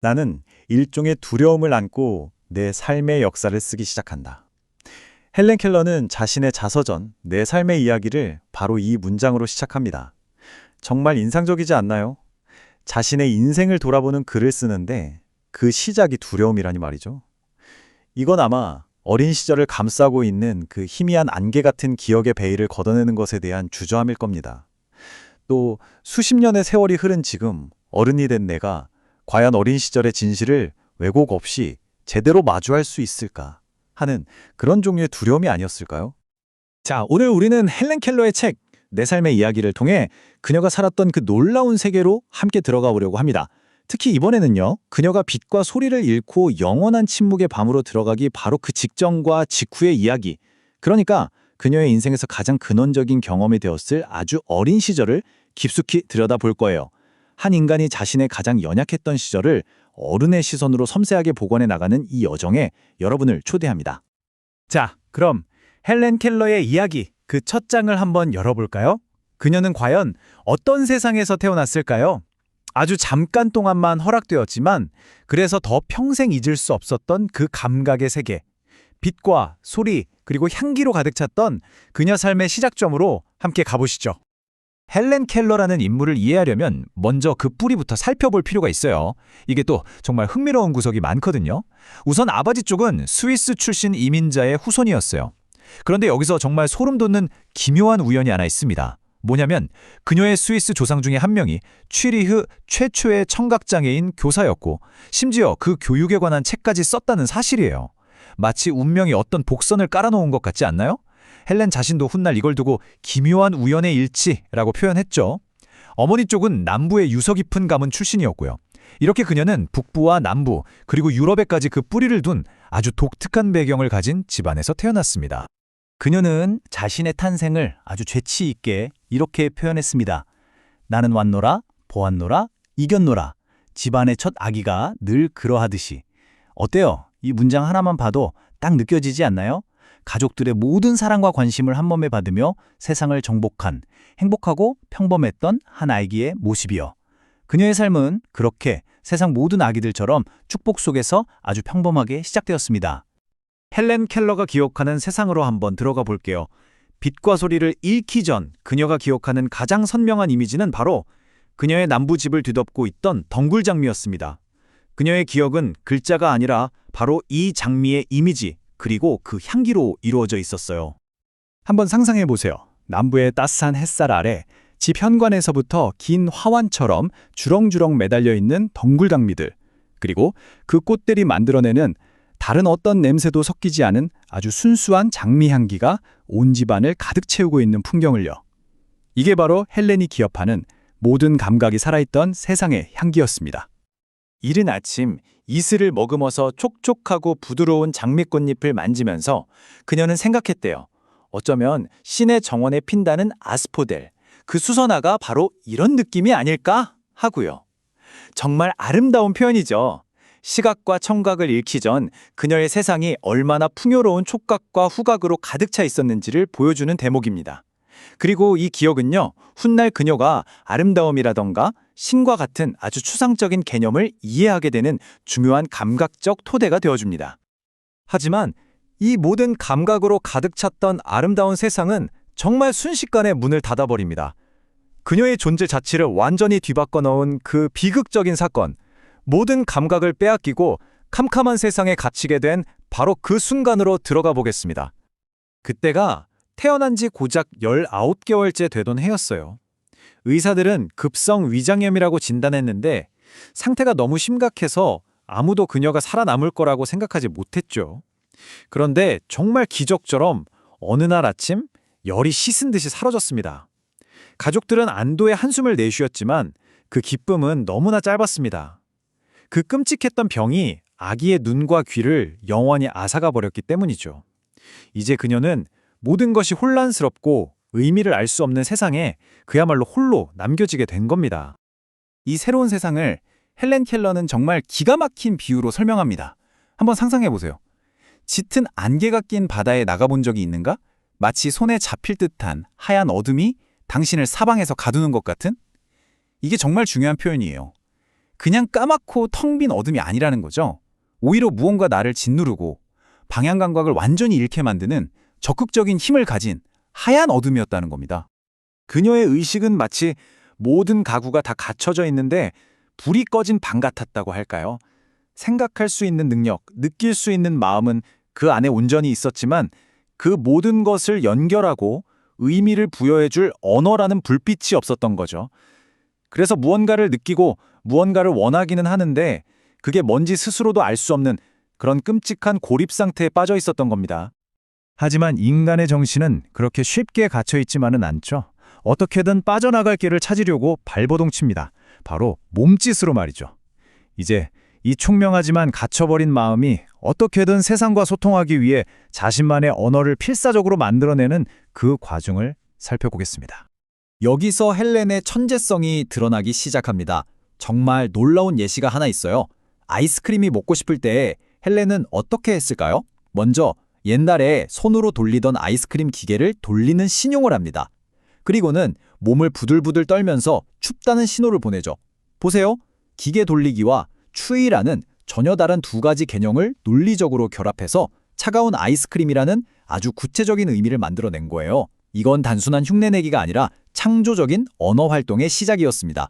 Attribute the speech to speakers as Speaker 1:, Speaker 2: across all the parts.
Speaker 1: 나는 일종의 두려움을 안고 내 삶의 역사를 쓰기 시작한다. 헬렌 켈러는 자신의 자서전 내 삶의 이야기를 바로 이 문장으로 시작합니다. 정말 인상적이지 않나요? 자신의 인생을 돌아보는 글을 쓰는데 그 시작이 두려움이라니 말이죠. 이건 아마 어린 시절을 감싸고 있는 그 희미한 안개 같은 기억의 베일을 걷어내는 것에 대한 주저함일 겁니다. 또 수십 년의 세월이 흐른 지금 어른이 된 내가 과연 어린 시절의 진실을 왜곡 없이 제대로 마주할 수 있을까 하는 그런 종류의 두려움이 아니었을까요?
Speaker 2: 자, 오늘 우리는 헬렌 켈러의 책, 내 삶의 이야기를 통해 그녀가 살았던 그 놀라운 세계로 함께 들어가 보려고 합니다. 특히 이번에는요, 그녀가 빛과 소리를 잃고 영원한 침묵의 밤으로 들어가기 바로 그 직전과 직후의 이야기. 그러니까 그녀의 인생에서 가장 근원적인 경험이 되었을 아주 어린 시절을 깊숙이 들여다볼 거예요. 한 인간이 자신의 가장 연약했던 시절을 어른의 시선으로 섬세하게 복원해 나가는 이 여정에 여러분을 초대합니다.
Speaker 3: 자, 그럼 헬렌 켈러의 이야기, 그 첫 장을 한번 열어볼까요? 그녀는 과연 어떤 세상에서 태어났을까요? 아주 잠깐 동안만 허락되었지만 그래서 더 평생 잊을 수 없었던 그 감각의 세계. 빛과 소리 그리고 향기로 가득 찼던 그녀 삶의 시작점으로 함께 가보시죠. 헬렌 켈러라는 인물을 이해하려면 먼저 그 뿌리부터 살펴볼 필요가 있어요. 이게 또 정말 흥미로운 구석이 많거든요. 우선 아버지 쪽은 스위스 출신 이민자의 후손이었어요. 그런데 여기서 정말 소름 돋는 기묘한 우연이 하나 있습니다. 뭐냐면 그녀의 스위스 조상 중에 한 명이 취리흐 최초의 청각장애인 교사였고 심지어 그 교육에 관한 책까지 썼다는 사실이에요. 마치 운명이 어떤 복선을 깔아놓은 것 같지 않나요? 헬렌 자신도 훗날 이걸 두고 기묘한 우연의 일치라고 표현했죠. 어머니 쪽은 남부의 유서 깊은 가문 출신이었고요. 이렇게 그녀는 북부와 남부 그리고 유럽에까지 그 뿌리를 둔 아주 독특한 배경을 가진 집안에서 태어났습니다. 그녀는 자신의 탄생을 아주 재치 있게 이렇게 표현했습니다. 나는 왔노라, 보았노라, 이겼노라. 집안의 첫 아기가 늘 그러하듯이. 어때요? 이 문장 하나만 봐도 딱 느껴지지 않나요? 가족들의 모든 사랑과 관심을 한 몸에 받으며 세상을 정복한 행복하고 평범했던 한 아기의 모습이요. 그녀의 삶은 그렇게 세상 모든 아기들처럼 축복 속에서 아주 평범하게 시작되었습니다. 헬렌 켈러가 기억하는 세상으로 한번 들어가 볼게요. 빛과 소리를 잃기 전 그녀가 기억하는 가장 선명한 이미지는 바로 그녀의 남부집을 뒤덮고 있던 덩굴 장미였습니다. 그녀의 기억은 글자가 아니라 바로 이 장미의 이미지 그리고 그 향기로 이루어져 있었어요. 한번 상상해 보세요. 남부의 따스한 햇살 아래 집 현관에서부터 긴 화환처럼 주렁주렁 매달려 있는 덩굴 장미들, 그리고 그 꽃들이 만들어내는 다른 어떤 냄새도 섞이지 않은 아주 순수한 장미 향기가 온 집안을 가득 채우고 있는 풍경을요. 이게 바로 헬렌이 기억하는 모든 감각이 살아있던 세상의 향기였습니다. 이른 아침 이슬을 머금어서 촉촉하고 부드러운 장미꽃잎을 만지면서 그녀는 생각했대요. 어쩌면 신의 정원에 핀다는 아스포델, 그 수선화가 바로 이런 느낌이 아닐까 하고요. 정말 아름다운 표현이죠. 시각과 청각을 잃기 전 그녀의 세상이 얼마나 풍요로운 촉각과 후각으로 가득 차 있었는지를 보여주는 대목입니다. 그리고 이 기억은요, 훗날 그녀가 아름다움이라던가 신과 같은 아주 추상적인 개념을 이해하게 되는 중요한 감각적 토대가 되어줍니다. 하지만 이 모든 감각으로 가득 찼던 아름다운 세상은 정말 순식간에 문을 닫아버립니다. 그녀의 존재 자체를 완전히 뒤바꿔 넣은 그 비극적인 사건, 모든 감각을 빼앗기고 캄캄한 세상에 갇히게 된 바로 그 순간으로 들어가 보겠습니다. 그때가 태어난 지 고작 19개월째 되던 해였어요. 의사들은 급성 위장염이라고 진단했는데 상태가 너무 심각해서 아무도 그녀가 살아남을 거라고 생각하지 못했죠. 그런데 정말 기적처럼 어느 날 아침 열이 씻은 듯이 사라졌습니다. 가족들은 안도의 한숨을 내쉬었지만 그 기쁨은 너무나 짧았습니다. 그 끔찍했던 병이 아기의 눈과 귀를 영원히 앗아가 버렸기 때문이죠. 이제 그녀는 모든 것이 혼란스럽고 의미를 알 수 없는 세상에 그야말로 홀로 남겨지게 된 겁니다. 이 새로운 세상을 헬렌 켈러는 정말 기가 막힌 비유로 설명합니다. 한번 상상해 보세요. 짙은 안개가 낀 바다에 나가본 적이 있는가? 마치 손에 잡힐 듯한 하얀 어둠이 당신을 사방에서 가두는 것 같은? 이게 정말 중요한 표현이에요. 그냥 까맣고 텅 빈 어둠이 아니라는 거죠. 오히려 무언가 나를 짓누르고 방향 감각을 완전히 잃게 만드는 적극적인 힘을 가진 하얀 어둠이었다는 겁니다.
Speaker 2: 그녀의 의식은 마치 모든 가구가 다 갖춰져 있는데 불이 꺼진 방 같았다고 할까요? 생각할 수 있는 능력, 느낄 수 있는 마음은 그 안에 온전히 있었지만 그 모든 것을 연결하고 의미를 부여해줄 언어라는 불빛이 없었던 거죠. 그래서 무언가를 느끼고 무언가를 원하기는 하는데 그게 뭔지 스스로도 알 수 없는 그런 끔찍한 고립 상태에 빠져 있었던 겁니다.
Speaker 3: 하지만 인간의 정신은 그렇게 쉽게 갇혀있지만은 않죠. 어떻게든 빠져나갈 길을 찾으려고 발버둥칩니다. 바로 몸짓으로 말이죠. 이제 이 총명하지만 갇혀버린 마음이 어떻게든 세상과 소통하기 위해 자신만의 언어를 필사적으로 만들어내는 그 과정을 살펴보겠습니다.
Speaker 2: 여기서 헬렌의 천재성이 드러나기 시작합니다. 정말 놀라운 예시가 하나 있어요. 아이스크림이 먹고 싶을 때 헬렌은 어떻게 했을까요? 먼저 옛날에 손으로 돌리던 아이스크림 기계를 돌리는 신용을 합니다. 그리고는 몸을 부들부들 떨면서 춥다는 신호를 보내죠. 보세요. 기계 돌리기와 추위라는 전혀 다른 두 가지 개념을 논리적으로 결합해서 차가운 아이스크림이라는 아주 구체적인 의미를 만들어낸 거예요. 이건 단순한 흉내내기가 아니라 창조적인 언어 활동의 시작이었습니다.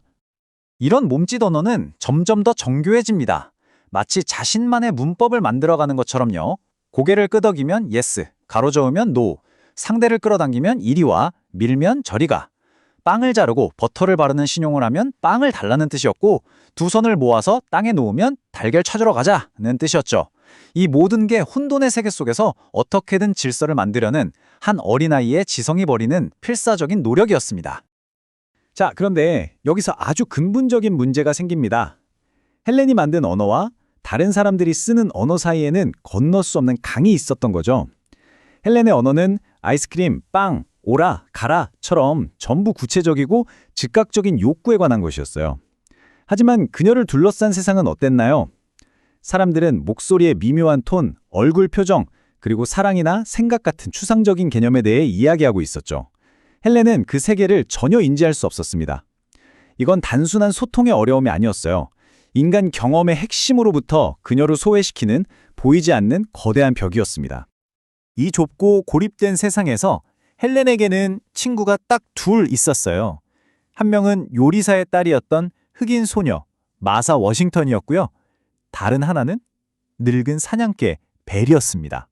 Speaker 2: 이런 몸짓 언어는 점점 더 정교해집니다. 마치 자신만의 문법을 만들어가는 것처럼요. 고개를 끄덕이면 yes, 가로저으면 no, 상대를 끌어당기면 이리 와, 밀면 저리 가. 빵을 자르고 버터를 바르는 신용을 하면 빵을 달라는 뜻이었고 두 손을 모아서 땅에 놓으면 달걀 찾으러 가자는 뜻이었죠. 이 모든 게 혼돈의 세계 속에서 어떻게든 질서를 만들려는 한 어린아이의 지성이 벌이는 필사적인 노력이었습니다. 자, 그런데 여기서 아주 근본적인 문제가 생깁니다. 헬렌이 만든 언어와 다른 사람들이 쓰는 언어 사이에는 건널 수 없는 강이 있었던 거죠. 헬렌의 언어는 아이스크림, 빵, 오라, 가라처럼 전부 구체적이고 즉각적인 욕구에 관한 것이었어요. 하지만 그녀를 둘러싼 세상은 어땠나요? 사람들은 목소리의 미묘한 톤, 얼굴 표정, 그리고 사랑이나 생각 같은 추상적인 개념에 대해 이야기하고 있었죠. 헬렌은 그 세계를 전혀 인지할 수 없었습니다. 이건 단순한 소통의 어려움이 아니었어요. 인간 경험의 핵심으로부터 그녀를 소외시키는 보이지 않는 거대한 벽이었습니다. 이 좁고 고립된 세상에서 헬렌에게는 친구가 딱 둘 있었어요. 한 명은 요리사의 딸이었던 흑인 소녀 마사 워싱턴이었고요. 다른 하나는 늙은 사냥개 벨이었습니다.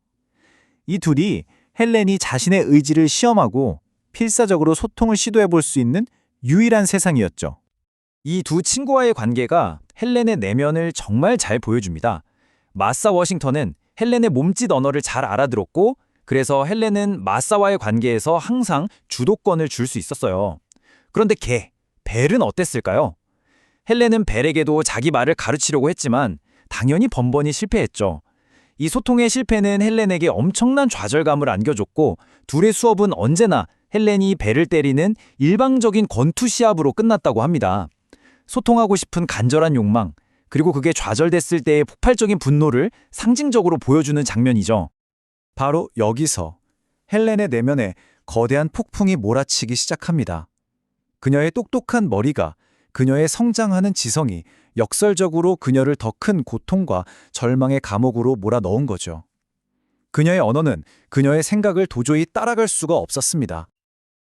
Speaker 2: 이 둘이 헬렌이 자신의 의지를 시험하고 필사적으로 소통을 시도해 볼 수 있는 유일한 세상이었죠. 이 두 친구와의 관계가 헬렌의 내면을 정말 잘 보여줍니다. 마사 워싱턴은 헬렌의 몸짓 언어를 잘 알아들었고 그래서 헬렌은 마사와의 관계에서 항상 주도권을 줄 수 있었어요. 그런데 벨은 어땠을까요? 헬렌은 벨에게도 자기 말을 가르치려고 했지만 당연히 번번이 실패했죠. 이 소통의 실패는 헬렌에게 엄청난 좌절감을 안겨줬고 둘의 수업은 언제나 헬렌이 벨을 때리는 일방적인 권투 시합으로 끝났다고 합니다. 소통하고 싶은 간절한 욕망, 그리고 그게 좌절됐을 때의 폭발적인 분노를 상징적으로 보여주는 장면이죠. 바로 여기서 헬렌의 내면에 거대한 폭풍이 몰아치기 시작합니다. 그녀의 똑똑한 머리가, 그녀의 성장하는 지성이 역설적으로 그녀를 더 큰 고통과 절망의 감옥으로 몰아넣은 거죠. 그녀의 언어는 그녀의 생각을 도저히 따라갈 수가 없었습니다.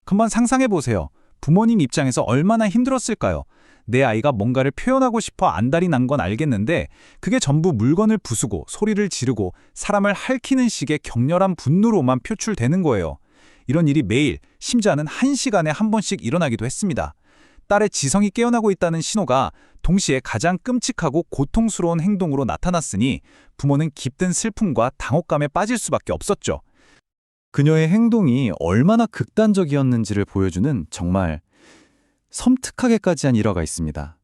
Speaker 2: 한번 상상해 보세요. 부모님 입장에서 얼마나 힘들었을까요? 내 아이가 뭔가를 표현하고 싶어 안달이 난 건 알겠는데 그게 전부 물건을 부수고 소리를 지르고 사람을 핥히는 식의 격렬한 분노로만 표출되는 거예요. 이런 일이 매일, 심지어는 1시간에 한 번씩 일어나기도 했습니다. 딸의 지성이 깨어나고 있다는 신호가 동시에 가장 끔찍하고 고통스러운 행동으로 나타났으니 부모는 깊은 슬픔과 당혹감에 빠질 수밖에 없었죠. 그녀의 행동이 얼마나 극단적이었는지를 보여주는 정말 섬뜩하게까지 한 일화가 있습니다.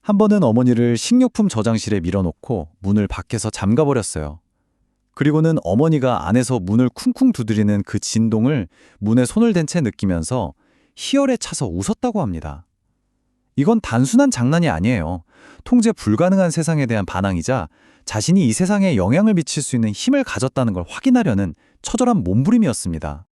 Speaker 2: 한 번은 어머니를 식료품 저장실에 밀어놓고 문을 밖에서 잠가버렸어요. 그리고는 어머니가 안에서 문을 쿵쿵 두드리는 그 진동을 문에 손을 댄 채 느끼면서 희열에 차서 웃었다고 합니다. 이건 단순한 장난이 아니에요. 통제 불가능한 세상에 대한 반항이자 자신이 이 세상에 영향을 미칠 수 있는 힘을 가졌다는 걸 확인하려는 처절한 몸부림이었습니다.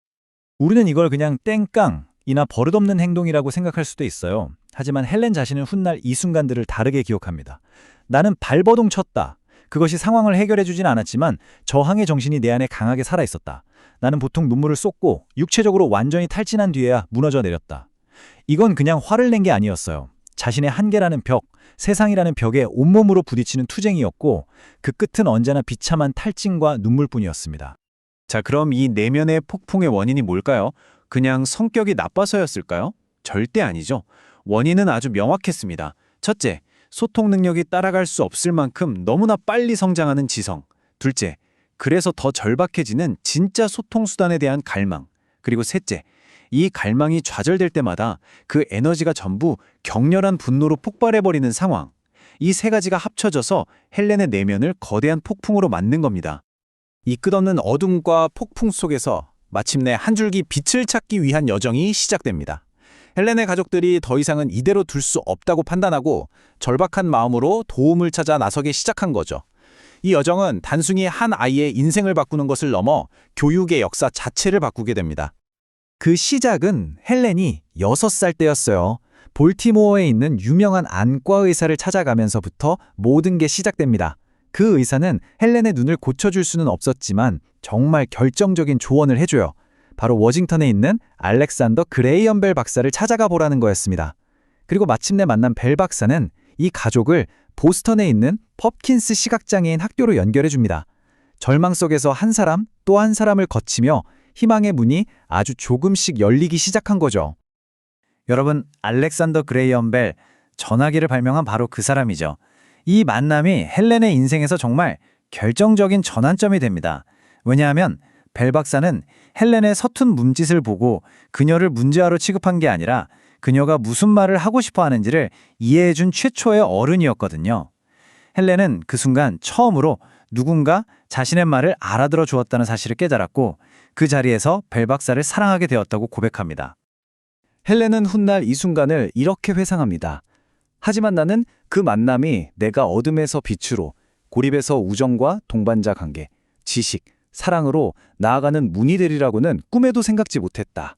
Speaker 2: 우리는 이걸 그냥 땡깡,
Speaker 3: 이나 버릇없는 행동이라고 생각할 수도 있어요. 하지만 헬렌 자신은 훗날 이 순간들을 다르게 기억합니다. 나는 발버둥 쳤다. 그것이 상황을 해결해주진 않았지만 저항의 정신이 내 안에 강하게 살아있었다. 나는 보통 눈물을 쏟고 육체적으로 완전히 탈진한 뒤에야 무너져 내렸다. 이건 그냥 화를 낸 게 아니었어요. 자신의 한계라는 벽, 세상이라는 벽에 온몸으로 부딪히는 투쟁이었고 그 끝은 언제나 비참한 탈진과 눈물뿐이었습니다.
Speaker 2: 자, 그럼 이 내면의 폭풍의 원인이 뭘까요? 그냥 성격이 나빠서였을까요? 절대 아니죠. 원인은 아주 명확했습니다. 첫째, 소통 능력이 따라갈 수 없을 만큼 너무나 빨리 성장하는 지성. 둘째, 그래서 더 절박해지는 진짜 소통 수단에 대한 갈망. 그리고 셋째, 이 갈망이 좌절될 때마다 그 에너지가 전부 격렬한 분노로 폭발해버리는 상황. 이 세 가지가 합쳐져서 헬렌의 내면을 거대한 폭풍으로 만든 겁니다. 이 끝없는 어둠과 폭풍 속에서 마침내 한 줄기 빛을 찾기 위한 여정이 시작됩니다. 헬렌의 가족들이 더 이상은 이대로 둘 수 없다고 판단하고 절박한 마음으로 도움을 찾아 나서기 시작한 거죠. 이 여정은 단순히 한 아이의 인생을 바꾸는 것을 넘어 교육의 역사 자체를 바꾸게 됩니다.
Speaker 3: 그 시작은 헬렌이 6살 때였어요. 볼티모어에 있는 유명한 안과 의사를 찾아가면서부터 모든 게 시작됩니다. 그 의사는 헬렌의 눈을 고쳐줄 수는 없었지만 정말 결정적인 조언을 해줘요. 바로 워싱턴에 있는 알렉산더 그레이엄 벨 박사를 찾아가 보라는 거였습니다. 그리고 마침내 만난 벨 박사는 이 가족을 보스턴에 있는 펍킨스 시각장애인 학교로 연결해 줍니다. 절망 속에서 한 사람 또 한 사람을 거치며 희망의 문이 아주 조금씩 열리기 시작한 거죠. 여러분, 알렉산더 그레이엄 벨, 전화기를 발명한 바로 그 사람이죠. 이 만남이 헬렌의 인생에서 정말 결정적인 전환점이 됩니다. 왜냐하면 벨 박사는 헬렌의 서툰 몸짓을 보고 그녀를 문제아로 취급한 게 아니라 그녀가 무슨 말을 하고 싶어 하는지를 이해해준 최초의 어른이었거든요. 헬렌은 그 순간 처음으로 누군가 자신의 말을 알아들어 주었다는 사실을 깨달았고 그 자리에서 벨 박사를 사랑하게 되었다고 고백합니다. 헬렌은 훗날 이 순간을 이렇게 회상합니다. 하지만 나는 그 만남이 내가 어둠에서 빛으로, 고립에서 우정과 동반자 관계, 지식, 사랑으로 나아가는 문이 되리라고는 꿈에도 생각지 못했다.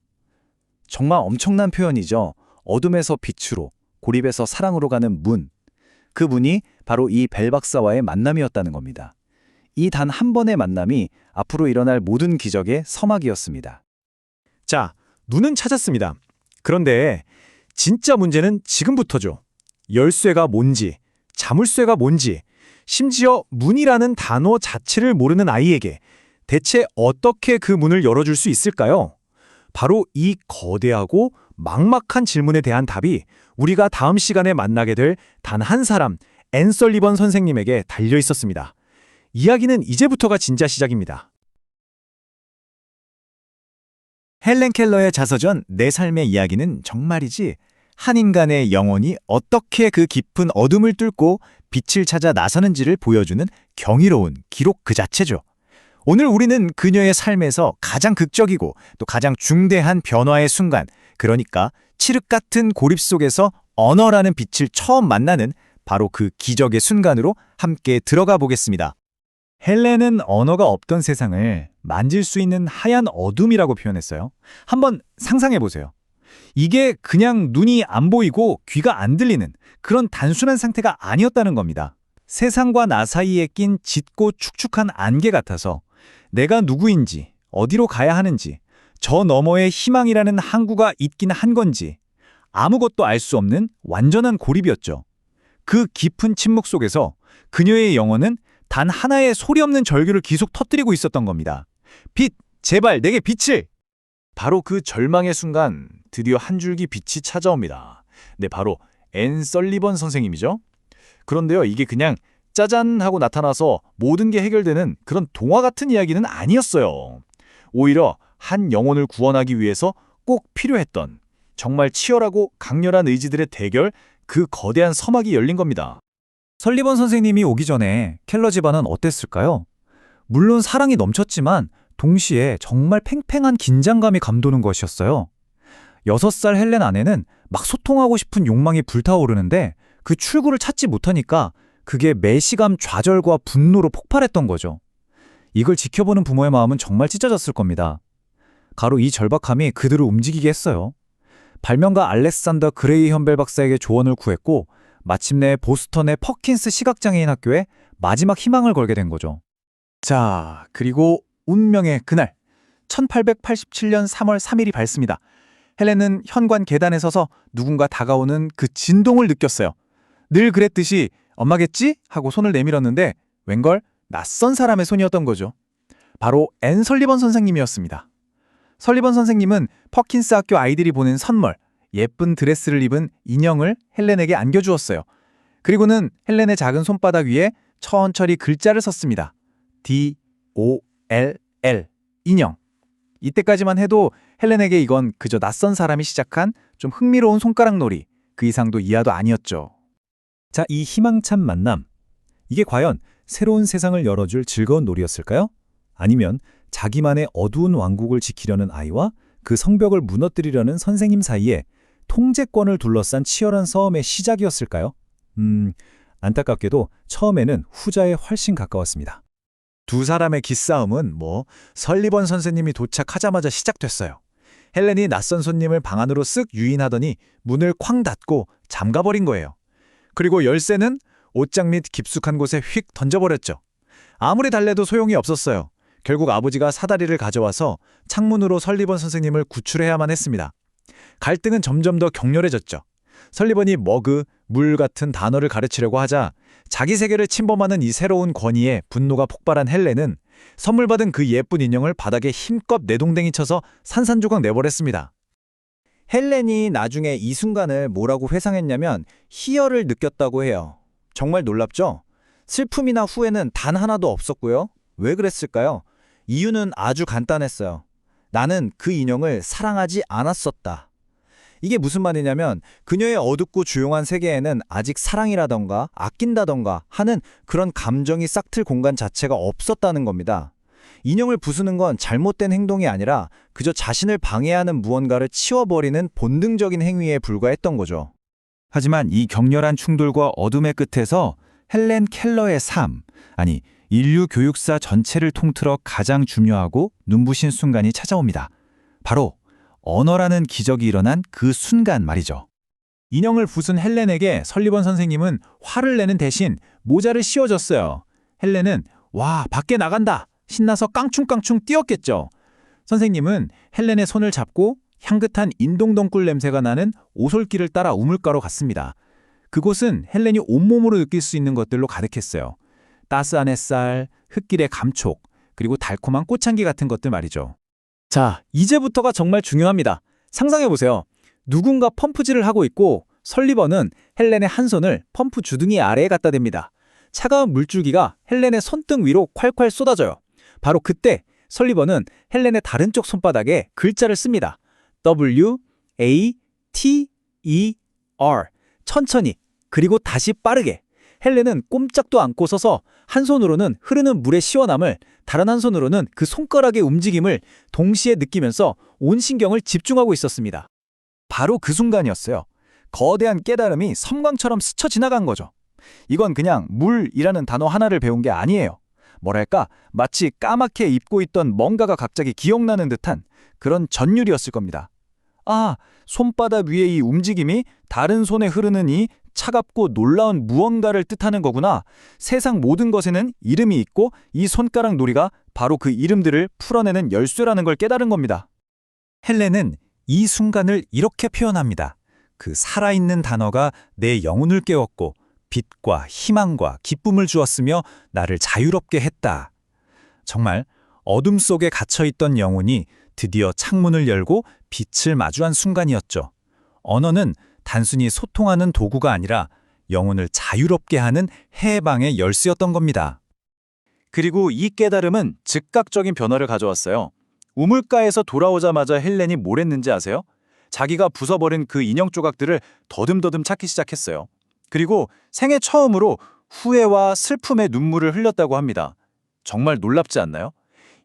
Speaker 3: 정말 엄청난 표현이죠. 어둠에서 빛으로, 고립에서 사랑으로 가는 문. 그 문이 바로 이 벨 박사와의 만남이었다는 겁니다. 이 단 한 번의 만남이 앞으로 일어날 모든 기적의 서막이었습니다.
Speaker 2: 자, 눈은 찾았습니다. 그런데 진짜 문제는 지금부터죠. 열쇠가 뭔지, 자물쇠가 뭔지, 심지어 문이라는 단어 자체를 모르는 아이에게 대체 어떻게 그 문을 열어줄 수 있을까요? 바로 이 거대하고 막막한 질문에 대한 답이 우리가 다음 시간에 만나게 될 단 한 사람, 앤 설리번 선생님에게 달려 있었습니다. 이야기는 이제부터가 진짜 시작입니다.
Speaker 3: 헬렌 켈러의 자서전 내 삶의 이야기는 정말이지 한 인간의 영혼이 어떻게 그 깊은 어둠을 뚫고 빛을 찾아 나서는지를 보여주는 경이로운 기록 그 자체죠. 오늘 우리는 그녀의 삶에서 가장 극적이고 또 가장 중대한 변화의 순간, 그러니까 칠흑 같은 고립 속에서 언어라는 빛을 처음 만나는 바로 그 기적의 순간으로 함께 들어가 보겠습니다. 헬렌은 언어가 없던 세상을 만질 수 있는 하얀 어둠이라고 표현했어요. 한번 상상해 보세요. 이게 그냥 눈이 안 보이고 귀가 안 들리는 그런 단순한 상태가 아니었다는 겁니다. 세상과 나 사이에 낀 짙고 축축한 안개 같아서 내가 누구인지, 어디로 가야 하는지, 저 너머에 희망이라는 항구가 있긴 한 건지 아무것도 알 수 없는 완전한 고립이었죠. 그 깊은 침묵 속에서 그녀의 영혼은 단 하나의 소리 없는 절규를 계속 터뜨리고 있었던 겁니다. 빛, 제발 내게 빛을! 바로 그 절망의 순간 드디어 한 줄기 빛이 찾아옵니다. 네, 바로 앤 설리번 선생님이죠. 그런데요, 이게 그냥 짜잔 하고 나타나서 모든 게 해결되는 그런 동화 같은 이야기는 아니었어요. 오히려 한 영혼을 구원하기 위해서 꼭 필요했던 정말 치열하고 강렬한 의지들의 대결, 그 거대한 서막이 열린 겁니다. 설리번 선생님이 오기 전에 켈러 집안은 어땠을까요? 물론 사랑이 넘쳤지만 동시에 정말 팽팽한 긴장감이 감도는 것이었어요. 6살 헬렌 아내는 막 소통하고 싶은 욕망이 불타오르는데 그 출구를 찾지 못하니까 그게 매시감 좌절과 분노로 폭발했던 거죠. 이걸 지켜보는 부모의 마음은 정말 찢어졌을 겁니다. 가로 이 절박함이 그들을 움직이게 했어요. 발명가 알렉산더 그레이엄 벨 박사에게 조언을 구했고 마침내 보스턴의 퍼킨스 시각장애인 학교에 마지막 희망을 걸게 된 거죠. 자, 그리고 운명의 그날 1887년 3월 3일이 밝습니다. 헬렌은 현관 계단에 서서 누군가 다가오는 그 진동을 느꼈어요. 늘 그랬듯이 엄마겠지? 하고 손을 내밀었는데 웬걸 낯선 사람의 손이었던 거죠. 바로 앤 설리번 선생님이었습니다. 설리번 선생님은 퍼킨스 학교 아이들이 보낸 선물, 예쁜 드레스를 입은 인형을 헬렌에게 안겨주었어요. 그리고는 헬렌의 작은 손바닥 위에 천천히 글자를 썼습니다. D-O-L-L, 인형. 이때까지만 해도 헬렌에게 이건 그저 낯선 사람이 시작한 좀 흥미로운 손가락 놀이, 그 이상도 이하도 아니었죠. 자, 이 희망찬 만남. 이게 과연 새로운 세상을 열어줄 즐거운 놀이였을까요? 아니면 자기만의 어두운 왕국을 지키려는 아이와 그 성벽을 무너뜨리려는 선생님 사이에 통제권을 둘러싼 치열한 싸움의 시작이었을까요? 안타깝게도 처음에는 후자에 훨씬 가까웠습니다. 두 사람의 기싸움은 설리번 선생님이 도착하자마자 시작됐어요. 헬렌이 낯선 손님을 방 안으로 쓱 유인하더니 문을 쾅 닫고 잠가버린 거예요. 그리고 열쇠는 옷장 및 깊숙한 곳에 휙 던져버렸죠. 아무리 달래도 소용이 없었어요. 결국 아버지가 사다리를 가져와서 창문으로 설리번 선생님을 구출해야만 했습니다. 갈등은 점점 더 격렬해졌죠. 설리번이 머그, 물 같은 단어를 가르치려고 하자 자기 세계를 침범하는 이 새로운 권위에 분노가 폭발한 헬렌은 선물 받은 그 예쁜 인형을 바닥에 힘껏 내동댕이 쳐서 산산조각 내버렸습니다. 헬렌이 나중에 이 순간을 뭐라고 회상했냐면 희열을 느꼈다고 해요. 정말 놀랍죠? 슬픔이나 후회는 단 하나도 없었고요. 왜 그랬을까요? 이유는 아주 간단했어요. 나는 그 인형을 사랑하지 않았었다. 이게 무슨 말이냐면 그녀의 어둡고 조용한 세계에는 아직 사랑이라던가 아낀다던가 하는 그런 감정이 싹틀 공간 자체가 없었다는 겁니다. 인형을 부수는 건 잘못된 행동이 아니라 그저 자신을 방해하는 무언가를 치워버리는 본능적인 행위에 불과했던 거죠. 하지만 이 격렬한 충돌과 어둠의 끝에서 헬렌 켈러의 삶, 아니 인류 교육사 전체를 통틀어 가장 중요하고 눈부신 순간이 찾아옵니다. 바로 언어라는 기적이 일어난 그 순간 말이죠. 인형을 부순 헬렌에게 설리번 선생님은 화를 내는 대신 모자를 씌워줬어요. 헬렌은 와, 밖에 나간다! 신나서 깡충깡충 뛰었겠죠. 선생님은 헬렌의 손을 잡고 향긋한 인동덩굴 냄새가 나는 오솔길을 따라 우물가로 갔습니다. 그곳은 헬렌이 온몸으로 느낄 수 있는 것들로 가득했어요. 따스한 햇살, 흙길의 감촉, 그리고 달콤한 꽃향기 같은 것들 말이죠. 자, 이제부터가 정말 중요합니다. 상상해보세요. 누군가 펌프질을 하고 있고 설리번은 헬렌의 한 손을 펌프 주둥이 아래에 갖다 댑니다. 차가운 물줄기가 헬렌의 손등 위로 콸콸 쏟아져요. 바로 그때 설리번은 헬렌의 다른 쪽 손바닥에 글자를 씁니다. W-A-T-E-R. 천천히, 그리고 다시 빠르게. 헬렌은 꼼짝도 않고 서서 한 손으로는 흐르는 물의 시원함을, 다른 한 손으로는 그 손가락의 움직임을 동시에 느끼면서 온 신경을 집중하고 있었습니다. 바로 그 순간이었어요. 거대한 깨달음이 섬광처럼 스쳐 지나간 거죠. 이건 그냥 물이라는 단어 하나를 배운 게 아니에요. 뭐랄까, 마치 까맣게 입고 있던 뭔가가 갑자기 기억나는 듯한 그런 전율이었을 겁니다. 아, 손바닥 위의 이 움직임이 다른 손에 흐르는 이 차갑고 놀라운 무언가를 뜻하는 거구나. 세상 모든 것에는 이름이 있고 이 손가락 놀이가 바로 그 이름들을 풀어내는 열쇠라는 걸 깨달은 겁니다. 헬렌은 이 순간을 이렇게 표현합니다. 그 살아있는 단어가 내 영혼을 깨웠고 빛과 희망과 기쁨을 주었으며 나를 자유롭게 했다. 정말 어둠 속에 갇혀있던 영혼이 드디어 창문을 열고 빛을 마주한 순간이었죠. 언어는 단순히 소통하는 도구가 아니라 영혼을 자유롭게 하는 해방의 열쇠였던 겁니다. 그리고 이 깨달음은 즉각적인 변화를 가져왔어요. 우물가에서 돌아오자마자 헬렌이 뭘 했는지 아세요? 자기가 부숴버린 그 인형 조각들을 더듬더듬 찾기 시작했어요. 그리고 생애 처음으로 후회와 슬픔의 눈물을 흘렸다고 합니다. 정말 놀랍지 않나요?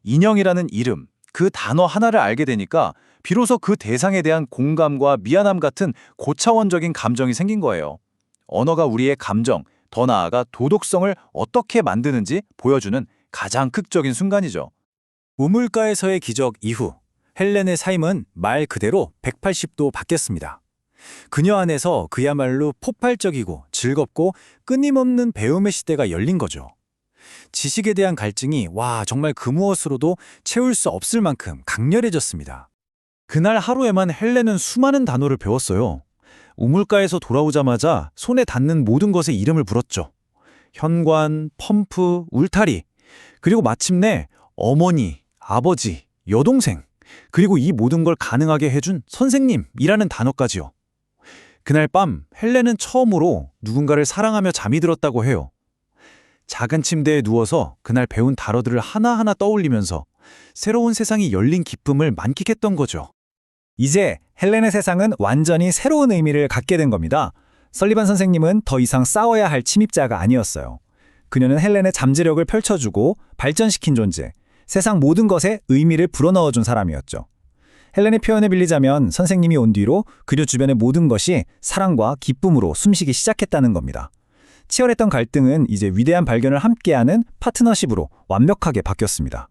Speaker 3: 인형이라는 이름, 그 단어 하나를 알게 되니까 비로소 그 대상에 대한 공감과 미안함 같은 고차원적인 감정이 생긴 거예요. 언어가 우리의 감정, 더 나아가 도덕성을 어떻게 만드는지 보여주는 가장 극적인 순간이죠. 우물가에서의 기적 이후
Speaker 2: 헬렌의 삶은 말 그대로 180도 바뀌었습니다. 그녀 안에서 그야말로 폭발적이고 즐겁고 끊임없는 배움의 시대가 열린 거죠. 지식에 대한 갈증이 정말 그 무엇으로도 채울 수 없을 만큼 강렬해졌습니다.
Speaker 3: 그날 하루에만 헬렌은 수많은 단어를 배웠어요. 우물가에서 돌아오자마자 손에 닿는 모든 것에 이름을 불었죠. 현관, 펌프, 울타리, 그리고 마침내 어머니, 아버지, 여동생, 그리고 이 모든 걸 가능하게 해준 선생님이라는 단어까지요. 그날 밤 헬렌은 처음으로 누군가를 사랑하며 잠이 들었다고 해요. 작은 침대에 누워서 그날 배운 단어들을 하나하나 떠올리면서 새로운 세상이 열린 기쁨을 만끽했던 거죠.
Speaker 2: 이제 헬렌의 세상은 완전히 새로운 의미를 갖게 된 겁니다. 설리반 선생님은 더 이상 싸워야 할 침입자가 아니었어요. 그녀는 헬렌의 잠재력을 펼쳐주고 발전시킨 존재, 세상 모든 것에 의미를 불어넣어준 사람이었죠. 헬렌의 표현을 빌리자면 선생님이 온 뒤로 그녀 주변의 모든 것이 사랑과 기쁨으로 숨쉬기 시작했다는 겁니다. 치열했던 갈등은 이제 위대한 발견을 함께하는 파트너십으로 완벽하게 바뀌었습니다.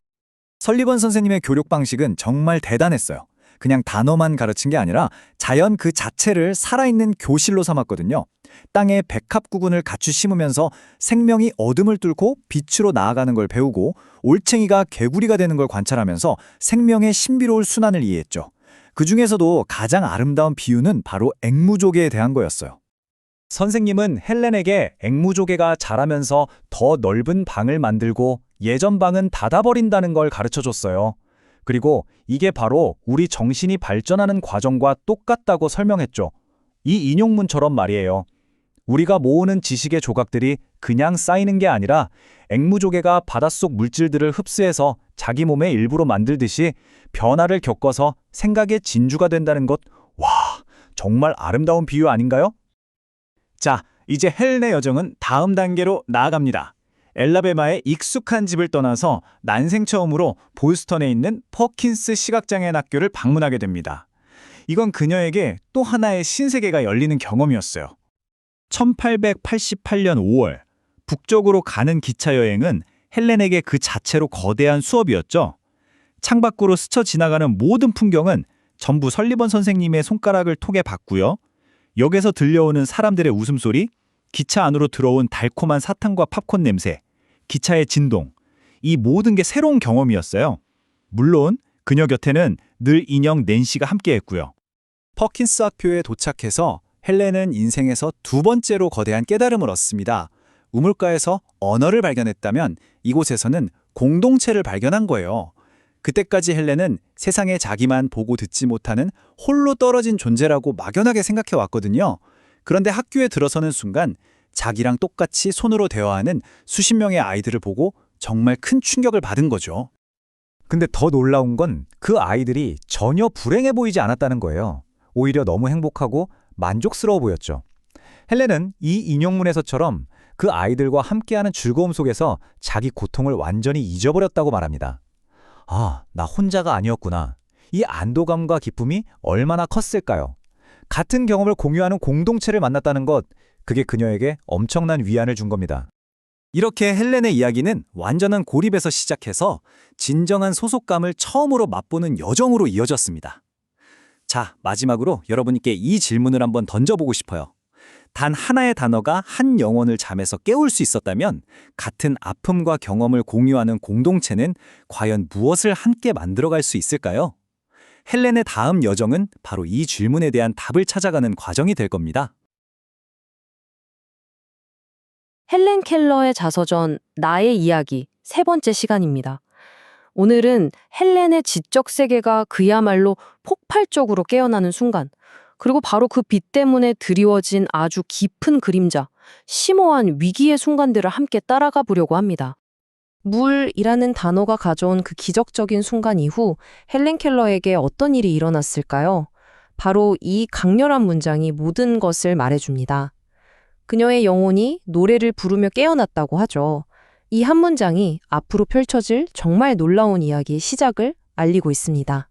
Speaker 2: 설리번 선생님의 교육 방식은 정말 대단했어요. 그냥 단어만 가르친 게 아니라 자연 그 자체를 살아있는 교실로 삼았거든요. 땅에 백합구근을 갖추 심으면서 생명이 어둠을 뚫고 빛으로 나아가는 걸 배우고 올챙이가 개구리가 되는 걸 관찰하면서 생명의 신비로운 순환을 이해했죠. 그 중에서도 가장 아름다운 비유는 바로 앵무조개에 대한 거였어요. 선생님은 헬렌에게 앵무조개가 자라면서 더 넓은 방을 만들고 예전 방은 닫아버린다는 걸 가르쳐줬어요. 그리고 이게 바로 우리 정신이 발전하는 과정과 똑같다고 설명했죠. 이 인용문처럼 말이에요. 우리가 모으는 지식의 조각들이 그냥 쌓이는 게 아니라 앵무조개가 바닷속 물질들을 흡수해서 자기 몸의 일부로 만들듯이 변화를 겪어서 생각의 진주가 된다는 것. 와, 정말 아름다운 비유 아닌가요? 자, 이제 헬렌의 여정은 다음 단계로 나아갑니다. 엘라베마의 익숙한 집을 떠나서 난생 처음으로 보스턴에 있는 퍼킨스 시각장애인 학교를 방문하게 됩니다. 이건 그녀에게 또 하나의 신세계가 열리는 경험이었어요. 1888년 5월, 북쪽으로 가는 기차 여행은 헬렌에게 그 자체로 거대한 수업이었죠. 창밖으로 스쳐 지나가는 모든 풍경은 전부 설리번 선생님의 손가락을 톡에 봤고요. 역에서 들려오는 사람들의 웃음소리, 기차 안으로 들어온 달콤한 사탕과 팝콘 냄새, 기차의 진동, 이 모든 게 새로운 경험이었어요. 물론 그녀 곁에는 늘 인형 낸시가 함께했고요. 퍼킨스 학교에 도착해서 헬렌은 인생에서 두 번째로 거대한 깨달음을 얻습니다. 우물가에서 언어를 발견했다면 이곳에서는 공동체를 발견한 거예요. 그때까지 헬렌은 세상에 자기만 보고 듣지 못하는 홀로 떨어진 존재라고 막연하게 생각해 왔거든요. 그런데 학교에 들어서는 순간 자기랑 똑같이 손으로 대화하는 수십 명의 아이들을 보고 정말 큰 충격을 받은 거죠. 근데 더 놀라운 건 그 아이들이 전혀 불행해 보이지 않았다는 거예요. 오히려 너무 행복하고 만족스러워 보였죠. 헬렌은 이 인용문에서처럼 그 아이들과 함께하는 즐거움 속에서 자기 고통을 완전히 잊어버렸다고 말합니다. 아, 나 혼자가 아니었구나. 이 안도감과 기쁨이 얼마나 컸을까요? 같은 경험을 공유하는 공동체를 만났다는 것, 그게 그녀에게 엄청난 위안을 준 겁니다. 이렇게 헬렌의 이야기는 완전한 고립에서 시작해서 진정한 소속감을 처음으로 맛보는 여정으로 이어졌습니다. 자, 마지막으로 여러분께 이 질문을 한번 던져보고 싶어요. 단 하나의 단어가 한 영혼을 잠에서 깨울 수 있었다면 같은 아픔과 경험을 공유하는 공동체는 과연 무엇을 함께 만들어갈 수 있을까요? 헬렌의 다음 여정은 바로 이 질문에 대한 답을 찾아가는 과정이 될 겁니다.
Speaker 4: 헬렌 켈러의 자서전 나의 이야기 세 번째 시간입니다. 오늘은 헬렌의 지적 세계가 그야말로 폭발적으로 깨어나는 순간, 그리고 바로 그 빛 때문에 드리워진 아주 깊은 그림자, 심오한 위기의 순간들을 함께 따라가 보려고 합니다. 물이라는 단어가 가져온 그 기적적인 순간 이후 헬렌 켈러에게 어떤 일이 일어났을까요? 바로 이 강렬한 문장이 모든 것을 말해줍니다. 그녀의 영혼이 노래를 부르며 깨어났다고 하죠. 이 한 문장이 앞으로 펼쳐질 정말 놀라운 이야기의 시작을 알리고 있습니다.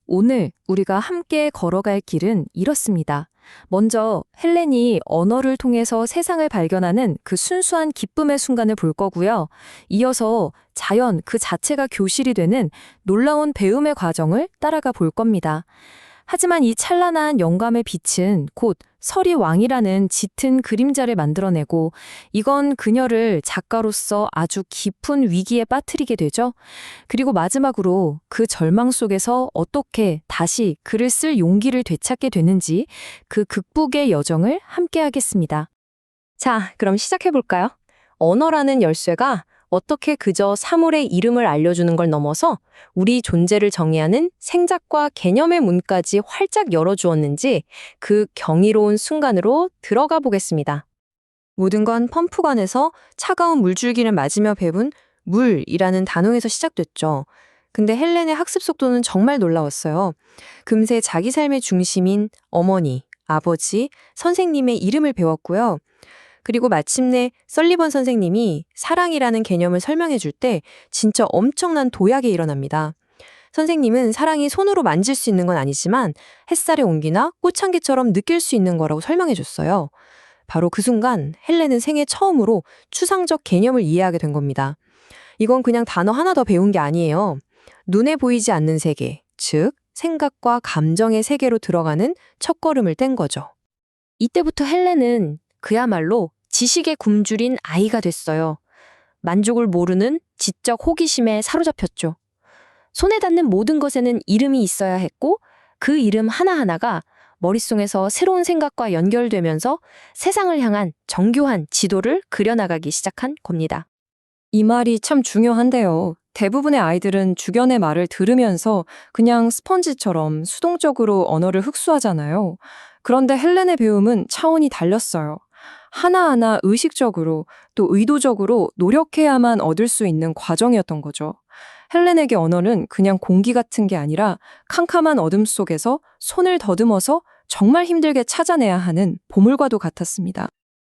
Speaker 5: 오늘 우리가 함께 걸어갈 길은 이렇습니다. 먼저 헬렌이 언어를 통해서 세상을 발견하는 그 순수한 기쁨의 순간을 볼 거고요. 이어서 자연 그 자체가 교실이 되는 놀라운 배움의 과정을 따라가 볼 겁니다. 하지만 이 찬란한 영감의 빛은 곧 서리왕이라는 짙은 그림자를 만들어내고 이건 그녀를 작가로서 아주 깊은 위기에 빠뜨리게 되죠. 그리고 마지막으로 그 절망 속에서 어떻게 다시 글을 쓸 용기를 되찾게 되는지 그 극복의 여정을 함께 하겠습니다.
Speaker 4: 자, 그럼 시작해볼까요? 언어라는 열쇠가 어떻게 그저 사물의 이름을 알려주는 걸 넘어서 우리 존재를 정의하는 생작과 개념의 문까지 활짝 열어주었는지 그 경이로운 순간으로 들어가 보겠습니다. 모든 건 펌프관에서 차가운 물줄기를 맞으며 배운 물이라는 단어에서 시작됐죠. 근데 헬렌의 학습 속도는 정말 놀라웠어요. 금세 자기 삶의 중심인 어머니, 아버지, 선생님의 이름을 배웠고요. 그리고 마침내 설리번 선생님이 사랑이라는 개념을 설명해 줄 때 진짜 엄청난 도약이 일어납니다. 선생님은 사랑이 손으로 만질 수 있는 건 아니지만 햇살의 온기나 꽃향기처럼 느낄 수 있는 거라고 설명해 줬어요. 바로 그 순간 헬렌은 생애 처음으로 추상적 개념을 이해하게 된 겁니다. 이건 그냥 단어 하나 더 배운 게 아니에요. 눈에 보이지 않는 세계, 즉 생각과 감정의 세계로 들어가는 첫걸음을 뗀 거죠. 이때부터 헬렌은 그야말로 지식의 굶주린 아이가 됐어요. 만족을 모르는 지적 호기심에 사로잡혔죠. 손에 닿는 모든 것에는 이름이 있어야 했고 그 이름 하나하나가 머릿속에서 새로운 생각과 연결되면서 세상을 향한 정교한 지도를 그려나가기 시작한 겁니다.
Speaker 5: 이 말이 참 중요한데요. 대부분의 아이들은 주변의 말을 들으면서 그냥 스펀지처럼 수동적으로 언어를 흡수하잖아요. 그런데 헬렌의 배움은 차원이 달렸어요. 하나하나 의식적으로 또 의도적으로 노력해야만 얻을 수 있는 과정이었던 거죠. 헬렌에게 언어는 그냥 공기 같은 게 아니라 캄캄한 어둠 속에서 손을 더듬어서 정말 힘들게 찾아내야 하는 보물과도 같았습니다.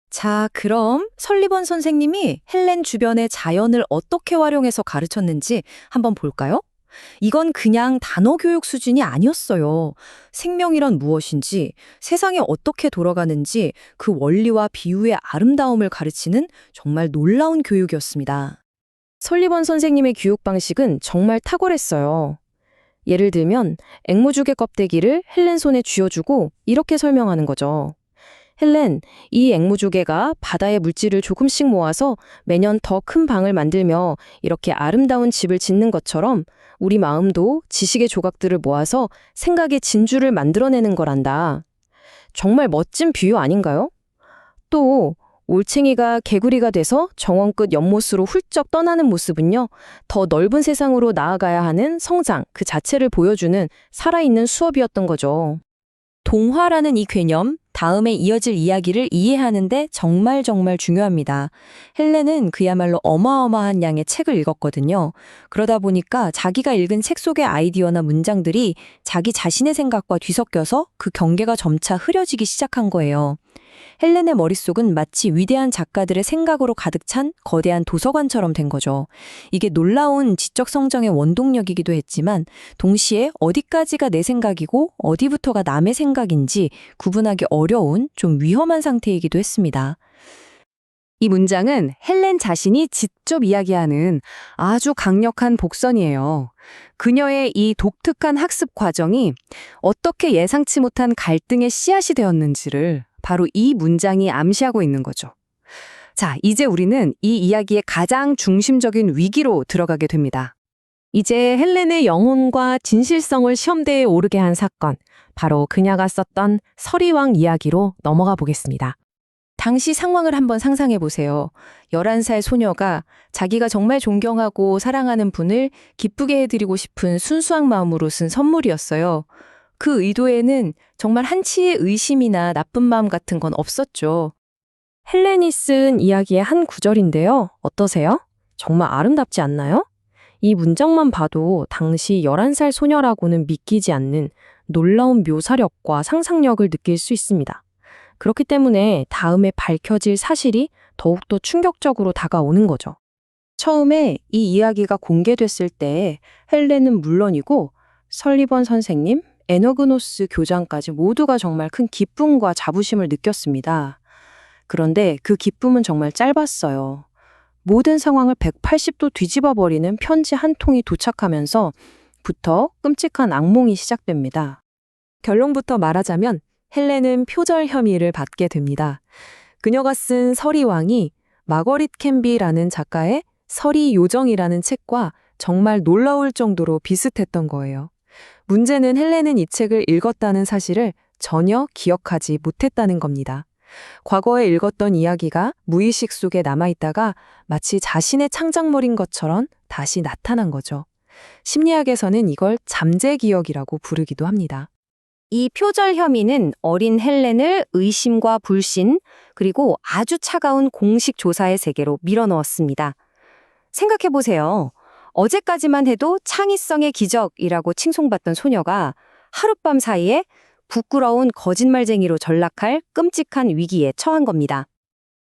Speaker 6: 자, 그럼 설리번 선생님이 헬렌 주변의 자연을 어떻게 활용해서 가르쳤는지 한번 볼까요? 이건 그냥 단어 교육 수준이 아니었어요. 생명이란 무엇인지, 세상이 어떻게 돌아가는지 그 원리와 비유의 아름다움을 가르치는 정말 놀라운 교육이었습니다.
Speaker 4: 설리번 선생님의 교육 방식은 정말 탁월했어요. 예를 들면 앵무죽의 껍데기를 헬렌 손에 쥐어주고 이렇게 설명하는 거죠. 헬렌, 이 앵무조개가 바다의 물질을 조금씩 모아서 매년 더 큰 방을 만들며 이렇게 아름다운 집을 짓는 것처럼 우리 마음도 지식의 조각들을 모아서 생각의 진주를 만들어내는 거란다. 정말 멋진 비유 아닌가요? 또 올챙이가 개구리가 돼서 정원 끝 연못으로 훌쩍 떠나는 모습은요, 더 넓은 세상으로 나아가야 하는 성장 그 자체를 보여주는 살아있는 수업이었던 거죠.
Speaker 6: 동화라는 이 개념, 다음에 이어질 이야기를 이해하는데 정말 중요합니다. 헬렌은 그야말로 어마어마한 양의 책을 읽었거든요. 그러다 보니까 자기가 읽은 책 속의 아이디어나 문장들이 자기 자신의 생각과 뒤섞여서 그 경계가 점차 흐려지기 시작한 거예요. 헬렌의 머릿속은 마치 위대한 작가들의 생각으로 가득 찬 거대한 도서관처럼 된 거죠. 이게 놀라운 지적 성장의 원동력이기도 했지만 동시에 어디까지가 내 생각이고 어디부터가 남의 생각인지 구분하기 어려운 좀 위험한 상태이기도 했습니다.
Speaker 5: 이 문장은 헬렌 자신이 직접 이야기하는 아주 강력한 복선이에요. 그녀의 이 독특한 학습 과정이 어떻게 예상치 못한 갈등의 씨앗이 되었는지를 바로 이 문장이 암시하고 있는 거죠. 자, 이제 우리는 이 이야기의 가장 중심적인 위기로 들어가게 됩니다.
Speaker 4: 이제 헬렌의 영혼과 진실성을 시험대에 오르게 한 사건, 바로 그녀가 썼던 서리왕 이야기로 넘어가 보겠습니다. 당시 상황을 한번 상상해 보세요. 11살 소녀가 자기가 정말 존경하고 사랑하는 분을 기쁘게 해드리고 싶은 순수한 마음으로 쓴 선물이었어요. 그 의도에는 정말 한치의 의심이나 나쁜 마음 같은 건 없었죠. 헬렌이 쓴 이야기의 한 구절인데요. 어떠세요? 정말 아름답지 않나요? 이 문장만 봐도 당시 11살 소녀라고는 믿기지 않는 놀라운 묘사력과 상상력을 느낄 수 있습니다. 그렇기 때문에 다음에 밝혀질 사실이 더욱더 충격적으로 다가오는 거죠. 처음에 이 이야기가 공개됐을 때 헬렌은 물론이고 설리번 선생님, 에너그노스 교장까지 모두가 정말 큰 기쁨과 자부심을 느꼈습니다. 그런데 그 기쁨은 정말 짧았어요. 모든 상황을 180도 뒤집어 버리는 편지 한 통이 도착하면서부터 끔찍한 악몽이 시작됩니다.
Speaker 5: 결론부터 말하자면 헬렌은 표절 혐의를 받게 됩니다. 그녀가 쓴 서리왕이 마거릿 캔비라는 작가의 서리 요정이라는 책과 정말 놀라울 정도로 비슷했던 거예요. 문제는 헬렌은 이 책을 읽었다는 사실을 전혀 기억하지 못했다는 겁니다. 과거에 읽었던 이야기가 무의식 속에 남아있다가 마치 자신의 창작물인 것처럼 다시 나타난 거죠. 심리학에서는 이걸 잠재 기억이라고 부르기도 합니다.
Speaker 4: 이 표절 혐의는 어린 헬렌을 의심과 불신, 그리고 아주 차가운 공식 조사의 세계로 밀어넣었습니다. 생각해보세요. 어제까지만 해도 창의성의 기적이라고 칭송받던 소녀가 하룻밤 사이에 부끄러운 거짓말쟁이로 전락할 끔찍한 위기에 처한 겁니다.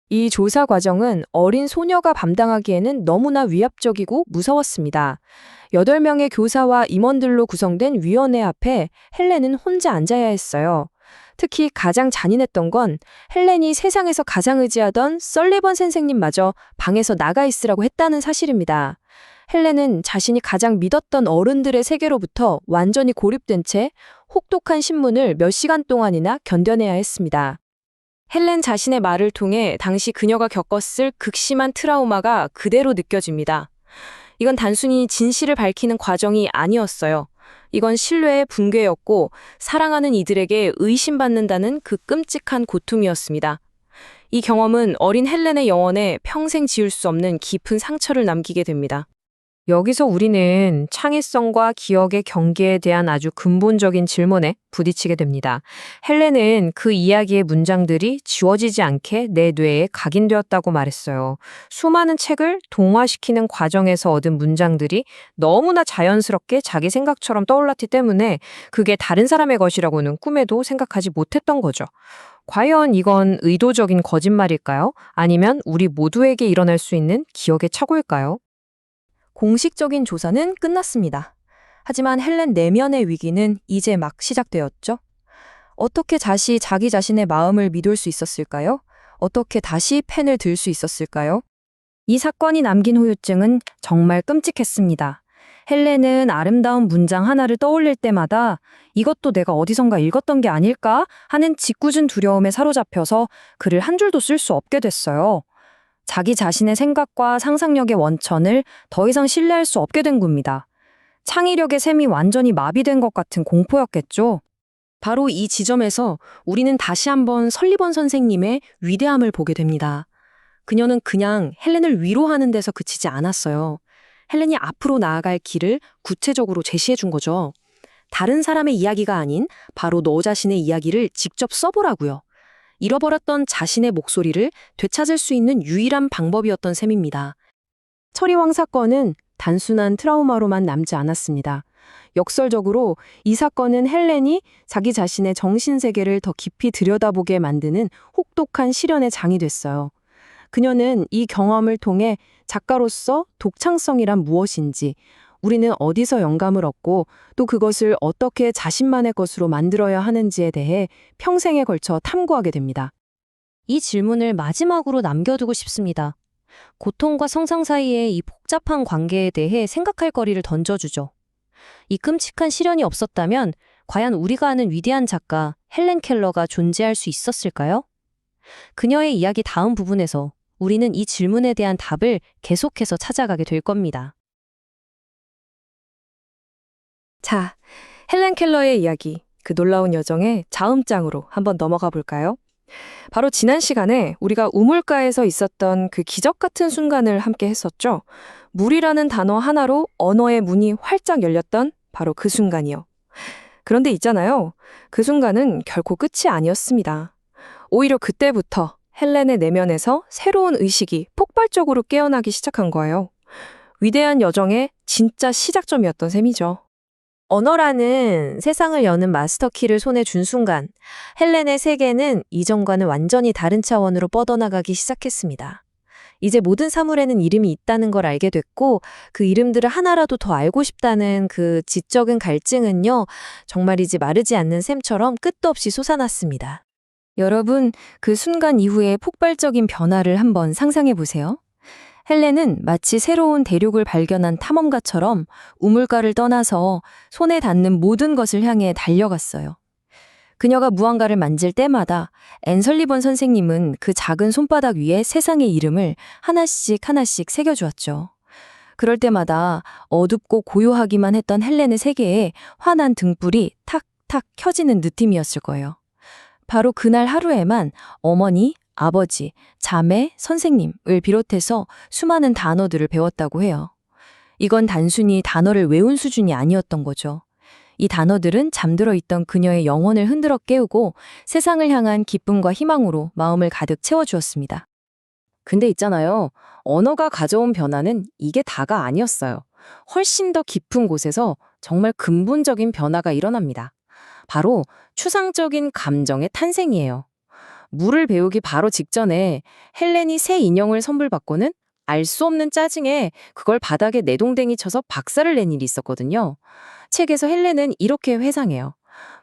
Speaker 5: 이 조사 과정은 어린 소녀가 감당하기에는 너무나 위압적이고 무서웠습니다. 8명의 교사와 임원들로 구성된 위원회 앞에 헬렌은 혼자 앉아야 했어요. 특히 가장 잔인했던 건 헬렌이 세상에서 가장 의지하던 설리번 선생님마저 방에서 나가 있으라고 했다는 사실입니다. 헬렌은 자신이 가장 믿었던 어른들의 세계로부터 완전히 고립된 채 혹독한 신문을 몇 시간 동안이나 견뎌내야 했습니다. 헬렌 자신의 말을 통해 당시 그녀가 겪었을 극심한 트라우마가 그대로 느껴집니다. 이건 단순히 진실을 밝히는 과정이 아니었어요. 이건 신뢰의 붕괴였고 사랑하는 이들에게 의심받는다는 그 끔찍한 고통이었습니다. 이 경험은 어린 헬렌의 영혼에 평생 지울 수 없는 깊은 상처를 남기게 됩니다.
Speaker 4: 여기서 우리는 창의성과 기억의 경계에 대한 아주 근본적인 질문에 부딪히게 됩니다. 헬렌은 그 이야기의 문장들이 지워지지 않게 내 뇌에 각인되었다고 말했어요. 수많은 책을 동화시키는 과정에서 얻은 문장들이 너무나 자연스럽게 자기 생각처럼 떠올랐기 때문에 그게 다른 사람의 것이라고는 꿈에도 생각하지 못했던 거죠. 과연 이건 의도적인 거짓말일까요? 아니면 우리 모두에게 일어날 수 있는 기억의 착오일까요?
Speaker 5: 공식적인 조사는 끝났습니다. 하지만 헬렌 내면의 위기는 이제 막 시작되었죠. 어떻게 다시 자기 자신의 마음을 믿을 수 있었을까요? 어떻게 다시 펜을 들 수 있었을까요?
Speaker 4: 이 사건이 남긴 후유증은 정말 끔찍했습니다. 헬렌은 아름다운 문장 하나를 떠올릴 때마다 이것도 내가 어디선가 읽었던 게 아닐까 하는 짓궂은 두려움에 사로잡혀서 글을 한 줄도 쓸 수 없게 됐어요. 자기 자신의 생각과 상상력의 원천을 더 이상 신뢰할 수 없게 된 겁니다. 창의력의 샘이 완전히 마비된 것 같은 공포였겠죠. 바로 이 지점에서 우리는 다시 한번 설리번 선생님의 위대함을 보게 됩니다. 그녀는 그냥 헬렌을 위로하는 데서 그치지 않았어요. 헬렌이 앞으로 나아갈 길을 구체적으로 제시해 준 거죠. 다른 사람의 이야기가 아닌 바로 너 자신의 이야기를 직접 써보라고요. 잃어버렸던 자신의 목소리를 되찾을 수 있는 유일한 방법이었던 셈입니다. 서리왕 사건은 단순한 트라우마로만 남지 않았습니다. 역설적으로 이 사건은 헬렌이 자기 자신의 정신세계를 더 깊이 들여다보게 만드는 혹독한 시련의 장이 됐어요. 그녀는 이 경험을 통해 작가로서 독창성이란 무엇인지, 우리는 어디서 영감을 얻고 또 그것을 어떻게 자신만의 것으로 만들어야 하는지에 대해 평생에 걸쳐 탐구하게 됩니다.
Speaker 6: 이 질문을 마지막으로 남겨두고 싶습니다. 고통과 성상 사이의 이 복잡한 관계에 대해 생각할 거리를 던져주죠. 이 끔찍한 시련이 없었다면 과연 우리가 아는 위대한 작가 헬렌 켈러가 존재할 수 있었을까요? 그녀의 이야기 다음 부분에서 우리는 이 질문에 대한 답을 계속해서 찾아가게 될 겁니다.
Speaker 5: 자, 헬렌 켈러의 이야기, 그 놀라운 여정의 자음장으로 한번 넘어가 볼까요? 바로 지난 시간에 우리가 우물가에서 있었던 그 기적 같은 순간을 함께 했었죠. 물이라는 단어 하나로 언어의 문이 활짝 열렸던 바로 그 순간이요. 그런데 있잖아요. 그 순간은 결코 끝이 아니었습니다. 오히려 그때부터 헬렌의 내면에서 새로운 의식이 폭발적으로 깨어나기 시작한 거예요. 위대한 여정의 진짜 시작점이었던 셈이죠. 언어라는 세상을 여는 마스터키를 손에 준 순간 헬렌의 세계는 이전과는 완전히 다른 차원으로 뻗어나가기 시작했습니다.
Speaker 4: 이제 모든 사물에는 이름이 있다는 걸 알게 됐고 그 이름들을 하나라도 더 알고 싶다는 그 지적인 갈증은요. 정말이지 마르지 않는 샘처럼 끝도 없이 솟아났습니다. 여러분, 그 순간 이후에 폭발적인 변화를 한번 상상해 보세요. 헬렌은 마치 새로운 대륙을 발견한 탐험가처럼 우물가를 떠나서 손에 닿는 모든 것을 향해 달려갔어요. 그녀가 무언가를 만질 때마다 앤 설리번 선생님은 그 작은 손바닥 위에 세상의 이름을 하나씩 하나씩 새겨주었죠. 그럴 때마다 어둡고 고요하기만 했던 헬렌의 세계에 환한 등불이 탁탁 켜지는 느낌이었을 거예요. 바로 그날 하루에만 어머니, 아버지, 자매, 선생님을 비롯해서 수많은 단어들을 배웠다고 해요. 이건 단순히 단어를 외운 수준이 아니었던 거죠. 이 단어들은 잠들어 있던 그녀의 영혼을 흔들어 깨우고 세상을 향한 기쁨과 희망으로 마음을 가득 채워주었습니다. 근데 있잖아요. 언어가 가져온 변화는 이게 다가 아니었어요. 훨씬 더 깊은 곳에서 정말 근본적인 변화가 일어납니다. 바로 추상적인 감정의 탄생이에요. 물을 배우기 바로 직전에 헬렌이 새 인형을 선물 받고는 알 수 없는 짜증에 그걸 바닥에 내동댕이 쳐서 박살을 낸 일이 있었거든요. 책에서 헬렌은 이렇게 회상해요.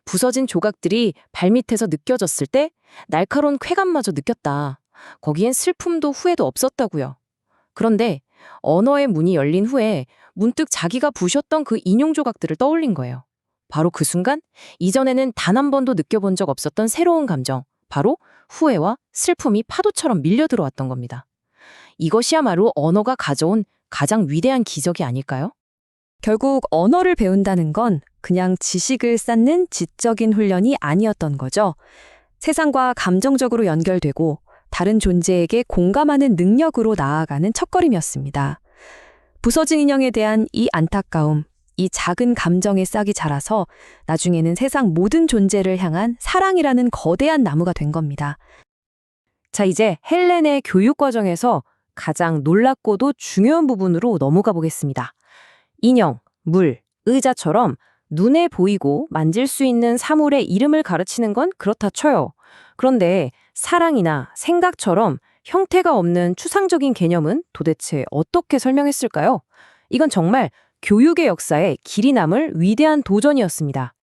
Speaker 4: 부서진 조각들이 발밑에서 느껴졌을 때 날카로운 쾌감마저 느꼈다. 거기엔 슬픔도 후회도 없었다고요. 그런데 언어의 문이 열린 후에 문득 자기가 부셨던 그 인용 조각들을 떠올린 거예요. 바로 그 순간 이전에는 단 한 번도 느껴본 적 없었던 새로운 감정, 바로 후회와 슬픔이 파도처럼 밀려 들어왔던 겁니다. 이것이야말로 언어가 가져온 가장 위대한 기적이 아닐까요?
Speaker 5: 결국 언어를 배운다는 건 그냥 지식을 쌓는 지적인 훈련이 아니었던 거죠. 세상과 감정적으로 연결되고 다른 존재에게 공감하는 능력으로 나아가는 첫걸음이었습니다. 부서진 인형에 대한 이 안타까움, 이 작은 감정의 싹이 자라서 나중에는 세상 모든 존재를 향한 사랑이라는 거대한 나무가 된 겁니다.
Speaker 4: 자, 이제 헬렌의 교육 과정에서 가장 놀랍고도 중요한 부분으로 넘어가 보겠습니다. 인형, 물, 의자처럼 눈에 보이고 만질 수 있는 사물의 이름을 가르치는 건 그렇다 쳐요. 그런데 사랑이나 생각처럼 형태가 없는 추상적인 개념은 도대체 어떻게 설명했을까요? 이건 정말 교육의 역사에 길이 남을 위대한 도전이었습니다.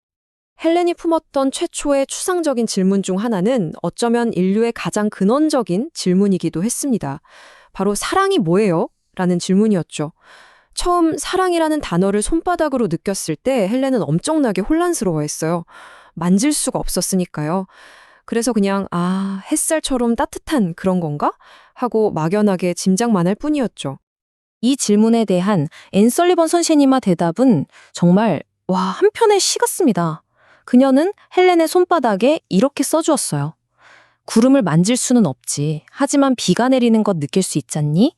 Speaker 4: 헬렌이 품었던 최초의 추상적인 질문 중 하나는 어쩌면 인류의 가장 근원적인 질문이기도 했습니다. 바로 사랑이 뭐예요? 라는 질문이었죠. 처음 사랑이라는 단어를 손바닥으로 느꼈을 때 헬렌은 엄청나게 혼란스러워했어요. 만질 수가 없었으니까요. 그래서 그냥 햇살처럼 따뜻한 그런 건가? 하고 막연하게 짐작만 할 뿐이었죠. 이 질문에 대한 앤 설리번 선생님의 대답은 정말 한편의 시 같습니다. 그녀는 헬렌의 손바닥에 이렇게 써주었어요. 구름을 만질 수는 없지. 하지만 비가 내리는 것 느낄 수 있잖니?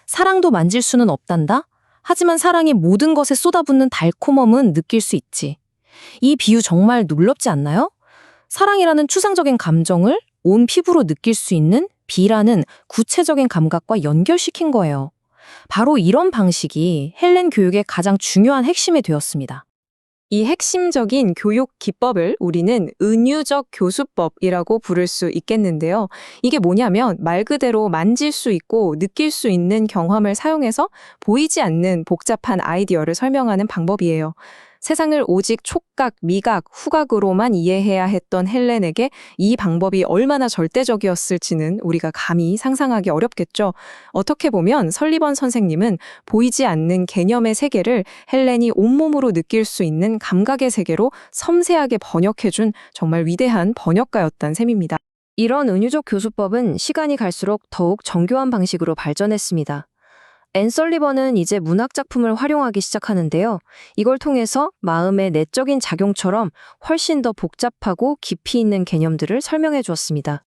Speaker 4: 사랑도 만질 수는 없단다. 하지만 사랑이 모든 것에 쏟아붓는 달콤함은 느낄 수 있지. 이 비유 정말 놀랍지 않나요? 사랑이라는 추상적인 감정을 온 피부로 느낄 수 있는 비라는 구체적인 감각과 연결시킨 거예요. 바로 이런 방식이 헬렌 교육의 가장 중요한 핵심이 되었습니다. 이 핵심적인 교육 기법을 우리는 은유적 교수법이라고 부를 수 있겠는데요. 이게 뭐냐면 말 그대로 만질 수 있고 느낄 수 있는 경험을 사용해서 보이지 않는 복잡한 아이디어를 설명하는 방법이에요. 세상을 오직 촉각, 미각, 후각으로만 이해해야 했던 헬렌에게 이 방법이 얼마나 절대적이었을지는 우리가 감히 상상하기 어렵겠죠. 어떻게 보면 설리번 선생님은 보이지 않는 개념의 세계를 헬렌이 온몸으로 느낄 수 있는 감각의 세계로 섬세하게 번역해준 정말 위대한 번역가였단 셈입니다. 이런 은유적 교수법은 시간이 갈수록 더욱 정교한 방식으로 발전했습니다. 앤 설리번은 이제 문학 작품을 활용하기 시작하는데요. 이걸 통해서 마음의 내적인 작용처럼 훨씬 더 복잡하고 깊이 있는 개념들을 설명해 주었습니다.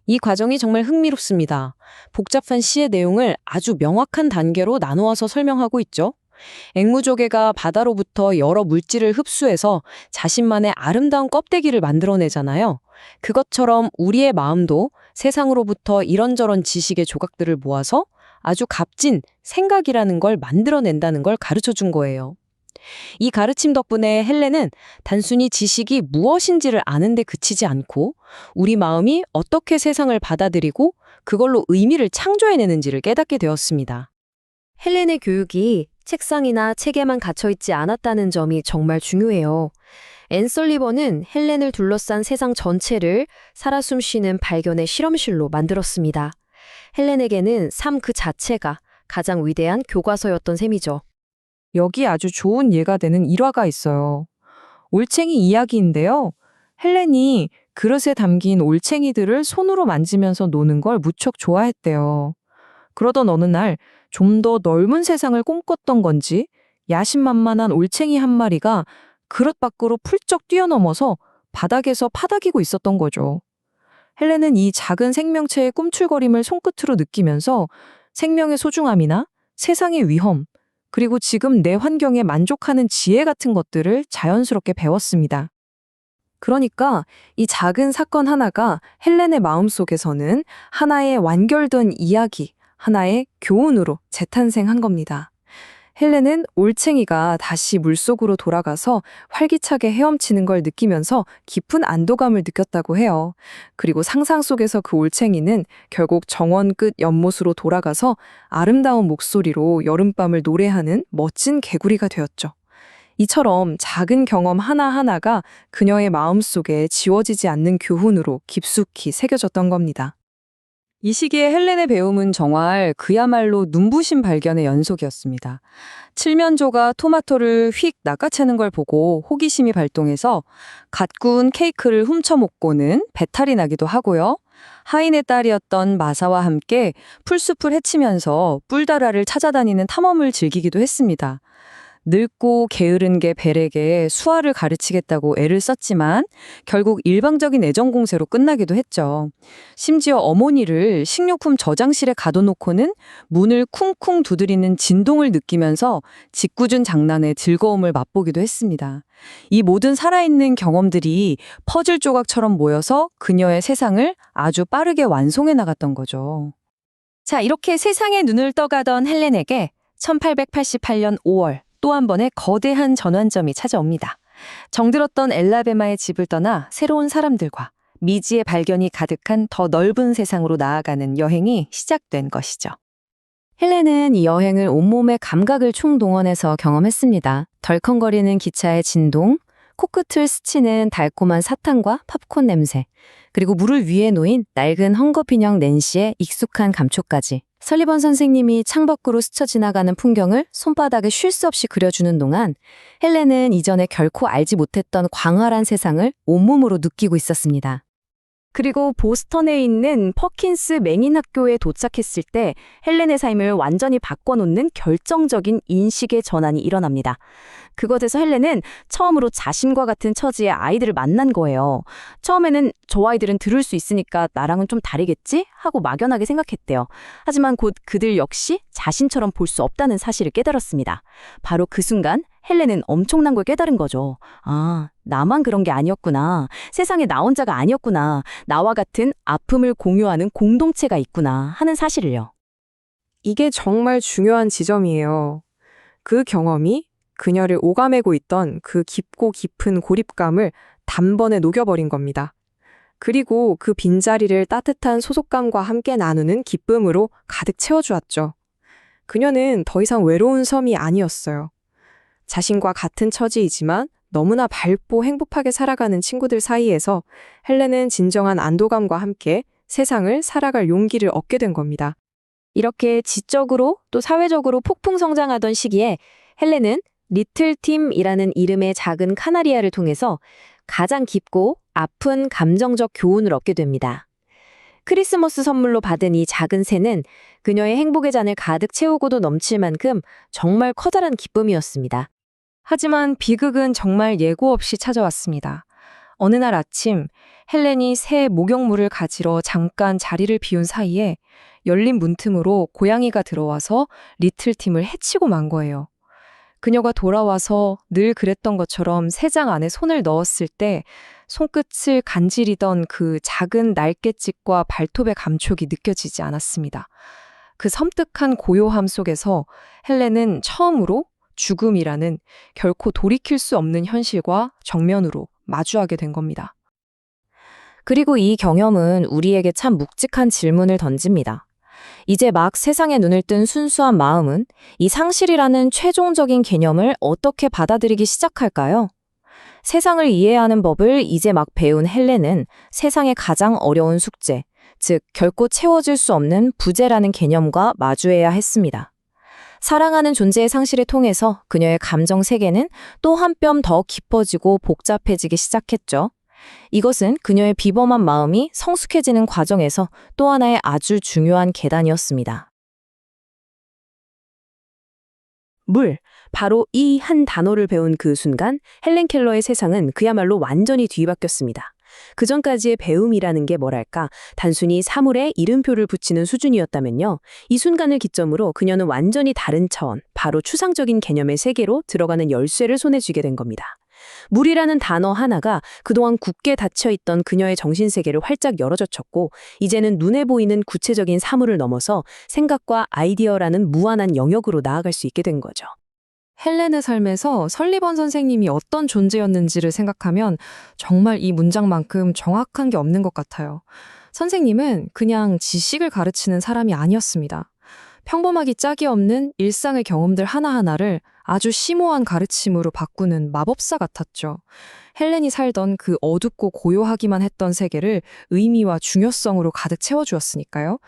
Speaker 4: 이 과정이 정말 흥미롭습니다. 복잡한 시의 내용을 아주 명확한 단계로 나누어서 설명하고 있죠. 앵무조개가 바다로부터 여러 물질을 흡수해서 자신만의 아름다운 껍데기를 만들어내잖아요. 그것처럼 우리의 마음도 세상으로부터 이런저런 지식의 조각들을 모아서 아주 값진 생각이라는 걸 만들어낸다는 걸 가르쳐 준 거예요.
Speaker 6: 이 가르침 덕분에 헬렌은 단순히 지식이 무엇인지를 아는데 그치지 않고 우리 마음이 어떻게 세상을 받아들이고 그걸로 의미를 창조해내는지를 깨닫게 되었습니다.
Speaker 4: 헬렌의 교육이 책상이나 책에만 갇혀있지 않았다는 점이 정말 중요해요. 앤 설리번은 헬렌을 둘러싼 세상 전체를 살아 숨쉬는 발견의 실험실로 만들었습니다. 헬렌에게는 삶 그 자체가 가장 위대한 교과서였던 셈이죠.
Speaker 5: 여기 아주 좋은 예가 되는 일화가 있어요. 올챙이 이야기인데요. 헬렌이 그릇에 담긴 올챙이들을 손으로 만지면서 노는 걸 무척 좋아했대요. 그러던 어느 날 좀 더 넓은 세상을 꿈꿨던 건지 야심만만한 올챙이 한 마리가 그릇 밖으로 풀쩍 뛰어넘어서 바닥에서 파닥이고 있었던 거죠. 헬렌은 이 작은 생명체의 꿈틀거림을 손끝으로 느끼면서 생명의 소중함이나 세상의 위험, 그리고 지금 내 환경에 만족하는 지혜 같은 것들을 자연스럽게 배웠습니다. 그러니까 이 작은 사건 하나가 헬렌의 마음속에서는 하나의 완결된 이야기, 하나의 교훈으로 재탄생한 겁니다. 헬렌은 올챙이가 다시 물속으로 돌아가서 활기차게 헤엄치는 걸 느끼면서 깊은 안도감을 느꼈다고 해요. 그리고 상상 속에서 그 올챙이는 결국 정원 끝 연못으로 돌아가서 아름다운 목소리로 여름밤을 노래하는 멋진 개구리가 되었죠. 이처럼 작은 경험 하나하나가 그녀의 마음속에 지워지지 않는 교훈으로 깊숙이 새겨졌던 겁니다. 이 시기에 헬렌의 배움은 정말 그야말로 눈부신 발견의 연속이었습니다. 칠면조가 토마토를 휙 낚아채는 걸 보고 호기심이 발동해서 갓 구운 케이크를 훔쳐 먹고는 배탈이 나기도 하고요. 하인의 딸이었던 마사와 함께 풀숲을 헤치면서 뿔다라를 찾아다니는 탐험을 즐기기도 했습니다. 늙고 게으른 개 벨에게 수화를 가르치겠다고 애를 썼지만 결국 일방적인 애정 공세로 끝나기도 했죠. 심지어 어머니를 식료품 저장실에 가둬놓고는 문을 쿵쿵 두드리는 진동을 느끼면서 짓궂은 장난의 즐거움을 맛보기도 했습니다. 이 모든 살아있는 경험들이 퍼즐 조각처럼 모여서 그녀의 세상을 아주 빠르게 완성해 나갔던 거죠.
Speaker 6: 자, 이렇게 세상에 눈을 떠가던 헬렌에게 1888년 5월 또 한 번의 거대한 전환점이 찾아옵니다. 정들었던 엘라베마의 집을 떠나 새로운 사람들과 미지의 발견이 가득한 더 넓은 세상으로 나아가는 여행이 시작된 것이죠. 헬렌은 이 여행을 온몸의 감각을 총동원해서 경험했습니다. 덜컹거리는 기차의 진동, 코끝을 스치는 달콤한 사탕과 팝콘 냄새, 그리고 물을 위에 놓인 낡은 헝겊인형 낸시의 익숙한 감촉까지. 설리번 선생님이 창밖으로 스쳐 지나가는 풍경을 손바닥에 쉴 새 없이 그려주는 동안 헬렌은 이전에 결코 알지 못했던 광활한 세상을 온몸으로 느끼고 있었습니다. 그리고 보스턴에 있는 퍼킨스 맹인 학교에 도착했을 때 헬렌의 삶을 완전히 바꿔놓는 결정적인 인식의 전환이 일어납니다. 그곳에서 헬렌은 처음으로 자신과 같은 처지의 아이들을 만난 거예요. 처음에는 저 아이들은 들을 수 있으니까 나랑은 좀 다르겠지? 하고 막연하게 생각했대요. 하지만 곧 그들 역시 자신처럼 볼 수 없다는 사실을 깨달았습니다. 바로 그 순간 헬렌은 엄청난 걸 깨달은 거죠. 아, 나만 그런 게 아니었구나. 세상에 나 혼자가 아니었구나. 나와 같은 아픔을 공유하는 공동체가 있구나 하는 사실을요.
Speaker 7: 이게 정말 중요한 지점이에요. 그 경험이 그녀를 오가매고 있던 그 깊고 깊은 고립감을 단번에 녹여버린 겁니다. 그리고 그 빈자리를 따뜻한 소속감과 함께 나누는 기쁨으로 가득 채워주었죠. 그녀는 더 이상 외로운 섬이 아니었어요. 자신과 같은 처지이지만 너무나 밝고 행복하게 살아가는 친구들 사이에서 헬렌은 진정한 안도감과 함께 세상을 살아갈 용기를 얻게 된 겁니다.
Speaker 6: 이렇게 지적으로 또 사회적으로 폭풍 성장하던 시기에 헬렌은 리틀팀이라는 이름의 작은 카나리아를 통해서 가장 깊고 아픈 감정적 교훈을 얻게 됩니다. 크리스마스 선물로 받은 이 작은 새는 그녀의 행복의 잔을 가득 채우고도 넘칠 만큼 정말 커다란 기쁨이었습니다. 하지만 비극은 정말 예고 없이 찾아왔습니다. 어느 날 아침 헬렌이 새 목욕물을 가지러 잠깐 자리를 비운 사이에 열린 문틈으로 고양이가 들어와서 리틀팀을 해치고 만 거예요. 그녀가 돌아와서 늘 그랬던 것처럼 새장 안에 손을 넣었을 때 손끝을 간지리던 그 작은 날갯짓과 발톱의 감촉이 느껴지지 않았습니다. 그 섬뜩한 고요함 속에서 헬렌은 처음으로
Speaker 7: 죽음이라는 결코 돌이킬 수 없는 현실과 정면으로 마주하게 된 겁니다.
Speaker 5: 그리고 이 경험은 우리에게 참 묵직한 질문을 던집니다. 이제 막 세상에 눈을 뜬 순수한 마음은 이 상실이라는 최종적인 개념을 어떻게 받아들이기 시작할까요? 세상을 이해하는 법을 이제 막 배운 헬렌은 세상의 가장 어려운 숙제, 즉 결코 채워질 수 없는 부재라는 개념과 마주해야 했습니다. 사랑하는 존재의 상실을 통해서 그녀의 감정 세계는 또 한 뼘 더 깊어지고 복잡해지기 시작했죠. 이것은 그녀의 비범한 마음이 성숙해지는 과정에서 또 하나의 아주 중요한 계단이었습니다.
Speaker 4: 물, 바로 이 한 단어를 배운 그 순간 헬렌 켈러의 세상은 그야말로 완전히 뒤바뀌었습니다. 그전까지의 배움이라는 게 뭐랄까 단순히 사물에 이름표를 붙이는 수준이었다면요. 이 순간을 기점으로 그녀는 완전히 다른 차원, 바로 추상적인 개념의 세계로 들어가는 열쇠를 손에 쥐게 된 겁니다. 물이라는 단어 하나가 그동안 굳게 닫혀있던 그녀의 정신세계를 활짝 열어젖혔고 이제는 눈에 보이는 구체적인 사물을 넘어서 생각과 아이디어라는 무한한 영역으로 나아갈 수 있게 된 거죠.
Speaker 7: 헬렌의 삶에서 설리번 선생님이 어떤 존재였는지를 생각하면 정말 이 문장만큼 정확한 게 없는 것 같아요. 선생님은 그냥 지식을 가르치는 사람이 아니었습니다. 평범하기 짝이 없는 일상의 경험들 하나하나를 아주 심오한 가르침으로 바꾸는 마법사 같았죠. 헬렌이 살던 그 어둡고 고요하기만 했던 세계를 의미와 중요성으로 가득 채워주었으니까요.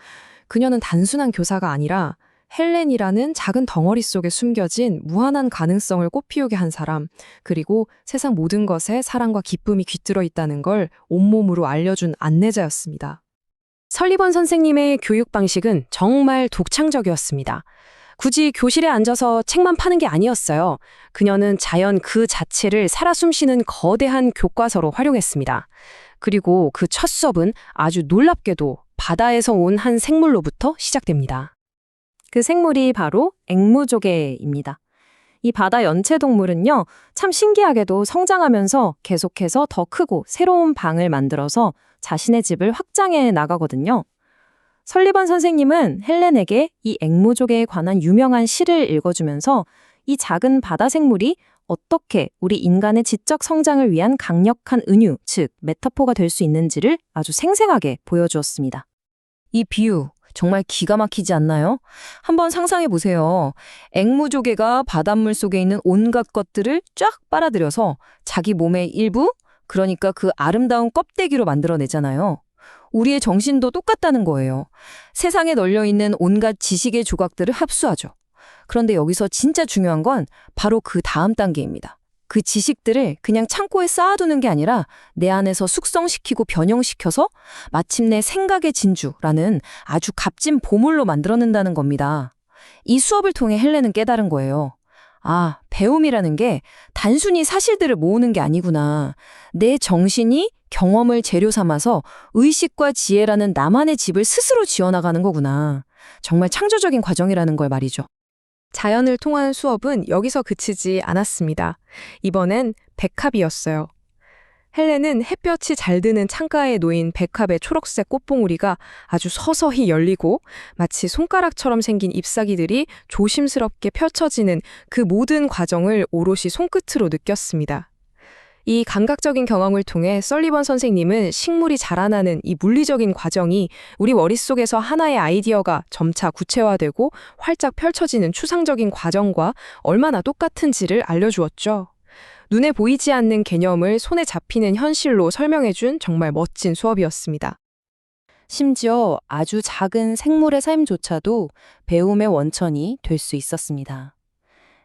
Speaker 7: 그녀는 단순한 교사가 아니라 헬렌이라는 작은 덩어리 속에 숨겨진 무한한 가능성을 꽃피우게 한 사람, 그리고 세상 모든 것에 사랑과 기쁨이 깃들어 있다는 걸 온몸으로 알려준 안내자였습니다.
Speaker 4: 설리번 선생님의 교육 방식은 정말 독창적이었습니다. 굳이 교실에 앉아서 책만 파는 게 아니었어요. 그녀는 자연 그 자체를 살아 숨쉬는 거대한 교과서로 활용했습니다. 그리고 그 첫 수업은 아주 놀랍게도 바다에서 온 한 생물로부터 시작됩니다. 그 생물이 바로 앵무조개입니다. 이 바다 연체동물은요, 참 신기하게도 성장하면서 계속해서 더 크고 새로운 방을 만들어서 자신의 집을 확장해 나가거든요. 설리번 선생님은 헬렌에게 이 앵무조개에 관한 유명한 시를 읽어주면서 이 작은 바다 생물이 어떻게 우리 인간의 지적 성장을 위한 강력한 은유, 즉 메타포가 될 수 있는지를 아주 생생하게 보여주었습니다. 이 비유 정말 기가 막히지 않나요? 한번 상상해 보세요. 앵무조개가 바닷물 속에 있는 온갖 것들을 쫙 빨아들여서 자기 몸의 일부, 그러니까 그 아름다운 껍데기로 만들어내잖아요. 우리의 정신도 똑같다는 거예요. 세상에 널려있는 온갖 지식의 조각들을 합수하죠. 그런데 여기서 진짜 중요한 건 바로 그 다음 단계입니다. 그 지식들을 그냥 창고에 쌓아두는 게 아니라 내 안에서 숙성시키고 변형시켜서 마침내 생각의 진주라는 아주 값진 보물로 만들어낸다는 겁니다. 이 수업을 통해 헬렌은 깨달은 거예요. 아, 배움이라는 게 단순히 사실들을 모으는 게 아니구나. 내 정신이 경험을 재료 삼아서 의식과 지혜라는 나만의 집을 스스로 지어나가는 거구나. 정말 창조적인 과정이라는 걸 말이죠.
Speaker 7: 자연을 통한 수업은 여기서 그치지 않았습니다. 이번엔 백합이었어요. 헬렌은 햇볕이 잘 드는 창가에 놓인 백합의 초록색 꽃봉우리가 아주 서서히 열리고 마치 손가락처럼 생긴 잎사귀들이 조심스럽게 펼쳐지는 그 모든 과정을 오롯이 손끝으로 느꼈습니다. 이 감각적인 경험을 통해 설리번 선생님은 식물이 자라나는 이 물리적인 과정이 우리 머릿속에서 하나의 아이디어가 점차 구체화되고 활짝 펼쳐지는 추상적인 과정과 얼마나 똑같은지를 알려주었죠. 눈에 보이지 않는 개념을 손에 잡히는 현실로 설명해준 정말 멋진 수업이었습니다.
Speaker 6: 심지어 아주 작은 생물의 삶조차도 배움의 원천이 될 수 있었습니다.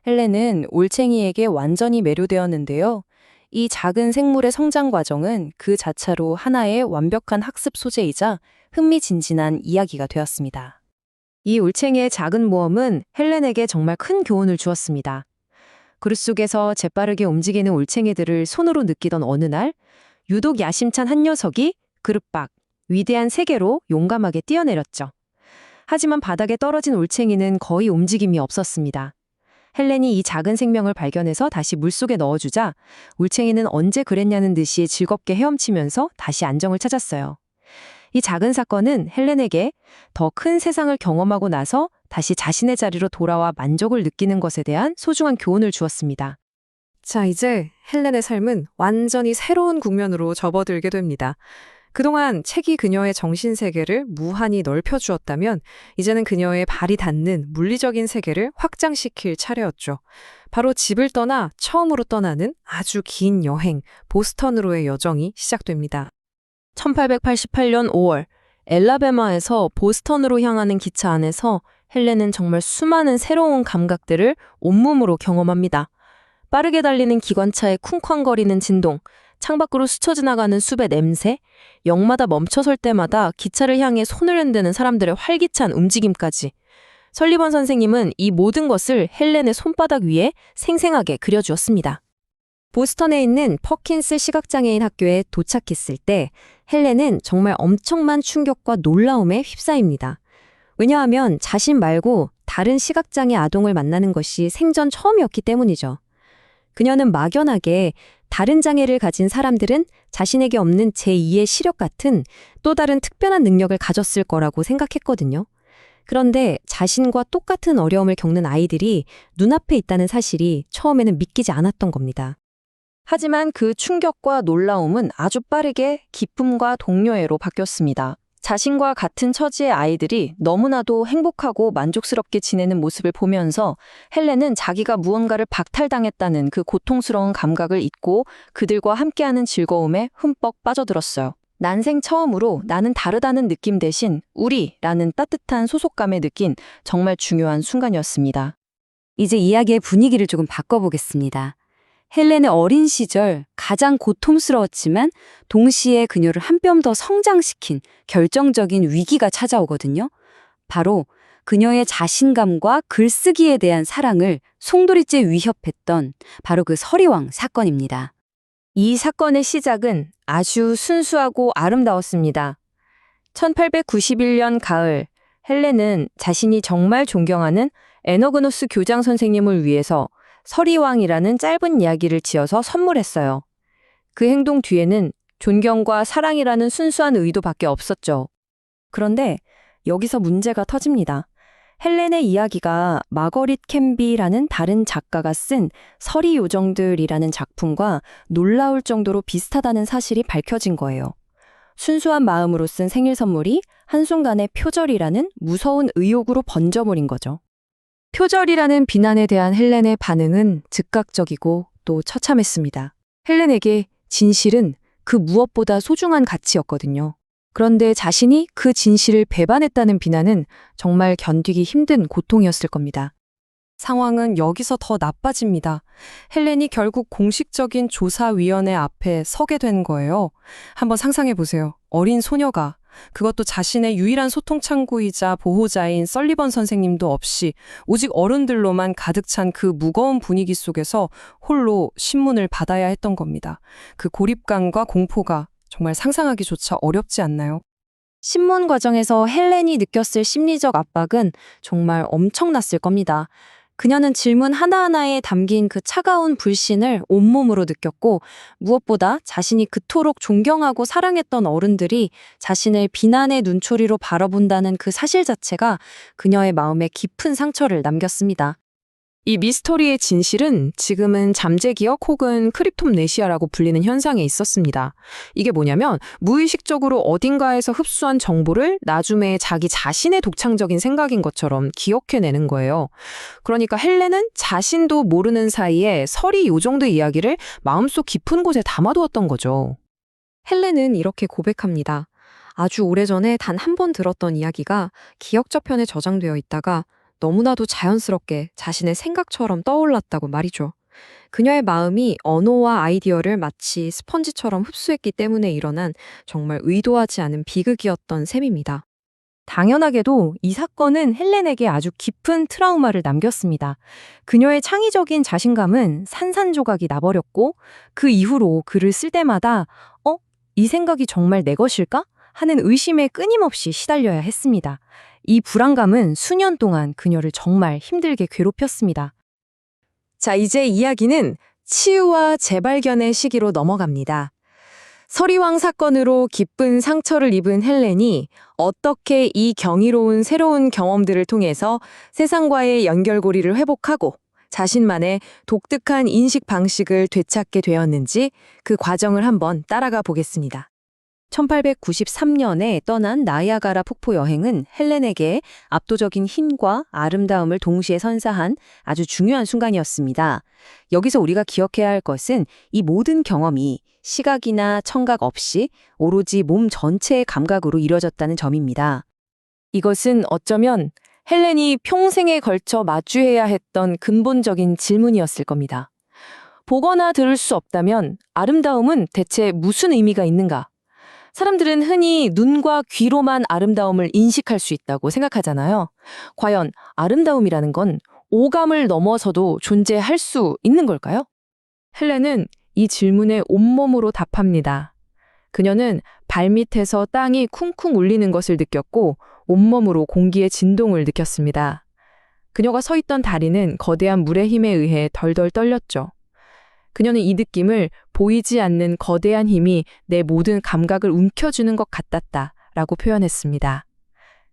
Speaker 6: 헬렌은 올챙이에게 완전히 매료되었는데요. 이 작은 생물의 성장 과정은 그 자체로 하나의 완벽한 학습 소재이자 흥미진진한 이야기가 되었습니다. 이 올챙이의 작은 모험은 헬렌에게 정말 큰 교훈을 주었습니다. 그릇 속에서 재빠르게 움직이는 올챙이들을 손으로 느끼던 어느 날, 유독 야심찬 한 녀석이 그릇 밖 위대한 세계로 용감하게 뛰어내렸죠. 하지만 바닥에 떨어진 올챙이는 거의 움직임이 없었습니다. 헬렌이 이 작은 생명을 발견해서 다시 물속에 넣어주자 올챙이는 언제 그랬냐는 듯이 즐겁게 헤엄치면서 다시 안정을 찾았어요. 이 작은 사건은 헬렌에게 더 큰 세상을 경험하고 나서 다시 자신의 자리로 돌아와 만족을 느끼는 것에 대한 소중한 교훈을 주었습니다.
Speaker 7: 자, 이제 헬렌의 삶은 완전히 새로운 국면으로 접어들게 됩니다. 그동안 책이 그녀의 정신세계를 무한히 넓혀주었다면 이제는 그녀의 발이 닿는 물리적인 세계를 확장시킬 차례였죠. 바로 집을 떠나 처음으로 떠나는 아주 긴 여행, 보스턴으로의 여정이 시작됩니다.
Speaker 4: 1888년 5월, 엘라베마에서 보스턴으로 향하는 기차 안에서 헬렌은 정말 수많은 새로운 감각들을 온몸으로 경험합니다. 빠르게 달리는 기관차의 쿵쾅거리는 진동, 창밖으로 스쳐 지나가는 숲의 냄새, 역마다 멈춰설 때마다 기차를 향해 손을 흔드는 사람들의 활기찬 움직임까지. 설리번 선생님은 이 모든 것을 헬렌의 손바닥 위에 생생하게 그려주었습니다.
Speaker 6: 보스턴에 있는 퍼킨스 시각장애인 학교에 도착했을 때 헬렌은 정말 엄청난 충격과 놀라움에 휩싸입니다. 왜냐하면 자신 말고 다른 시각장애 아동을 만나는 것이 생전 처음이었기 때문이죠. 그녀는 막연하게 다른 장애를 가진 사람들은 자신에게 없는 제2의 시력 같은 또 다른 특별한 능력을 가졌을 거라고 생각했거든요. 그런데 자신과 똑같은 어려움을 겪는 아이들이 눈앞에 있다는 사실이 처음에는 믿기지 않았던 겁니다. 하지만 그 충격과 놀라움은 아주 빠르게 기쁨과 동료애로 바뀌었습니다. 자신과 같은 처지의 아이들이 너무나도 행복하고 만족스럽게 지내는 모습을 보면서 헬렌은 자기가 무언가를 박탈당했다는 그 고통스러운 감각을 잊고 그들과 함께하는 즐거움에 흠뻑 빠져들었어요. 난생 처음으로 나는 다르다는 느낌 대신 우리라는 따뜻한 소속감에 느낀 정말 중요한 순간이었습니다. 이제 이야기의 분위기를 조금 바꿔보겠습니다. 헬렌의 어린 시절 가장 고통스러웠지만 동시에 그녀를 한 뼘 더 성장시킨 결정적인 위기가 찾아오거든요. 바로 그녀의 자신감과 글쓰기에 대한 사랑을 송두리째 위협했던 바로 그 서리왕 사건입니다.
Speaker 4: 이 사건의 시작은 아주 순수하고 아름다웠습니다. 1891년 가을, 헬렌은 자신이 정말 존경하는 에너그노스 교장 선생님을 위해서 서리왕이라는 짧은 이야기를 지어서 선물했어요. 그 행동 뒤에는 존경과 사랑이라는 순수한 의도밖에 없었죠.
Speaker 6: 그런데 여기서 문제가 터집니다. 헬렌의 이야기가 마거릿 캠비라는 다른 작가가 쓴 서리 요정들이라는 작품과 놀라울 정도로 비슷하다는 사실이 밝혀진 거예요. 순수한 마음으로 쓴 생일 선물이 한순간에 표절이라는 무서운 의혹으로 번져버린 거죠.
Speaker 7: 표절이라는 비난에 대한 헬렌의 반응은 즉각적이고 또 처참했습니다. 헬렌에게 진실은 그 무엇보다 소중한 가치였거든요. 그런데 자신이 그 진실을 배반했다는 비난은 정말 견디기 힘든 고통이었을 겁니다.
Speaker 8: 상황은 여기서 더 나빠집니다. 헬렌이 결국 공식적인 조사위원회 앞에 서게 된 거예요. 한번 상상해 보세요. 어린 소녀가, 그것도 자신의 유일한 소통 창구이자 보호자인 설리번 선생님도 없이 오직 어른들로만 가득 찬 그 무거운 분위기 속에서 홀로 신문을 받아야 했던 겁니다. 그 고립감과 공포가 정말 상상하기조차 어렵지 않나요?
Speaker 4: 신문 과정에서 헬렌이 느꼈을 심리적 압박은 정말 엄청났을 겁니다. 그녀는 질문 하나하나에 담긴 그 차가운 불신을 온몸으로 느꼈고 무엇보다 자신이 그토록 존경하고 사랑했던 어른들이 자신을 비난의 눈초리로 바라본다는 그 사실 자체가 그녀의 마음에 깊은 상처를 남겼습니다.
Speaker 7: 이 미스터리의 진실은 지금은 잠재기억 혹은 크립톰네시아라고 불리는 현상에 있었습니다. 이게 뭐냐면 무의식적으로 어딘가에서 흡수한 정보를 나중에 자기 자신의 독창적인 생각인 것처럼 기억해내는 거예요. 그러니까 헬렌은 자신도 모르는 사이에 서리 요정들 이야기를 마음속 깊은 곳에 담아두었던 거죠. 헬렌은 이렇게 고백합니다. 아주 오래전에 단 한 번 들었던 이야기가 기억 저편에 저장되어 있다가 너무나도 자연스럽게 자신의 생각처럼 떠올랐다고 말이죠. 그녀의 마음이 언어와 아이디어를 마치 스펀지처럼 흡수했기 때문에 일어난 정말 의도하지 않은 비극이었던 셈입니다.
Speaker 4: 당연하게도 이 사건은 헬렌에게 아주 깊은 트라우마를 남겼습니다. 그녀의 창의적인 자신감은 산산조각이 나버렸고 그 이후로 글을 쓸 때마다 이 생각이 정말 내 것일까? 하는 의심에 끊임없이 시달려야 했습니다. 이 불안감은 수년 동안 그녀를 정말 힘들게 괴롭혔습니다.
Speaker 7: 자, 이제 이야기는 치유와 재발견의 시기로 넘어갑니다. 서리왕 사건으로 깊은 상처를 입은 헬렌이 어떻게 이 경이로운 새로운 경험들을 통해서 세상과의 연결고리를 회복하고 자신만의 독특한 인식 방식을 되찾게 되었는지 그 과정을 한번 따라가 보겠습니다.
Speaker 6: 1893년에 떠난 나이아가라 폭포 여행은 헬렌에게 압도적인 힘과 아름다움을 동시에 선사한 아주 중요한 순간이었습니다. 여기서 우리가 기억해야 할 것은 이 모든 경험이 시각이나 청각 없이 오로지 몸 전체의 감각으로 이뤄졌다는 점입니다.
Speaker 4: 이것은 어쩌면 헬렌이 평생에 걸쳐 마주해야 했던 근본적인 질문이었을 겁니다. 보거나 들을 수 없다면 아름다움은 대체 무슨 의미가 있는가? 사람들은 흔히 눈과 귀로만 아름다움을 인식할 수 있다고 생각하잖아요. 과연 아름다움이라는 건 오감을 넘어서도 존재할 수 있는 걸까요?
Speaker 7: 헬렌은 이 질문에 온몸으로 답합니다. 그녀는 발밑에서 땅이 쿵쿵 울리는 것을 느꼈고 온몸으로 공기의 진동을 느꼈습니다. 그녀가 서 있던 다리는 거대한 물의 힘에 의해 덜덜 떨렸죠. 그녀는 이 느낌을 보이지 않는 거대한 힘이 내 모든 감각을 움켜쥐는 것 같았다라고 표현했습니다.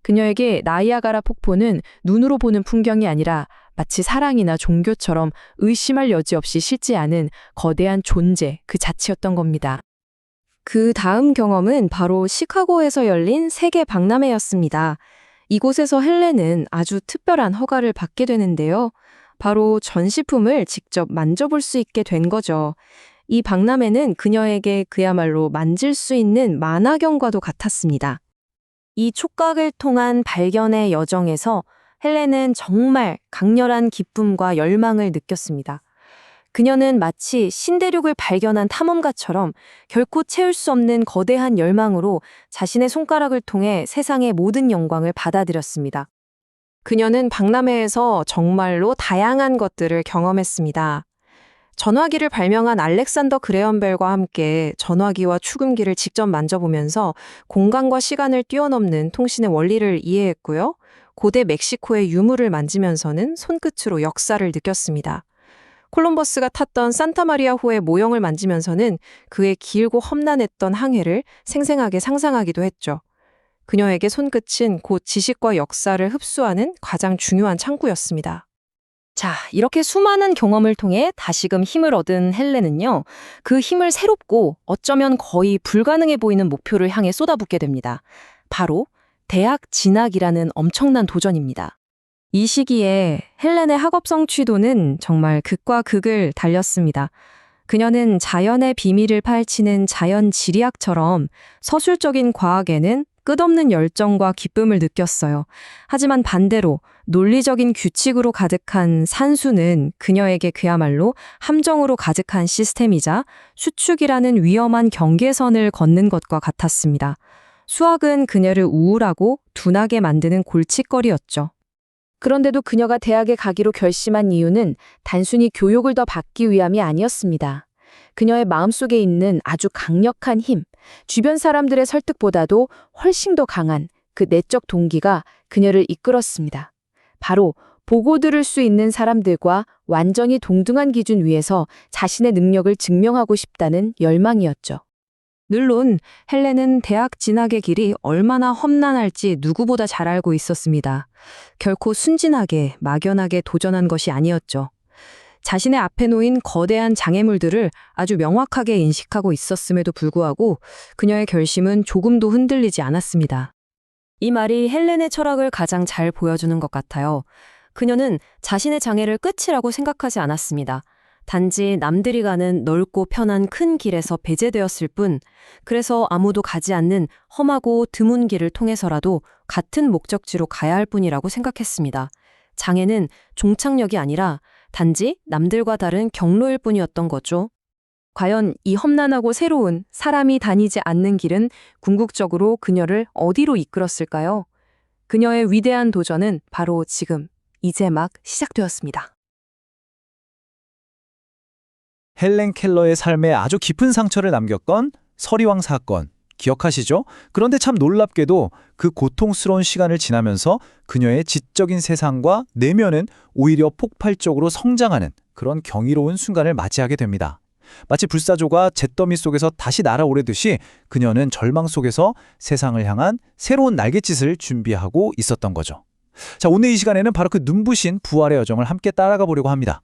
Speaker 7: 그녀에게 나이아가라 폭포는 눈으로 보는 풍경이 아니라 마치 사랑이나 종교처럼 의심할 여지 없이 실제 않은 거대한 존재 그 자체였던 겁니다.
Speaker 6: 그 다음 경험은 바로 시카고에서 열린 세계 박람회였습니다. 이곳에서 헬렌은 아주 특별한 허가를 받게 되는데요. 바로 전시품을 직접 만져볼 수 있게 된 거죠. 이 박람회는 그녀에게 그야말로 만질 수 있는 만화경과도 같았습니다. 이 촉각을 통한 발견의 여정에서 헬렌은 정말 강렬한 기쁨과 열망을 느꼈습니다. 그녀는 마치 신대륙을 발견한 탐험가처럼 결코 채울 수 없는 거대한 열망으로 자신의 손가락을 통해 세상의 모든 영광을 받아들였습니다.
Speaker 7: 그녀는 박람회에서 정말로 다양한 것들을 경험했습니다. 전화기를 발명한 알렉산더 그레엄벨과 함께 전화기와 축음기를 직접 만져보면서 공간과 시간을 뛰어넘는 통신의 원리를 이해했고요. 고대 멕시코의 유물을 만지면서는 손끝으로 역사를 느꼈습니다. 콜럼버스가 탔던 산타마리아호의 모형을 만지면서는 그의 길고 험난했던 항해를 생생하게 상상하기도 했죠. 그녀에게 손끝은 곧 지식과 역사를 흡수하는 가장 중요한 창구였습니다.
Speaker 6: 자, 이렇게 수많은 경험을 통해 다시금 힘을 얻은 헬렌은요, 그 힘을 새롭고 어쩌면 거의 불가능해 보이는 목표를 향해 쏟아붓게 됩니다. 바로 대학 진학이라는 엄청난 도전입니다. 이 시기에 헬렌의 학업 성취도는 정말 극과 극을 달렸습니다. 그녀는 자연의 비밀을 파헤치는 자연지리학처럼 서술적인 과학에는 끝없는 열정과 기쁨을 느꼈어요. 하지만 반대로 논리적인 규칙으로 가득한 산수는 그녀에게 그야말로 함정으로 가득한 시스템이자 수축이라는 위험한 경계선을 걷는 것과 같았습니다. 수학은 그녀를 우울하고 둔하게 만드는 골칫거리였죠. 그런데도 그녀가 대학에 가기로 결심한 이유는 단순히 교육을 더 받기 위함이 아니었습니다. 그녀의 마음속에 있는 아주 강력한 힘, 주변 사람들의 설득보다도 훨씬 더 강한 그 내적 동기가 그녀를 이끌었습니다. 바로 보고 들을 수 있는 사람들과 완전히 동등한 기준 위에서 자신의 능력을 증명하고 싶다는 열망이었죠. 물론 헬렌은 대학 진학의 길이 얼마나 험난할지 누구보다 잘 알고 있었습니다. 결코 순진하게 막연하게 도전한 것이 아니었죠. 자신의 앞에 놓인 거대한 장애물들을 아주 명확하게 인식하고 있었음에도 불구하고 그녀의 결심은 조금도 흔들리지 않았습니다. 이 말이 헬렌의 철학을 가장 잘 보여주는 것 같아요. 그녀는 자신의 장애를 끝이라고 생각하지 않았습니다. 단지 남들이 가는 넓고 편한 큰 길에서 배제되었을 뿐, 그래서 아무도 가지 않는 험하고 드문 길을 통해서라도 같은 목적지로 가야 할 뿐이라고 생각했습니다. 장애는 종착역이 아니라 단지 남들과 다른 경로일 뿐이었던 거죠. 과연 이 험난하고 새로운 사람이 다니지 않는 길은 궁극적으로 그녀를 어디로 이끌었을까요? 그녀의 위대한 도전은 바로 지금, 이제 막 시작되었습니다.
Speaker 2: 헬렌 켈러의 삶에 아주 깊은 상처를 남겼건 서리왕 사건 기억하시죠? 그런데 참 놀랍게도 그 고통스러운 시간을 지나면서 그녀의 지적인 세상과 내면은 오히려 폭발적으로 성장하는 그런 경이로운 순간을 맞이하게 됩니다.
Speaker 3: 마치 불사조가 잿더미 속에서 다시 날아오르듯이 그녀는 절망 속에서 세상을 향한 새로운 날갯짓을 준비하고 있었던 거죠. 자, 오늘 이 시간에는 바로 그 눈부신 부활의 여정을 함께 따라가 보려고 합니다.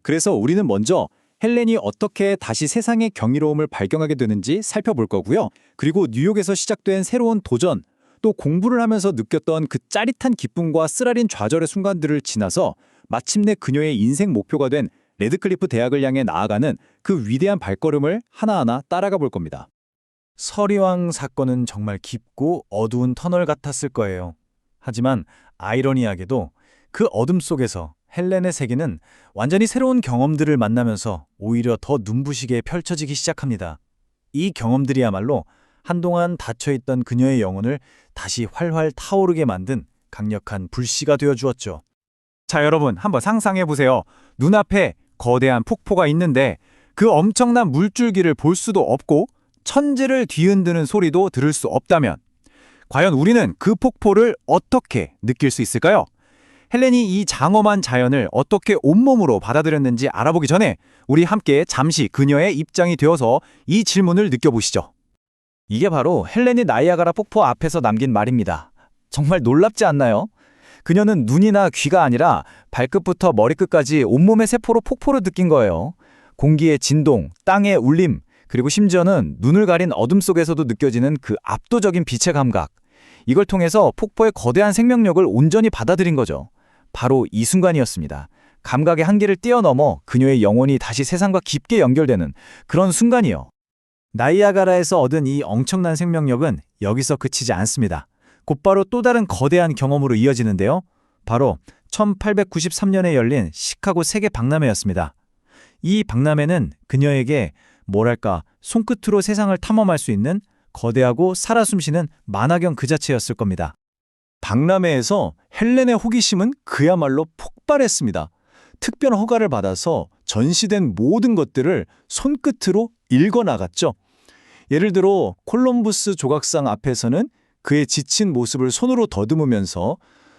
Speaker 2: 그래서 우리는 먼저 헬렌이 어떻게 다시 세상의 경이로움을 발견하게 되는지 살펴볼 거고요. 그리고 뉴욕에서 시작된 새로운 도전, 또 공부를 하면서 느꼈던 그 짜릿한 기쁨과 쓰라린 좌절의 순간들을 지나서 마침내 그녀의 인생 목표가 된 레드클리프 대학을 향해 나아가는 그 위대한 발걸음을 하나하나 따라가 볼 겁니다.
Speaker 3: 서리왕 사건은 정말 깊고 어두운 터널 같았을 거예요. 하지만 아이러니하게도 그 어둠 속에서 헬렌의 세계는 완전히 새로운 경험들을 만나면서 오히려 더 눈부시게 펼쳐지기 시작합니다. 이 경험들이야말로 한동안 닫혀있던 그녀의 영혼을 다시 활활 타오르게 만든 강력한 불씨가 되어 주었죠. 자, 여러분 한번 상상해 보세요. 눈앞에 거대한 폭포가 있는데 그 엄청난 물줄기를 볼 수도 없고 천지를 뒤흔드는 소리도 들을 수 없다면 과연 우리는 그 폭포를 어떻게 느낄 수 있을까요? 헬렌이 이 장엄한 자연을 어떻게 온몸으로 받아들였는지 알아보기 전에 우리 함께 잠시 그녀의 입장이 되어서 이 질문을 느껴보시죠. 이게 바로 헬렌이 나이아가라 폭포 앞에서 남긴 말입니다. 정말 놀랍지 않나요? 그녀는 눈이나 귀가 아니라 발끝부터 머리끝까지 온몸의 세포로 폭포를 느낀 거예요. 공기의 진동, 땅의 울림, 그리고 심지어는 눈을 가린 어둠 속에서도 느껴지는 그 압도적인 빛의 감각. 이걸 통해서 폭포의 거대한 생명력을 온전히 받아들인 거죠. 바로 이 순간이었습니다. 감각의 한계를 뛰어넘어 그녀의 영혼이 다시 세상과 깊게 연결되는 그런 순간이요. 나이아가라에서 얻은 이 엄청난 생명력은 여기서 그치지 않습니다. 곧바로 또 다른 거대한 경험으로 이어지는데요. 바로 1893년에 열린 시카고 세계 박람회였습니다. 이 박람회는 그녀에게 뭐랄까 손끝으로 세상을 탐험할 수 있는 거대하고 살아 숨쉬는 만화경 그 자체였을 겁니다.
Speaker 2: 박람회에서 헬렌의 호기심은 그야말로 폭발했습니다. 특별 허가를 받아서 전시된 모든 것들을 손끝으로 읽어나갔죠. 예를 들어 콜럼부스 조각상 앞에서는 그의 지친 모습을 손으로 더듬으면서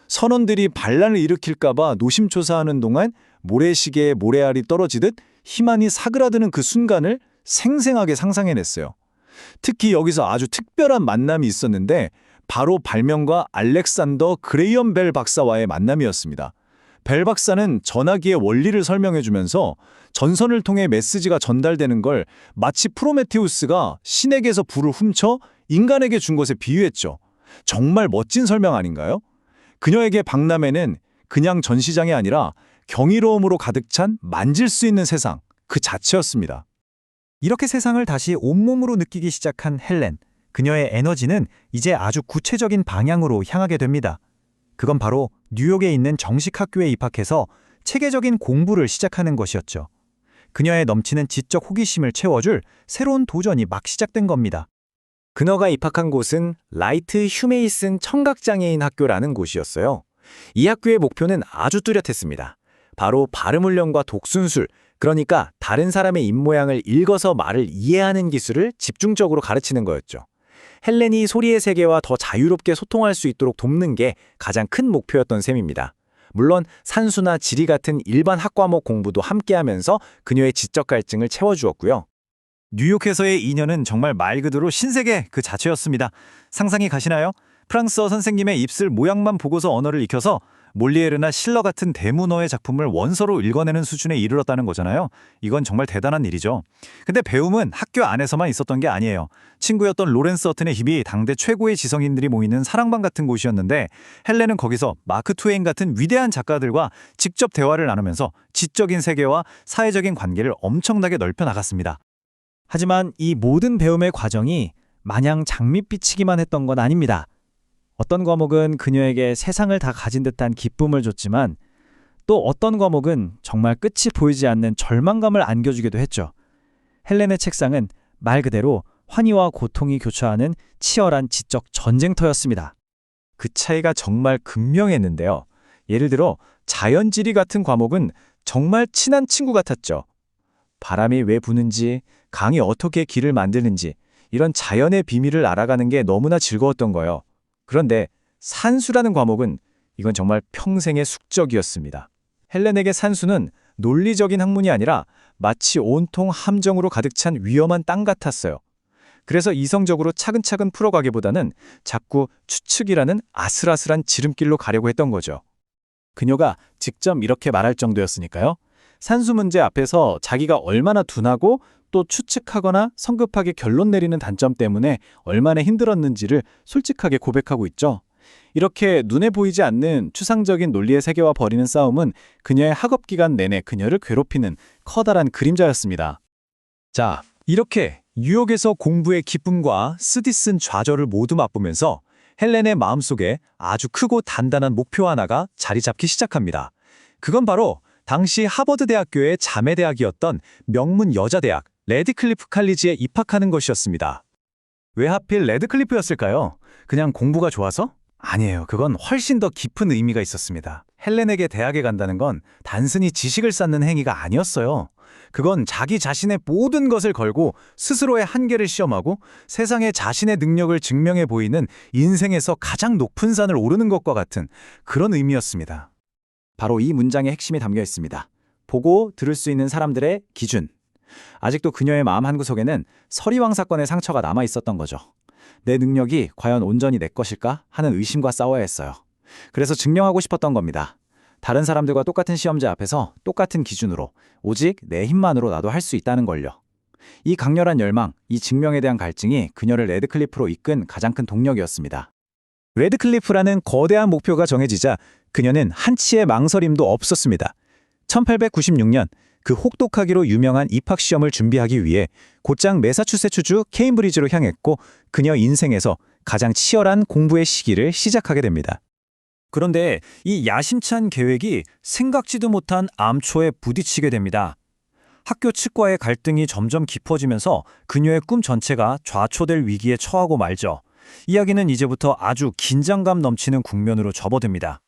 Speaker 2: 선원들이 반란을 일으킬까봐 노심초사하는 동안 모래시계에 모래알이 떨어지듯 희망이 사그라드는 그 순간을 생생하게 상상해냈어요. 특히 여기서 아주 특별한 만남이 있었는데 바로 발명가 알렉산더 그레이엄 벨 박사와의 만남이었습니다. 벨 박사는 전화기의 원리를 설명해주면서 전선을 통해 메시지가 전달되는 걸 마치 프로메테우스가 신에게서 불을 훔쳐 인간에게 준 것에 비유했죠. 정말 멋진 설명 아닌가요? 그녀에게 박람회는 그냥 전시장이 아니라 경이로움으로 가득 찬 만질 수 있는 세상 그 자체였습니다.
Speaker 3: 이렇게 세상을 다시 온몸으로 느끼기 시작한 헬렌. 그녀의 에너지는 이제 아주 구체적인 방향으로 향하게 됩니다. 그건 바로 뉴욕에 있는 정식 학교에 입학해서 체계적인 공부를 시작하는 것이었죠. 그녀의 넘치는 지적 호기심을 채워줄 새로운 도전이 막 시작된 겁니다. 그녀가 입학한 곳은 라이트 휴메이슨 청각장애인 학교라는 곳이었어요. 이 학교의 목표는 아주 뚜렷했습니다. 바로 발음훈련과 독순술, 그러니까 다른 사람의 입모양을 읽어서 말을 이해하는 기술을 집중적으로 가르치는 거였죠. 헬렌이 소리의 세계와 더 자유롭게 소통할 수 있도록 돕는 게 가장 큰 목표였던 셈입니다. 물론 산수나 지리 같은 일반 학과목 공부도 함께하면서 그녀의 지적 갈증을 채워주었고요. 뉴욕에서의 2년은 정말 말 그대로 신세계 그 자체였습니다. 상상이 가시나요? 프랑스어 선생님의 입술 모양만 보고서 언어를 익혀서 몰리에르나 실러 같은 대문어의 작품을 원서로 읽어내는 수준에 이르렀다는 거잖아요. 이건 정말 대단한 일이죠. 근데 배움은 학교 안에서만 있었던 게 아니에요. 친구였던 로렌스 어튼의 힘이 당대 최고의 지성인들이 모이는 사랑방 같은 곳이었는데 헬렌은 거기서 마크 트웨인 같은 위대한 작가들과 직접 대화를 나누면서 지적인 세계와 사회적인 관계를 엄청나게 넓혀 나갔습니다. 하지만 이 모든 배움의 과정이 마냥 장밋빛이기만 했던 건 아닙니다. 어떤 과목은 그녀에게 세상을 다 가진 듯한 기쁨을 줬지만 또 어떤 과목은 정말 끝이 보이지 않는 절망감을 안겨주기도 했죠. 헬렌의 책상은 말 그대로 환희와 고통이 교차하는 치열한 지적 전쟁터였습니다. 그 차이가 정말 극명했는데요. 예를 들어 자연지리 같은 과목은 정말 친한 친구 같았죠. 바람이 왜 부는지, 강이 어떻게 길을 만드는지 이런 자연의 비밀을 알아가는 게 너무나 즐거웠던 거예요. 그런데 산수라는 과목은 이건 정말 평생의 숙적이었습니다. 헬렌에게 산수는 논리적인 학문이 아니라
Speaker 2: 마치 온통 함정으로 가득 찬 위험한 땅 같았어요. 그래서 이성적으로 차근차근 풀어가기보다는 자꾸 추측이라는 아슬아슬한 지름길로 가려고 했던 거죠.
Speaker 3: 그녀가 직접 이렇게 말할 정도였으니까요. 산수 문제 앞에서 자기가 얼마나 둔하고 또 추측하거나 성급하게 결론 내리는 단점 때문에 얼마나 힘들었는지를 솔직하게 고백하고 있죠. 이렇게 눈에 보이지 않는 추상적인 논리의 세계와 벌이는 싸움은 그녀의 학업 기간 내내 그녀를 괴롭히는 커다란 그림자였습니다.
Speaker 2: 자, 이렇게 유혹에서 공부의 기쁨과 쓰디쓴 좌절을 모두 맛보면서 헬렌의 마음속에 아주 크고 단단한 목표 하나가 자리 잡기 시작합니다. 그건 바로 당시 하버드 대학교의 자매 대학이었던 명문 여자대학 레드클리프 칼리지에 입학하는 것이었습니다.
Speaker 3: 왜 하필 레드클리프였을까요? 그냥 공부가 좋아서? 아니에요. 그건 훨씬 더 깊은 의미가 있었습니다. 헬렌에게 대학에 간다는 건 단순히 지식을 쌓는 행위가 아니었어요. 그건 자기 자신의 모든 것을 걸고 스스로의 한계를 시험하고 세상에 자신의 능력을 증명해 보이는 인생에서 가장 높은 산을 오르는 것과 같은 그런 의미였습니다. 바로 이 문장의 핵심이 담겨 있습니다. 보고 들을 수 있는 사람들의 기준. 아직도 그녀의 마음 한구석에는 서리왕 사건의 상처가 남아 있었던 거죠. 내 능력이 과연 온전히 내 것일까 하는 의심과 싸워야 했어요. 그래서 증명하고 싶었던 겁니다. 다른 사람들과 똑같은 시험지 앞에서 똑같은 기준으로 오직 내 힘만으로 나도 할 수 있다는 걸요. 이 강렬한 열망, 이 증명에 대한 갈증이 그녀를 레드클리프로 이끈 가장 큰 동력이었습니다.
Speaker 2: 레드클리프라는 거대한 목표가 정해지자 그녀는 한치의 망설임도 없었습니다. 1896년 그 혹독하기로 유명한 입학시험을 준비하기 위해 곧장 매사추세츠주 케임브리지로 향했고 그녀 인생에서 가장 치열한 공부의 시기를 시작하게 됩니다.
Speaker 3: 그런데 이 야심찬 계획이 생각지도 못한 암초에 부딪히게 됩니다. 학교 측과의 갈등이 점점 깊어지면서 그녀의 꿈 전체가 좌초될 위기에 처하고 말죠. 이야기는 이제부터 아주 긴장감 넘치는 국면으로 접어듭니다.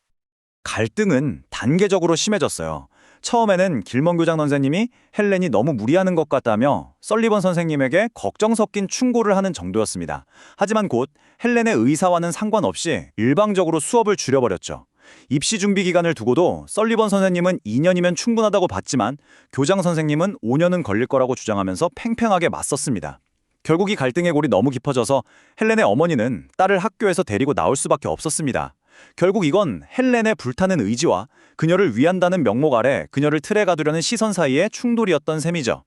Speaker 3: 갈등은 단계적으로 심해졌어요. 처음에는 길먼 교장 선생님이 헬렌이 너무 무리하는 것 같다며 설리번 선생님에게 걱정 섞인 충고를 하는 정도였습니다. 하지만 곧 헬렌의 의사와는 상관없이 일방적으로 수업을 줄여버렸죠. 입시 준비 기간을 두고도 설리번 선생님은 2년이면 충분하다고 봤지만 교장 선생님은 5년은 걸릴 거라고 주장하면서 팽팽하게 맞섰습니다. 결국 이 갈등의 골이 너무 깊어져서 헬렌의 어머니는 딸을 학교에서 데리고 나올 수밖에 없었습니다. 결국 이건 헬렌의 불타는 의지와 그녀를 위한다는 명목 아래 그녀를 틀에 가두려는 시선 사이의 충돌이었던 셈이죠.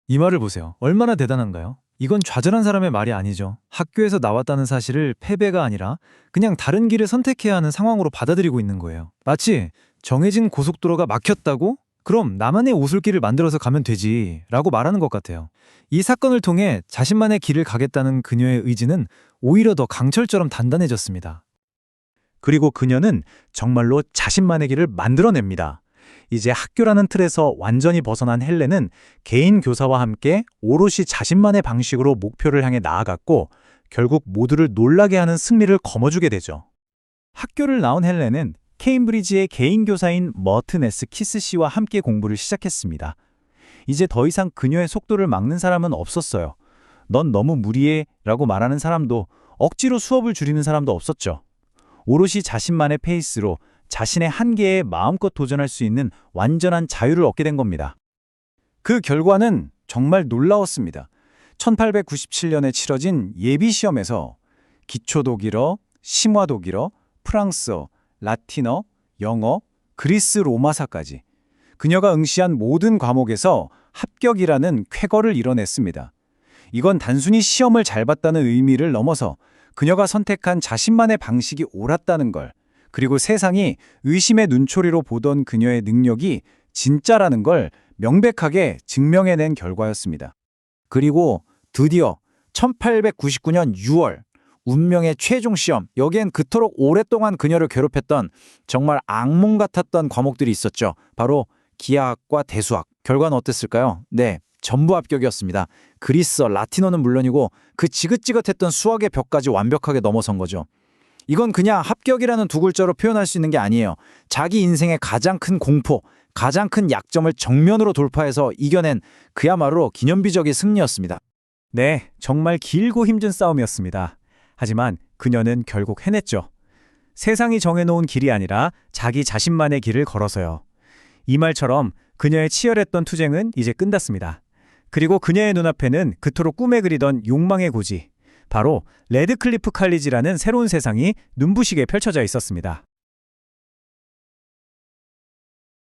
Speaker 9: 이 말을 보세요. 얼마나 대단한가요? 이건 좌절한 사람의 말이 아니죠. 학교에서 나왔다는 사실을 패배가 아니라 그냥 다른 길을 선택해야 하는 상황으로 받아들이고 있는 거예요. 마치 정해진 고속도로가 막혔다고? 그럼 나만의 오솔길을 만들어서 가면 되지 라고 말하는 것 같아요. 이 사건을 통해 자신만의 길을 가겠다는 그녀의 의지는 오히려 더 강철처럼 단단해졌습니다.
Speaker 3: 그리고 그녀는 정말로 자신만의 길을 만들어냅니다. 이제 학교라는 틀에서 완전히 벗어난 헬렌은 개인 교사와 함께 오롯이 자신만의 방식으로 목표를 향해 나아갔고 결국 모두를 놀라게 하는 승리를 거머쥐게 되죠. 학교를 나온 헬렌은 케임브리지의 개인 교사인 머튼 S. 키스 씨와 함께 공부를 시작했습니다. 이제 더 이상 그녀의 속도를 막는 사람은 없었어요. 넌 너무 무리해 라고 말하는 사람도 억지로 수업을 줄이는 사람도 없었죠. 오롯이 자신만의 페이스로 자신의 한계에 마음껏 도전할 수 있는 완전한 자유를 얻게 된 겁니다. 그 결과는 정말 놀라웠습니다. 1897년에 치러진 예비시험에서 기초 독일어, 심화 독일어, 프랑스어, 라틴어, 영어, 그리스 로마사까지 그녀가 응시한 모든 과목에서 합격이라는 쾌거를 이뤄냈습니다. 이건 단순히 시험을 잘 봤다는 의미를 넘어서 그녀가 선택한 자신만의 방식이 옳았다는 걸, 그리고 세상이 의심의 눈초리로 보던 그녀의 능력이 진짜라는 걸 명백하게 증명해낸 결과였습니다. 그리고 드디어 1899년 6월 운명의 최종 시험, 여기엔 그토록 오랫동안 그녀를 괴롭혔던 정말 악몽 같았던 과목들이 있었죠. 바로 기하학과 대수학. 결과는 어땠을까요? 네, 전부 합격이었습니다. 그리스어, 라틴어는 물론이고 그 지긋지긋했던 수학의 벽까지 완벽하게 넘어선 거죠. 이건 그냥 합격이라는 두 글자로 표현할 수 있는 게 아니에요. 자기 인생의 가장 큰 공포, 가장 큰 약점을 정면으로 돌파해서 이겨낸 그야말로 기념비적인 승리였습니다. 네, 정말 길고 힘든 싸움이었습니다. 하지만 그녀는 결국 해냈죠. 세상이 정해놓은 길이 아니라 자기 자신만의 길을 걸어서요. 이 말처럼 그녀의 치열했던 투쟁은 이제 끝났습니다. 그리고 그녀의 눈앞에는 그토록 꿈에 그리던 욕망의 고지, 바로 레드클리프 칼리지라는 새로운 세상이 눈부시게 펼쳐져 있었습니다.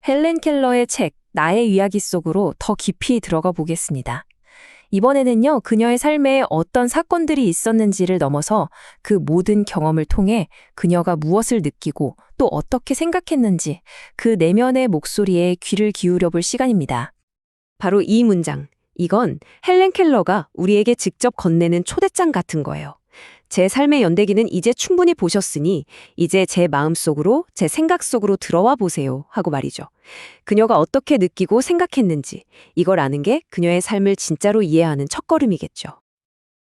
Speaker 6: 헬렌 켈러의 책 나의 이야기 속으로 더 깊이 들어가 보겠습니다. 이번에는요, 그녀의 삶에 어떤 사건들이 있었는지를 넘어서 그 모든 경험을 통해 그녀가 무엇을 느끼고 또 어떻게 생각했는지 그 내면의 목소리에 귀를 기울여 볼 시간입니다.
Speaker 4: 바로 이 문장. 이건 헬렌 켈러가 우리에게 직접 건네는 초대장 같은 거예요. 제 삶의 연대기는 이제 충분히 보셨으니 이제 제 마음속으로, 제 생각 속으로 들어와 보세요 하고 말이죠. 그녀가 어떻게 느끼고 생각했는지 이걸 아는 게 그녀의 삶을 진짜로 이해하는 첫걸음이겠죠.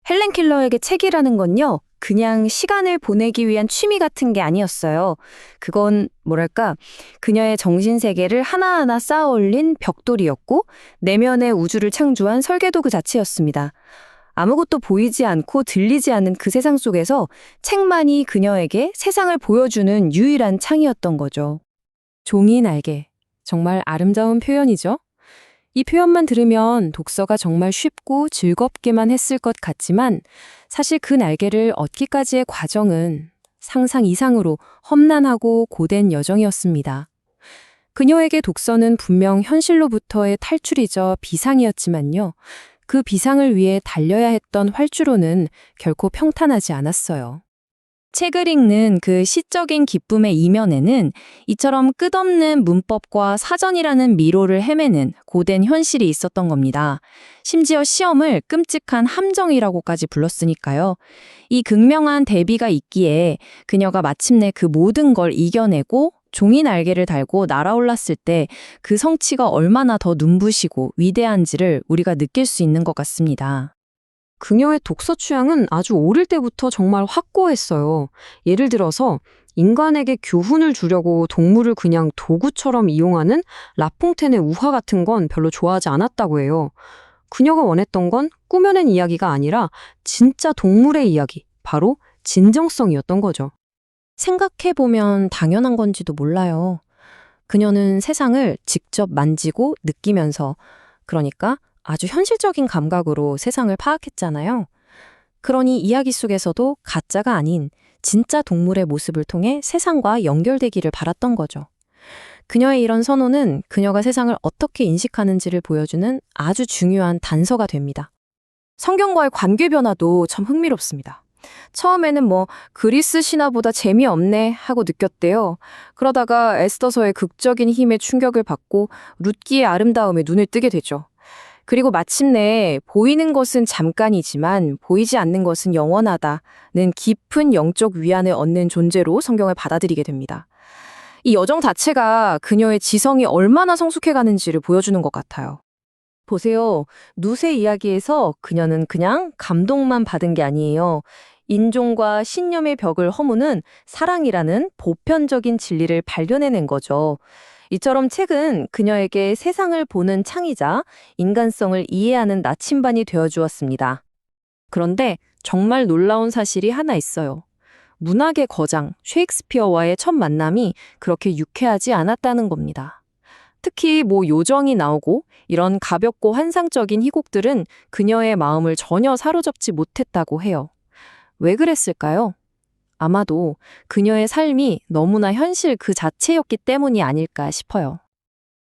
Speaker 6: 헬렌 켈러에게 책이라는 건요, 그냥 시간을 보내기 위한 취미 같은 게 아니었어요. 그건 뭐랄까, 그녀의 정신세계를 하나하나 쌓아 올린 벽돌이었고 내면의 우주를 창조한 설계도구 자체였습니다. 아무것도 보이지 않고 들리지 않는 그 세상 속에서 책만이 그녀에게 세상을 보여주는 유일한 창이었던 거죠. 종이 날개. 정말 아름다운 표현이죠? 이 표현만 들으면 독서가 정말 쉽고 즐겁게만 했을 것 같지만 사실 그 날개를 얻기까지의 과정은 상상 이상으로 험난하고 고된 여정이었습니다. 그녀에게 독서는 분명 현실로부터의 탈출이자 비상이었지만요. 그 비상을 위해 달려야 했던 활주로는 결코 평탄하지 않았어요. 책을 읽는 그 시적인 기쁨의 이면에는 이처럼 끝없는 문법과 사전이라는 미로를 헤매는 고된 현실이 있었던 겁니다. 심지어 시험을 끔찍한 함정이라고까지 불렀으니까요. 이 극명한 대비가 있기에 그녀가 마침내 그 모든 걸 이겨내고 종이 날개를 달고 날아올랐을 때 그 성취가 얼마나 더 눈부시고 위대한지를 우리가 느낄 수 있는 것 같습니다.
Speaker 7: 그녀의 독서 취향은 아주 어릴 때부터 정말 확고했어요. 예를 들어서 인간에게 교훈을 주려고 동물을 그냥 도구처럼 이용하는 라퐁텐의 우화 같은 건 별로 좋아하지 않았다고 해요. 그녀가 원했던 건 꾸며낸 이야기가 아니라 진짜 동물의 이야기, 바로 진정성이었던 거죠.
Speaker 6: 생각해보면 당연한 건지도 몰라요. 그녀는 세상을 직접 만지고 느끼면서, 그러니까 아주 현실적인 감각으로 세상을 파악했잖아요. 그러니 이야기 속에서도 가짜가 아닌 진짜 동물의 모습을 통해 세상과 연결되기를 바랐던 거죠. 그녀의 이런 선호는 그녀가 세상을 어떻게 인식하는지를 보여주는 아주 중요한 단서가 됩니다. 성경과의 관계 변화도 참 흥미롭습니다. 처음에는 그리스 신화보다 재미없네 하고 느꼈대요. 그러다가 에스더서의 극적인 힘에 충격을 받고 룻기의 아름다움에 눈을 뜨게 되죠. 그리고 마침내 보이는 것은 잠깐이지만 보이지 않는 것은 영원하다는 깊은 영적 위안을 얻는 존재로 성경을 받아들이게 됩니다. 이 여정 자체가 그녀의 지성이 얼마나 성숙해가는지를 보여주는 것 같아요. 보세요. 룻의 이야기에서 그녀는 그냥 감동만 받은 게 아니에요. 인종과 신념의 벽을 허무는 사랑이라는 보편적인 진리를 발견해낸 거죠. 이처럼 책은 그녀에게 세상을 보는 창이자 인간성을 이해하는 나침반이 되어주었습니다. 그런데 정말 놀라운 사실이 하나 있어요. 문학의 거장 셰익스피어와의 첫 만남이 그렇게 유쾌하지 않았다는 겁니다. 특히 요정이 나오고 이런 가볍고 환상적인 희곡들은 그녀의 마음을 전혀 사로잡지 못했다고 해요. 왜 그랬을까요? 아마도 그녀의 삶이 너무나 현실 그 자체였기 때문이 아닐까 싶어요.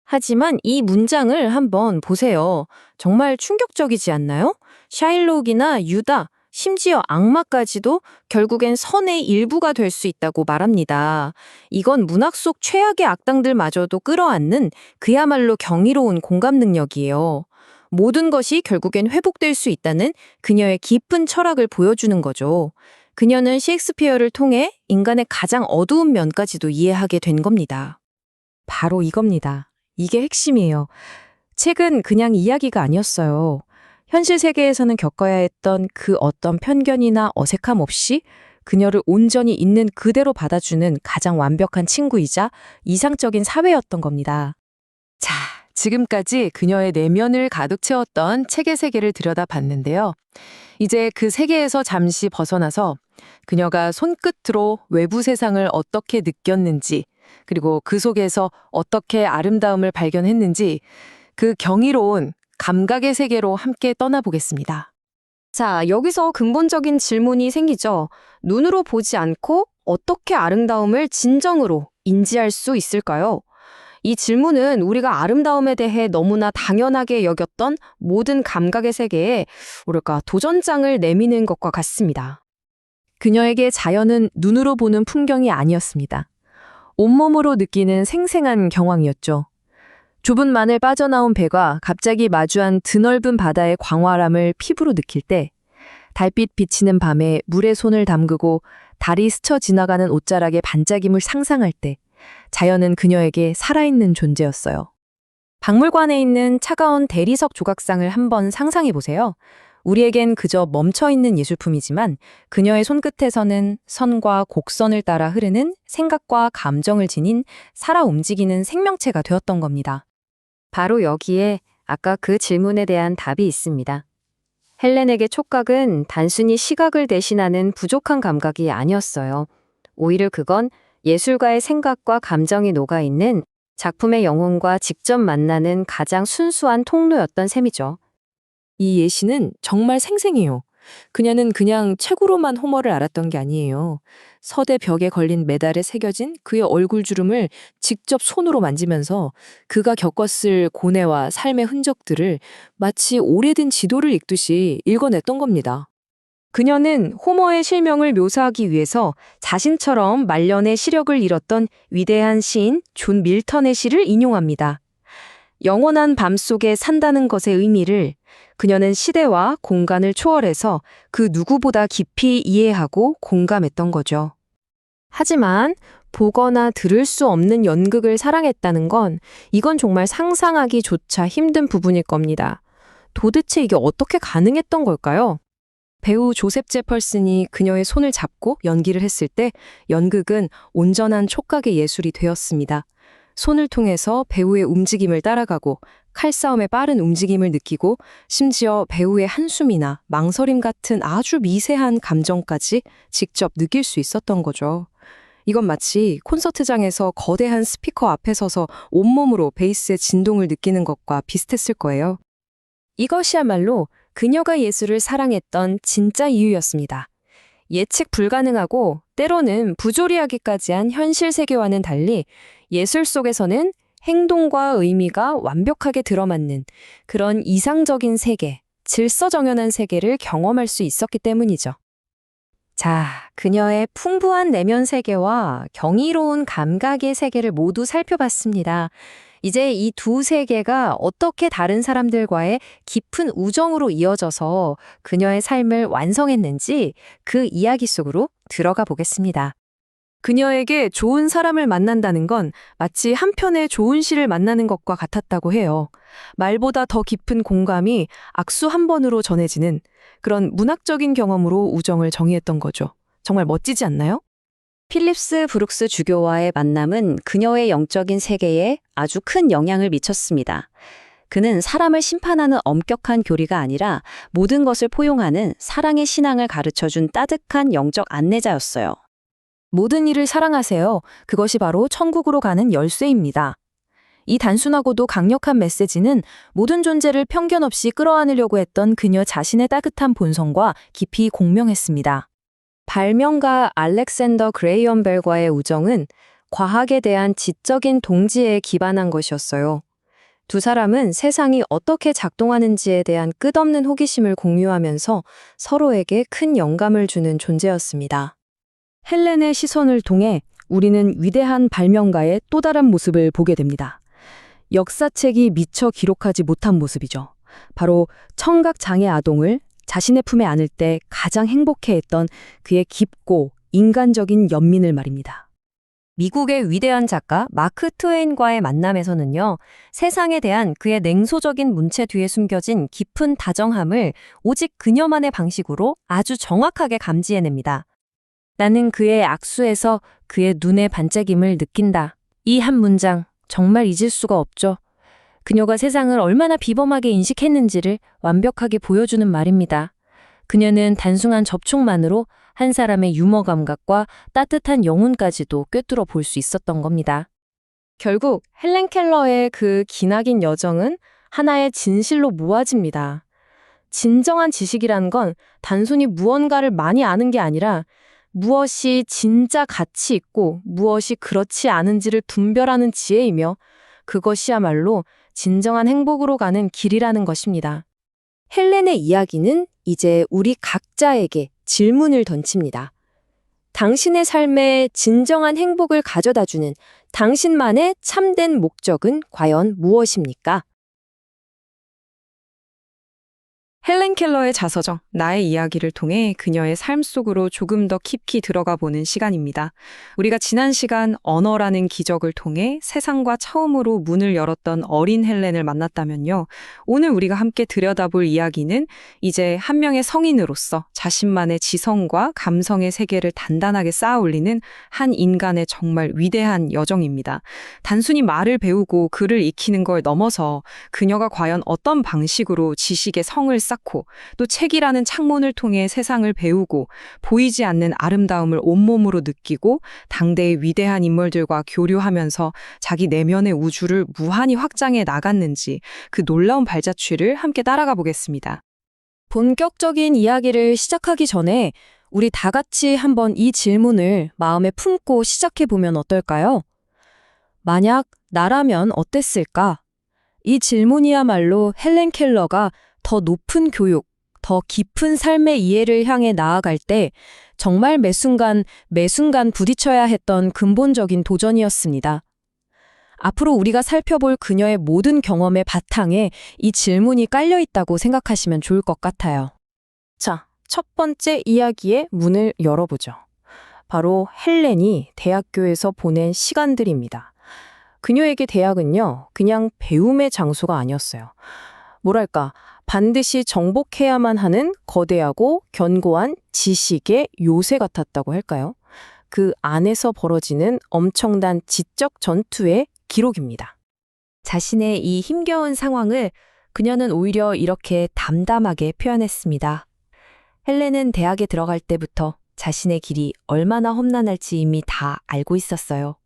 Speaker 6: 하지만 이 문장을 한번 보세요. 정말 충격적이지 않나요? 샤일록이나 유다, 심지어 악마까지도 결국엔 선의 일부가 될 수 있다고 말합니다. 이건 문학 속 최악의 악당들마저도 끌어안는 그야말로 경이로운 공감 능력이에요. 모든 것이 결국엔 회복될 수 있다는 그녀의 깊은 철학을 보여주는 거죠. 그녀는 셰익스피어를 통해 인간의 가장 어두운 면까지도 이해하게 된 겁니다. 바로 이겁니다. 이게 핵심이에요. 책은 그냥 이야기가 아니었어요. 현실 세계에서는 겪어야 했던 그 어떤 편견이나 어색함 없이 그녀를 온전히 있는 그대로 받아주는 가장 완벽한 친구이자 이상적인 사회였던 겁니다. 자, 지금까지 그녀의 내면을 가득 채웠던 책의 세계를 들여다봤는데요. 이제 그 세계에서 잠시 벗어나서 그녀가 손끝으로 외부 세상을 어떻게 느꼈는지,
Speaker 8: 그리고 그 속에서 어떻게 아름다움을 발견했는지 그 경이로운 감각의 세계로 함께 떠나보겠습니다.
Speaker 4: 자, 여기서 근본적인 질문이 생기죠. 눈으로 보지 않고 어떻게 아름다움을 진정으로 인지할 수 있을까요? 이 질문은 우리가 아름다움에 대해 너무나 당연하게 여겼던 모든 감각의 세계에 뭐랄까 도전장을 내미는 것과 같습니다.
Speaker 5: 그녀에게 자연은 눈으로 보는 풍경이 아니었습니다. 온몸으로 느끼는 생생한 경황이었죠. 좁은 만을 빠져나온 배가 갑자기 마주한 드넓은 바다의 광활함을 피부로 느낄 때, 달빛 비치는 밤에 물에 손을 담그고 달이 스쳐 지나가는 옷자락의 반짝임을 상상할 때, 자연은 그녀에게 살아있는 존재였어요. 박물관에 있는 차가운 대리석 조각상을 한번 상상해 보세요. 우리에겐 그저 멈춰있는 예술품이지만 그녀의 손끝에서는 선과 곡선을 따라 흐르는 생각과 감정을 지닌 살아 움직이는 생명체가 되었던 겁니다.
Speaker 4: 바로 여기에 아까 그 질문에 대한 답이 있습니다. 헬렌에게 촉각은 단순히 시각을 대신하는 부족한 감각이 아니었어요. 오히려 그건 예술가의 생각과 감정이 녹아있는 작품의 영혼과 직접 만나는 가장 순수한 통로였던 셈이죠.
Speaker 5: 이 예시는 정말 생생해요. 그녀는 그냥 책으로만 호머를 알았던 게 아니에요. 서대 벽에 걸린 메달에 새겨진 그의 얼굴 주름을 직접 손으로 만지면서 그가 겪었을 고뇌와 삶의 흔적들을 마치 오래된 지도를 읽듯이 읽어냈던 겁니다.
Speaker 4: 그녀는 호머의 실명을 묘사하기 위해서 자신처럼 말년의 시력을 잃었던 위대한 시인 존 밀턴의 시를 인용합니다. 영원한 밤 속에 산다는 것의 의미를 그녀는 시대와 공간을 초월해서 그 누구보다 깊이 이해하고 공감했던 거죠. 하지만 보거나 들을 수 없는 연극을 사랑했다는 건 이건 정말 상상하기조차 힘든 부분일 겁니다. 도대체 이게 어떻게 가능했던 걸까요?
Speaker 8: 배우 조셉 제펄슨이 그녀의 손을 잡고 연기를 했을 때 연극은 온전한 촉각의 예술이 되었습니다. 손을 통해서 배우의 움직임을 따라가고 칼싸움의 빠른 움직임을 느끼고 심지어 배우의 한숨이나 망설임 같은 아주 미세한 감정까지 직접 느낄 수 있었던 거죠. 이건 마치 콘서트장에서 거대한 스피커 앞에 서서 온몸으로 베이스의 진동을 느끼는 것과 비슷했을 거예요.
Speaker 4: 이것이야말로 그녀가 예술을 사랑했던 진짜 이유였습니다. 예측 불가능하고 때로는 부조리하기까지 한 현실 세계와는 달리 예술 속에서는 행동과 의미가 완벽하게 들어맞는 그런 이상적인 세계, 질서정연한 세계를 경험할 수 있었기 때문이죠. 자, 그녀의 풍부한 내면 세계와 경이로운 감각의 세계를 모두 살펴봤습니다. 이제 이 두 세계가 어떻게 다른 사람들과의 깊은 우정으로 이어져서 그녀의 삶을 완성했는지 그 이야기 속으로 들어가 보겠습니다.
Speaker 8: 그녀에게 좋은 사람을 만난다는 건 마치 한 편의 좋은 시를 만나는 것과 같았다고 해요. 말보다 더 깊은 공감이 악수 한 번으로 전해지는 그런 문학적인 경험으로 우정을 정의했던 거죠. 정말 멋지지 않나요?
Speaker 6: 필립스 브룩스 주교와의 만남은 그녀의 영적인 세계에 아주 큰 영향을 미쳤습니다. 그는 사람을 심판하는 엄격한 교리가 아니라 모든 것을 포용하는 사랑의 신앙을 가르쳐준 따뜻한 영적 안내자였어요.
Speaker 5: 모든 일을 사랑하세요. 그것이 바로 천국으로 가는 열쇠입니다. 이 단순하고도 강력한 메시지는 모든 존재를 편견 없이 끌어안으려고 했던 그녀 자신의 따뜻한 본성과 깊이 공명했습니다.
Speaker 4: 발명가 알렉산더 그레이엄 벨과의 우정은 과학에 대한 지적인 동지에 기반한 것이었어요. 두 사람은 세상이 어떻게 작동하는지에 대한 끝없는 호기심을 공유하면서 서로에게 큰 영감을 주는 존재였습니다.
Speaker 5: 헬렌의 시선을 통해 우리는 위대한 발명가의 또 다른 모습을 보게 됩니다. 역사책이 미처 기록하지 못한 모습이죠. 바로 청각장애 아동을 자신의 품에 안을 때 가장 행복해했던 그의 깊고 인간적인 연민을 말입니다.
Speaker 4: 미국의 위대한 작가 마크 트웨인과의 만남에서는요, 세상에 대한 그의 냉소적인 문체 뒤에 숨겨진 깊은 다정함을 오직 그녀만의 방식으로 아주 정확하게 감지해냅니다. 나는 그의 악수에서 그의 눈의 반짝임을 느낀다. 이 한 문장 정말 잊을 수가 없죠. 그녀가 세상을 얼마나 비범하게 인식했는지를 완벽하게 보여주는 말입니다.
Speaker 6: 그녀는 단순한 접촉만으로 한 사람의 유머 감각과 따뜻한 영혼까지도 꿰뚫어 볼 수 있었던 겁니다.
Speaker 4: 결국 헬렌 켈러의 그 기나긴 여정은 하나의 진실로 모아집니다. 진정한 지식이란 건 단순히 무언가를 많이 아는 게 아니라 무엇이 진짜 가치 있고 무엇이 그렇지 않은지를 분별하는 지혜이며 그것이야말로 진정한 행복으로 가는 길이라는 것입니다.
Speaker 6: 헬렌의 이야기는 이제 우리 각자에게 질문을 던집니다. 당신의 삶에 진정한 행복을 가져다주는 당신만의 참된 목적은 과연 무엇입니까?
Speaker 7: 헬렌 켈러의 자서전, 나의 이야기를 통해 그녀의 삶 속으로 조금 더 깊이 들어가 보는 시간입니다. 우리가 지난 시간 언어라는 기적을 통해 세상과 처음으로 문을 열었던 어린 헬렌을 만났다면요. 오늘 우리가 함께 들여다볼 이야기는 이제 한 명의 성인으로서 자신만의 지성과 감성의 세계를 단단하게 쌓아 올리는 한 인간의 정말 위대한 여정입니다. 단순히 말을 배우고 글을 익히는 걸 넘어서 그녀가 과연 어떤 방식으로 지식의 성을 쌓고 또 책이라는 창문을 통해 세상을 배우고 보이지 않는 아름다움을 온몸으로 느끼고 당대의 위대한 인물들과 교류하면서 자기 내면의 우주를 무한히 확장해 나갔는지 그 놀라운 발자취를 함께 따라가 보겠습니다.
Speaker 6: 본격적인 이야기를 시작하기 전에 우리 다 같이 한번 이 질문을 마음에 품고 시작해 보면 어떨까요? 만약 나라면 어땠을까? 이 질문이야말로 헬렌 켈러가 더 높은 교육, 더 깊은 삶의 이해를 향해 나아갈 때 정말 매 순간 부딪혀야 했던 근본적인 도전이었습니다. 앞으로 우리가 살펴볼 그녀의 모든 경험의 바탕에 이 질문이 깔려 있다고 생각하시면 좋을 것 같아요.
Speaker 4: 자, 첫 번째 이야기의 문을 열어보죠. 바로 헬렌이 대학교에서 보낸 시간들입니다. 그녀에게 대학은요, 그냥 배움의 장소가 아니었어요. 뭐랄까, 반드시 정복해야만 하는 거대하고 견고한 지식의 요새 같았다고 할까요? 그 안에서 벌어지는 엄청난 지적 전투의 기록입니다.
Speaker 6: 자신의 이 힘겨운 상황을 그녀는 오히려 이렇게 담담하게 표현했습니다. 헬렌은 대학에 들어갈 때부터 자신의 길이 얼마나 험난할지 이미 다 알고 있었어요.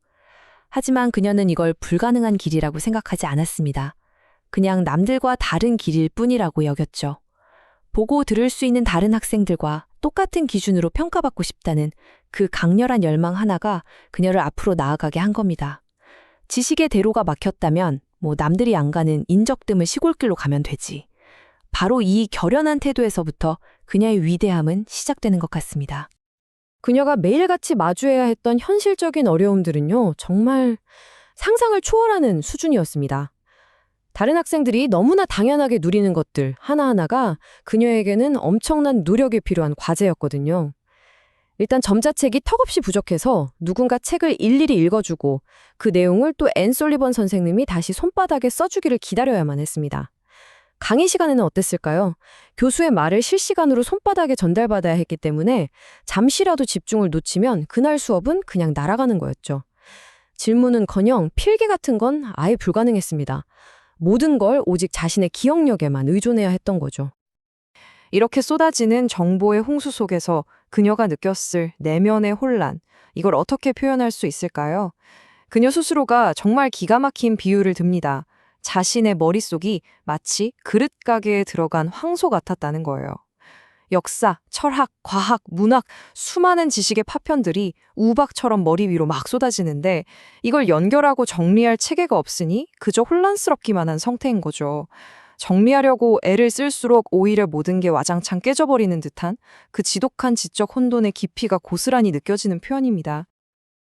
Speaker 6: 하지만 그녀는 이걸 불가능한 길이라고 생각하지 않았습니다. 그냥 남들과 다른 길일 뿐이라고 여겼죠. 보고 들을 수 있는 다른 학생들과 똑같은 기준으로 평가받고 싶다는 그 강렬한 열망 하나가 그녀를 앞으로 나아가게 한 겁니다. 지식의 대로가 막혔다면 남들이 안 가는 인적 드문 시골길로 가면 되지. 바로 이 결연한 태도에서부터 그녀의 위대함은 시작되는 것 같습니다.
Speaker 4: 그녀가 매일같이 마주해야 했던 현실적인 어려움들은요, 정말 상상을 초월하는 수준이었습니다. 다른 학생들이 너무나 당연하게 누리는 것들 하나하나가 그녀에게는 엄청난 노력이 필요한 과제였거든요. 일단 점자책이 턱없이 부족해서 누군가 책을 일일이 읽어주고 그 내용을 또 앤 솔리번 선생님이 다시 손바닥에 써주기를 기다려야만 했습니다. 강의 시간에는 어땠을까요? 교수의 말을 실시간으로 손바닥에 전달받아야 했기 때문에 잠시라도 집중을 놓치면 그날 수업은 그냥 날아가는 거였죠. 질문은커녕 필기 같은 건 아예 불가능했습니다. 모든 걸 오직 자신의 기억력에만 의존해야 했던 거죠.
Speaker 7: 이렇게 쏟아지는 정보의 홍수 속에서 그녀가 느꼈을 내면의 혼란, 이걸 어떻게 표현할 수 있을까요? 그녀 스스로가 정말 기가 막힌 비유를 듭니다. 자신의 머릿속이 마치 그릇 가게에 들어간 황소 같았다는 거예요. 역사, 철학, 과학, 문학, 수많은 지식의 파편들이 우박처럼 머리 위로 막 쏟아지는데 이걸 연결하고 정리할 체계가 없으니 그저 혼란스럽기만 한 상태인 거죠. 정리하려고 애를 쓸수록 오히려 모든 게 와장창 깨져버리는 듯한 그 지독한 지적 혼돈의 깊이가 고스란히 느껴지는 표현입니다.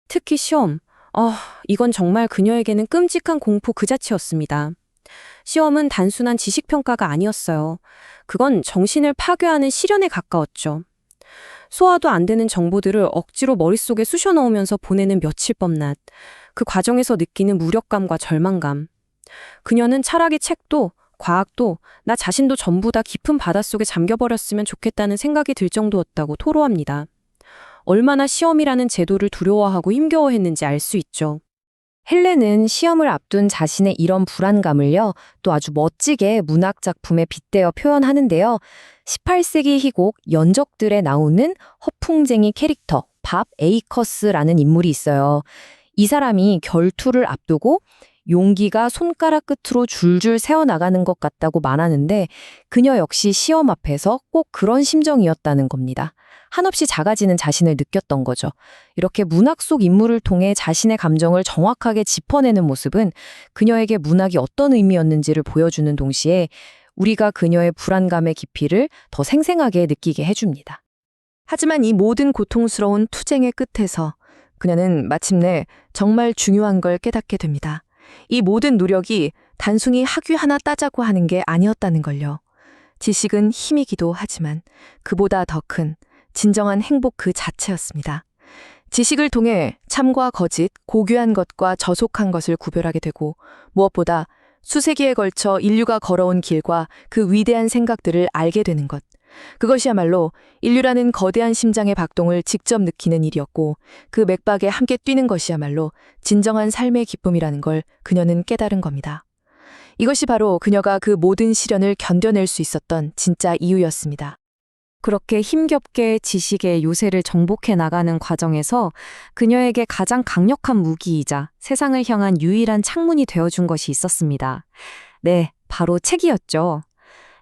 Speaker 4: 특히 시험. 이건 정말 그녀에게는 끔찍한 공포 그 자체였습니다. 시험은 단순한 지식평가가 아니었어요. 그건 정신을 파괴하는 시련에 가까웠죠. 소화도 안 되는 정보들을 억지로 머릿속에 쑤셔 넣으면서 보내는 며칠 밤낮. 그 과정에서 느끼는 무력감과 절망감. 그녀는 차라리 책도 과학도 나 자신도 전부 다 깊은 바닷속에 잠겨버렸으면 좋겠다는 생각이 들 정도였다고 토로합니다. 얼마나 시험이라는 제도를 두려워하고 힘겨워했는지 알 수 있죠. 헬렌은 시험을 앞둔 자신의 이런 불안감을요, 또 아주 멋지게 문학 작품에 빗대어 표현하는데요. 18세기 희곡 연적들에 나오는 허풍쟁이 캐릭터 밥 에이커스라는 인물이 있어요. 이 사람이 결투를 앞두고 용기가 손가락 끝으로 줄줄 새어나가는 것 같다고 말하는데 그녀 역시 시험 앞에서 꼭 그런 심정이었다는 겁니다. 한없이 작아지는 자신을 느꼈던 거죠. 이렇게 문학 속 인물을 통해 자신의 감정을 정확하게 짚어내는 모습은 그녀에게 문학이 어떤 의미였는지를 보여주는 동시에 우리가 그녀의 불안감의 깊이를 더 생생하게 느끼게 해줍니다.
Speaker 8: 하지만 이 모든 고통스러운 투쟁의 끝에서 그녀는 마침내 정말 중요한 걸 깨닫게 됩니다. 이 모든 노력이 단순히 학위 하나 따자고 하는 게 아니었다는 걸요. 지식은 힘이기도 하지만 그보다 더 큰 진정한 행복 그 자체였습니다. 지식을 통해 참과 거짓, 고귀한 것과 저속한 것을 구별하게 되고 무엇보다 수세기에 걸쳐 인류가 걸어온 길과 그 위대한 생각들을 알게 되는 것. 그것이야말로 인류라는 거대한 심장의 박동을 직접 느끼는 일이었고 그 맥박에 함께 뛰는 것이야말로 진정한 삶의 기쁨이라는 걸 그녀는 깨달은 겁니다. 이것이 바로 그녀가 그 모든 시련을 견뎌낼 수 있었던 진짜 이유였습니다.
Speaker 5: 그렇게 힘겹게 지식의 요새를 정복해 나가는 과정에서 그녀에게 가장 강력한 무기이자 세상을 향한 유일한 창문이 되어준 것이 있었습니다. 네, 바로 책이었죠.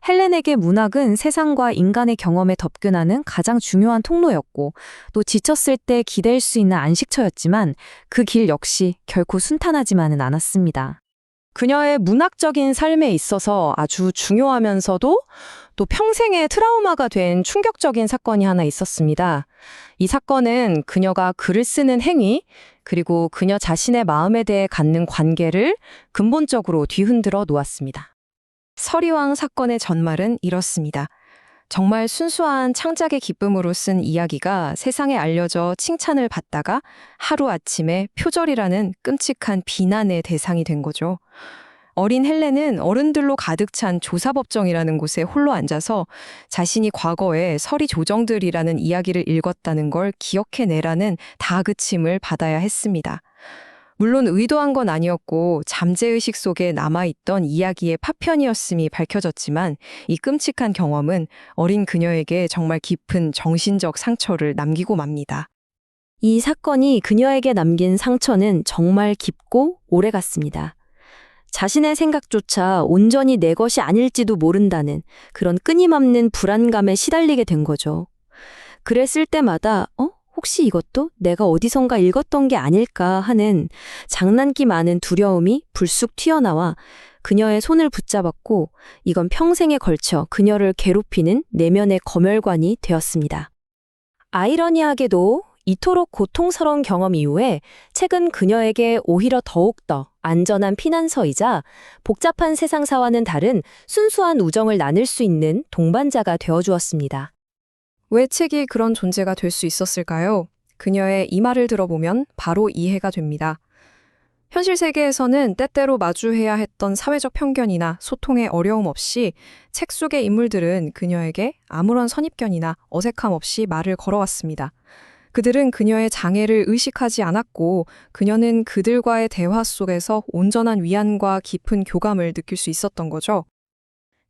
Speaker 5: 헬렌에게 문학은 세상과 인간의 경험에 덮근하는 가장 중요한 통로였고 또 지쳤을 때 기댈 수 있는 안식처였지만 그 길 역시 결코 순탄하지만은 않았습니다.
Speaker 7: 그녀의 문학적인 삶에 있어서 아주 중요하면서도 또 평생의 트라우마가 된 충격적인 사건이 하나 있었습니다. 이 사건은 그녀가 글을 쓰는 행위, 그리고 그녀 자신의 마음에 대해 갖는 관계를 근본적으로 뒤흔들어 놓았습니다. 서리왕 사건의 전말은 이렇습니다. 정말 순수한 창작의 기쁨으로 쓴 이야기가 세상에 알려져 칭찬을 받다가 하루아침에 표절이라는 끔찍한 비난의 대상이 된 거죠. 어린 헬렌은 어른들로 가득 찬 조사법정이라는 곳에 홀로 앉아서 자신이 과거에 서리 조정들이라는 이야기를 읽었다는 걸 기억해내라는 다그침을 받아야 했습니다. 물론 의도한 건 아니었고 잠재의식 속에 남아있던 이야기의 파편이었음이 밝혀졌지만 이 끔찍한 경험은 어린 그녀에게 정말 깊은 정신적 상처를 남기고 맙니다.
Speaker 4: 이 사건이 그녀에게 남긴 상처는 정말 깊고 오래갔습니다. 자신의 생각조차 온전히 내 것이 아닐지도 모른다는 그런 끊임없는 불안감에 시달리게 된 거죠. 글을 쓸 때마다 혹시 이것도 내가 어디선가 읽었던 게 아닐까 하는 장난기 많은 두려움이 불쑥 튀어나와 그녀의 손을 붙잡았고 이건 평생에 걸쳐 그녀를 괴롭히는 내면의 검열관이 되었습니다. 아이러니하게도 이토록 고통스러운 경험 이후에 책은 그녀에게 오히려 더욱더 안전한 피난처이자 복잡한 세상사와는 다른 순수한 우정을 나눌 수 있는 동반자가 되어주었습니다.
Speaker 7: 왜 책이 그런 존재가 될 수 있었을까요? 그녀의 이 말을 들어보면 바로 이해가 됩니다. 현실 세계에서는 때때로 마주해야 했던 사회적 편견이나 소통의 어려움 없이 책 속의 인물들은 그녀에게 아무런 선입견이나 어색함 없이 말을 걸어왔습니다. 그들은 그녀의 장애를 의식하지 않았고 그녀는 그들과의 대화 속에서 온전한 위안과 깊은 교감을 느낄 수 있었던 거죠.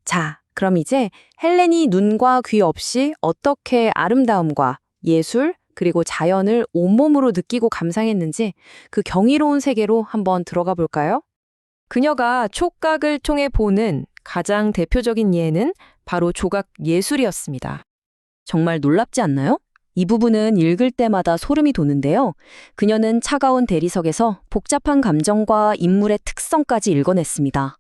Speaker 4: 자, 그럼 이제 헬렌이 눈과 귀 없이 어떻게 아름다움과 예술 그리고 자연을 온몸으로 느끼고 감상했는지 그 경이로운 세계로 한번 들어가 볼까요? 그녀가 촉각을 통해 보는 가장 대표적인 예는 바로 조각 예술이었습니다. 정말 놀랍지 않나요? 이 부분은 읽을 때마다 소름이 돋는데요. 그녀는 차가운 대리석에서 복잡한 감정과 인물의 특성까지 읽어냈습니다.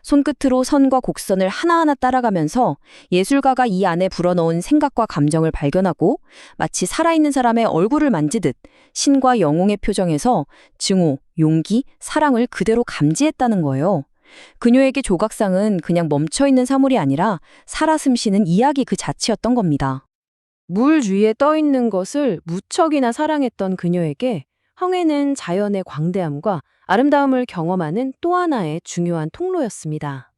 Speaker 4: 손끝으로 선과 곡선을 하나하나 따라가면서 예술가가 이 안에 불어넣은 생각과 감정을 발견하고 마치 살아있는 사람의 얼굴을 만지듯 신과 영웅의 표정에서 증오, 용기, 사랑을 그대로 감지했다는 거예요. 그녀에게 조각상은 그냥 멈춰있는 사물이 아니라 살아 숨쉬는 이야기 그 자체였던 겁니다. 물 위에 떠있는 것을 무척이나 사랑했던 그녀에게 황해는 자연의 광대함과 아름다움을 경험하는 또 하나의 중요한 통로였습니다.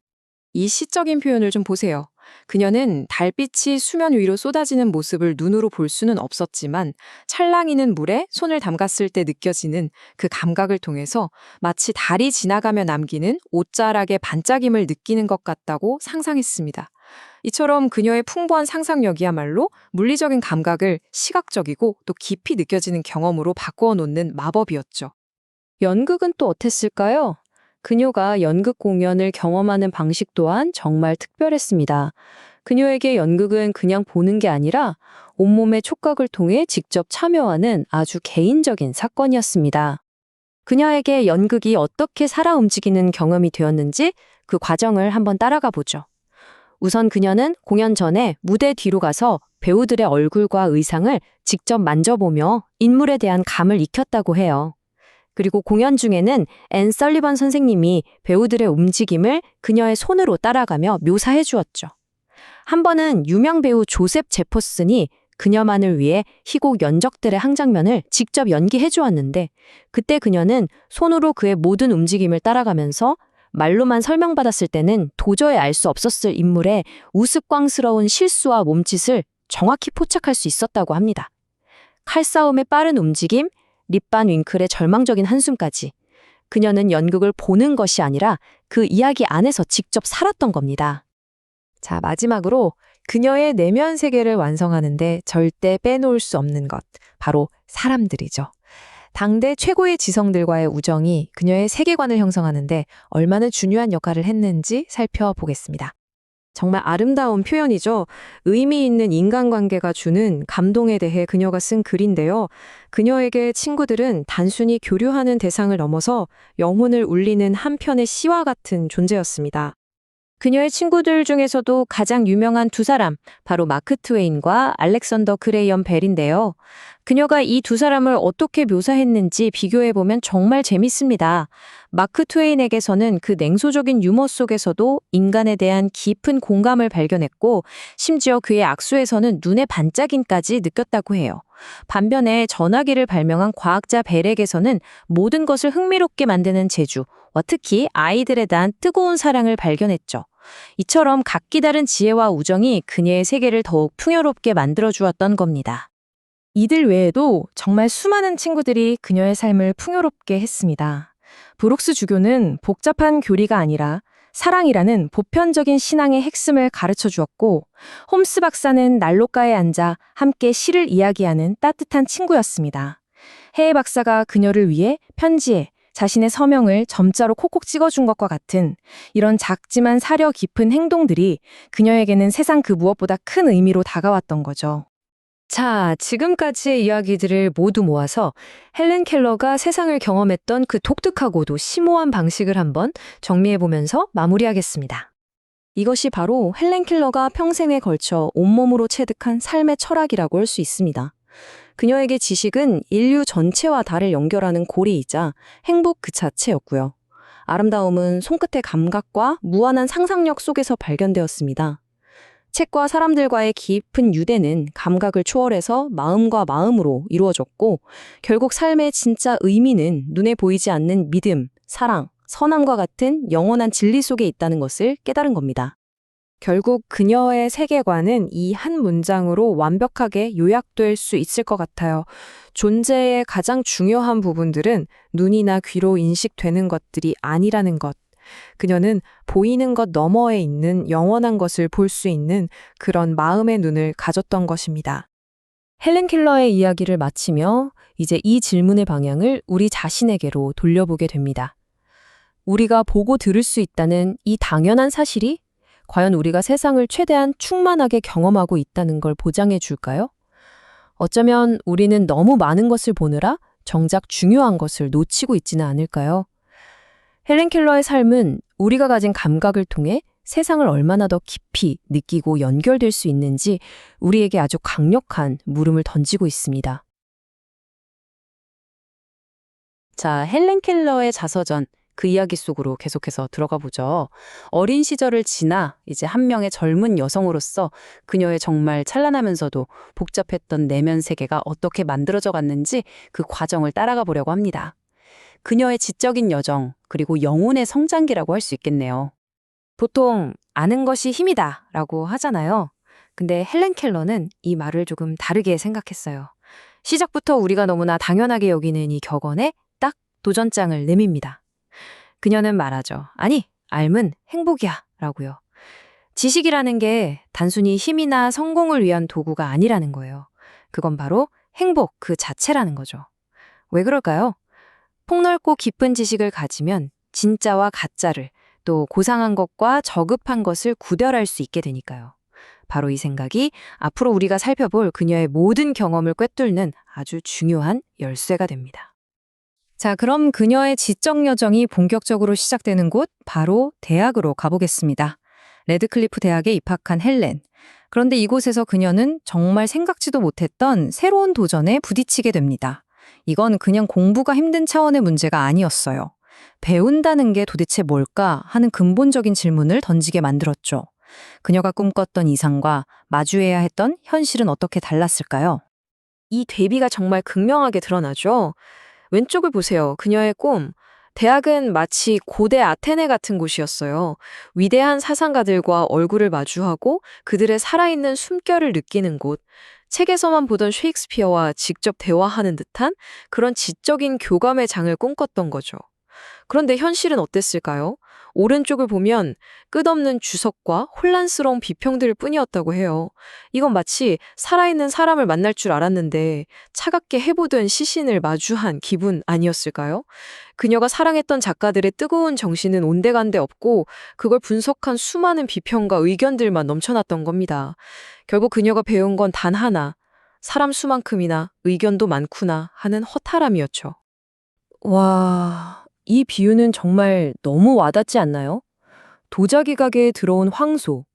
Speaker 7: 이 시적인 표현을 좀 보세요. 그녀는 달빛이 수면 위로 쏟아지는 모습을 눈으로 볼 수는 없었지만 찰랑이는 물에 손을 담갔을 때 느껴지는 그 감각을 통해서 마치 달이 지나가며 남기는 옷자락의 반짝임을 느끼는 것 같다고 상상했습니다. 이처럼 그녀의 풍부한 상상력이야말로 물리적인 감각을 시각적이고 또 깊이 느껴지는 경험으로 바꾸어 놓는 마법이었죠.
Speaker 6: 연극은 또 어땠을까요? 그녀가 연극 공연을 경험하는 방식 또한 정말 특별했습니다. 그녀에게 연극은 그냥 보는 게 아니라 온몸의 촉각을 통해 직접 참여하는 아주 개인적인 사건이었습니다. 그녀에게 연극이 어떻게 살아 움직이는 경험이 되었는지 그 과정을 한번 따라가 보죠. 우선 그녀는 공연 전에 무대 뒤로 가서 배우들의 얼굴과 의상을 직접 만져보며 인물에 대한 감을 익혔다고 해요. 그리고 공연 중에는 앤 설리번 선생님이 배우들의 움직임을 그녀의 손으로 따라가며 묘사해 주었죠. 한 번은 유명 배우 조셉 제퍼슨이 그녀만을 위해 희곡 연적들의 한 장면을 직접 연기해 주었는데 그때 그녀는 손으로 그의 모든 움직임을 따라가면서 말로만 설명받았을 때는 도저히 알 수 없었을 인물의 우스꽝스러운 실수와 몸짓을 정확히 포착할 수 있었다고 합니다. 칼싸움의 빠른 움직임, 립반 윙클의 절망적인 한숨까지 그녀는 연극을 보는 것이 아니라 그 이야기 안에서 직접 살았던 겁니다.
Speaker 7: 자, 마지막으로 그녀의 내면 세계를 완성하는데 절대 빼놓을 수 없는 것, 바로 사람들이죠. 당대 최고의 지성들과의 우정이 그녀의 세계관을 형성하는데 얼마나 중요한 역할을 했는지 살펴보겠습니다. 정말 아름다운 표현이죠. 의미 있는 인간관계가 주는 감동에 대해 그녀가 쓴 글인데요. 그녀에게 친구들은 단순히 교류하는 대상을 넘어서 영혼을 울리는 한 편의 시와 같은 존재였습니다.
Speaker 6: 그녀의 친구들 중에서도 가장 유명한 두 사람, 바로 마크 트웨인과 알렉산더 그레이엄 벨인데요. 그녀가 이 두 사람을 어떻게 묘사했는지 비교해보면 정말 재밌습니다. 마크 트웨인에게서는 그 냉소적인 유머 속에서도 인간에 대한 깊은 공감을 발견했고, 심지어 그의 악수에서는 눈의 반짝임까지 느꼈다고 해요. 반면에 전화기를 발명한 과학자 벨에게서는 모든 것을 흥미롭게 만드는 재주와 특히 아이들에 대한 뜨거운 사랑을 발견했죠. 이처럼 각기 다른 지혜와 우정이 그녀의 세계를 더욱 풍요롭게 만들어주었던 겁니다.
Speaker 7: 이들 외에도 정말 수많은 친구들이 그녀의 삶을 풍요롭게 했습니다. 브룩스 주교는 복잡한 교리가 아니라 사랑이라는 보편적인 신앙의 핵심을 가르쳐 주었고, 홈스 박사는 난로가에 앉아 함께 시를 이야기하는 따뜻한 친구였습니다. 헤이 박사가 그녀를 위해 편지에 자신의 서명을 점자로 콕콕 찍어준 것과 같은 이런 작지만 사려 깊은 행동들이 그녀에게는 세상 그 무엇보다 큰 의미로 다가왔던 거죠.
Speaker 4: 자, 지금까지의 이야기들을 모두 모아서 헬렌 켈러가 세상을 경험했던 그 독특하고도 심오한 방식을 한번 정리해보면서 마무리하겠습니다. 이것이 바로 헬렌 켈러가 평생에 걸쳐 온몸으로 체득한 삶의 철학이라고 할 수 있습니다. 그녀에게 지식은 인류 전체와 달을 연결하는 고리이자 행복 그 자체였고요. 아름다움은 손끝의 감각과 무한한 상상력 속에서 발견되었습니다. 책과 사람들과의 깊은 유대는 감각을 초월해서 마음과 마음으로 이루어졌고, 결국 삶의 진짜 의미는 눈에 보이지 않는 믿음, 사랑, 선함과 같은 영원한 진리 속에 있다는 것을 깨달은 겁니다.
Speaker 7: 결국 그녀의 세계관은 이 한 문장으로 완벽하게 요약될 수 있을 것 같아요. 존재의 가장 중요한 부분들은 눈이나 귀로 인식되는 것들이 아니라는 것. 그녀는 보이는 것 너머에 있는 영원한 것을 볼 수 있는 그런 마음의 눈을 가졌던 것입니다.
Speaker 4: 헬렌 켈러의 이야기를 마치며 이제 이 질문의 방향을 우리 자신에게로 돌려보게 됩니다. 우리가 보고 들을 수 있다는 이 당연한 사실이 과연 우리가 세상을 최대한 충만하게 경험하고 있다는 걸 보장해 줄까요? 어쩌면 우리는 너무 많은 것을 보느라 정작 중요한 것을 놓치고 있지는 않을까요? 헬렌 켈러의 삶은 우리가 가진 감각을 통해 세상을 얼마나 더 깊이 느끼고 연결될 수 있는지 우리에게 아주 강력한 물음을 던지고 있습니다. 자, 헬렌 켈러의 자서전, 그 이야기 속으로 계속해서 들어가 보죠. 어린 시절을 지나 이제 한 명의 젊은 여성으로서 그녀의 정말 찬란하면서도 복잡했던 내면 세계가 어떻게 만들어져 갔는지 그 과정을 따라가 보려고 합니다. 그녀의 지적인 여정, 그리고 영혼의 성장기라고 할 수 있겠네요. 보통 아는 것이 힘이다 라고 하잖아요. 근데 헬렌 켈러는 이 말을 조금 다르게 생각했어요. 시작부터 우리가 너무나 당연하게 여기는 이 격언에 딱 도전장을 내밉니다. 그녀는 말하죠. 아니, 알면 행복이야 라고요. 지식이라는 게 단순히 힘이나 성공을 위한 도구가 아니라는 거예요. 그건 바로 행복 그 자체라는 거죠. 왜 그럴까요? 폭넓고 깊은 지식을 가지면 진짜와 가짜를 또 고상한 것과 저급한 것을 구별할 수 있게 되니까요. 바로 이 생각이 앞으로 우리가 살펴볼 그녀의 모든 경험을 꿰뚫는 아주 중요한 열쇠가 됩니다.
Speaker 6: 자, 그럼 그녀의 지적 여정이 본격적으로 시작되는 곳, 바로 대학으로 가보겠습니다. 레드클리프 대학에 입학한 헬렌. 그런데 이곳에서 그녀는 정말 생각지도 못했던 새로운 도전에 부딪히게 됩니다. 이건 그냥 공부가 힘든 차원의 문제가 아니었어요. 배운다는 게 도대체 뭘까 하는 근본적인 질문을 던지게 만들었죠. 그녀가 꿈꿨던 이상과 마주해야 했던 현실은 어떻게 달랐을까요?
Speaker 4: 이 대비가 정말 극명하게 드러나죠. 왼쪽을 보세요. 그녀의 꿈. 대학은 마치 고대 아테네 같은 곳이었어요. 위대한 사상가들과 얼굴을 마주하고 그들의 살아있는 숨결을 느끼는 곳. 책에서만 보던 셰익스피어와 직접 대화하는 듯한 그런 지적인 교감의 장을 꿈꿨던 거죠. 그런데 현실은 어땠을까요? 오른쪽을 보면 끝없는 주석과 혼란스러운 비평들 뿐이었다고 해요. 이건 마치 살아있는 사람을 만날 줄 알았는데 차갑게 해보던 시신을 마주한 기분 아니었을까요? 그녀가 사랑했던 작가들의 뜨거운 정신은 온데간데 없고 그걸 분석한 수많은 비평과 의견들만 넘쳐났던 겁니다. 결국 그녀가 배운 건 단 하나, 사람 수만큼이나 의견도 많구나 하는 허탈함이었죠.
Speaker 8: 와, 이 비유는 정말 너무 와닿지 않나요? 도자기 가게에 들어온 황소.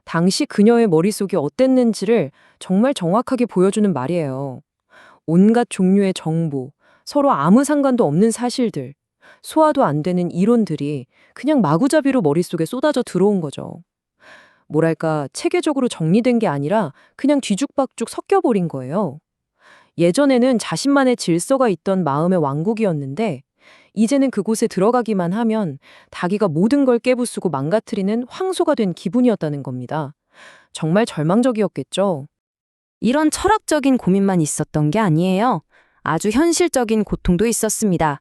Speaker 8: 당시 그녀의 머릿속이 어땠는지를 정말 정확하게 보여주는 말이에요. 온갖 종류의 정보, 서로 아무 상관도 없는 사실들, 소화도 안 되는 이론들이 그냥 마구잡이로 머릿속에 쏟아져 들어온 거죠. 뭐랄까, 체계적으로 정리된 게 아니라 그냥 뒤죽박죽 섞여버린 거예요. 예전에는 자신만의 질서가 있던 마음의 왕국이었는데 이제는 그곳에 들어가기만 하면 닭이가 모든 걸 깨부수고 망가뜨리는 황소가 된 기분이었다는 겁니다. 정말 절망적이었겠죠.
Speaker 6: 이런 철학적인 고민만 있었던 게 아니에요. 아주 현실적인 고통도 있었습니다.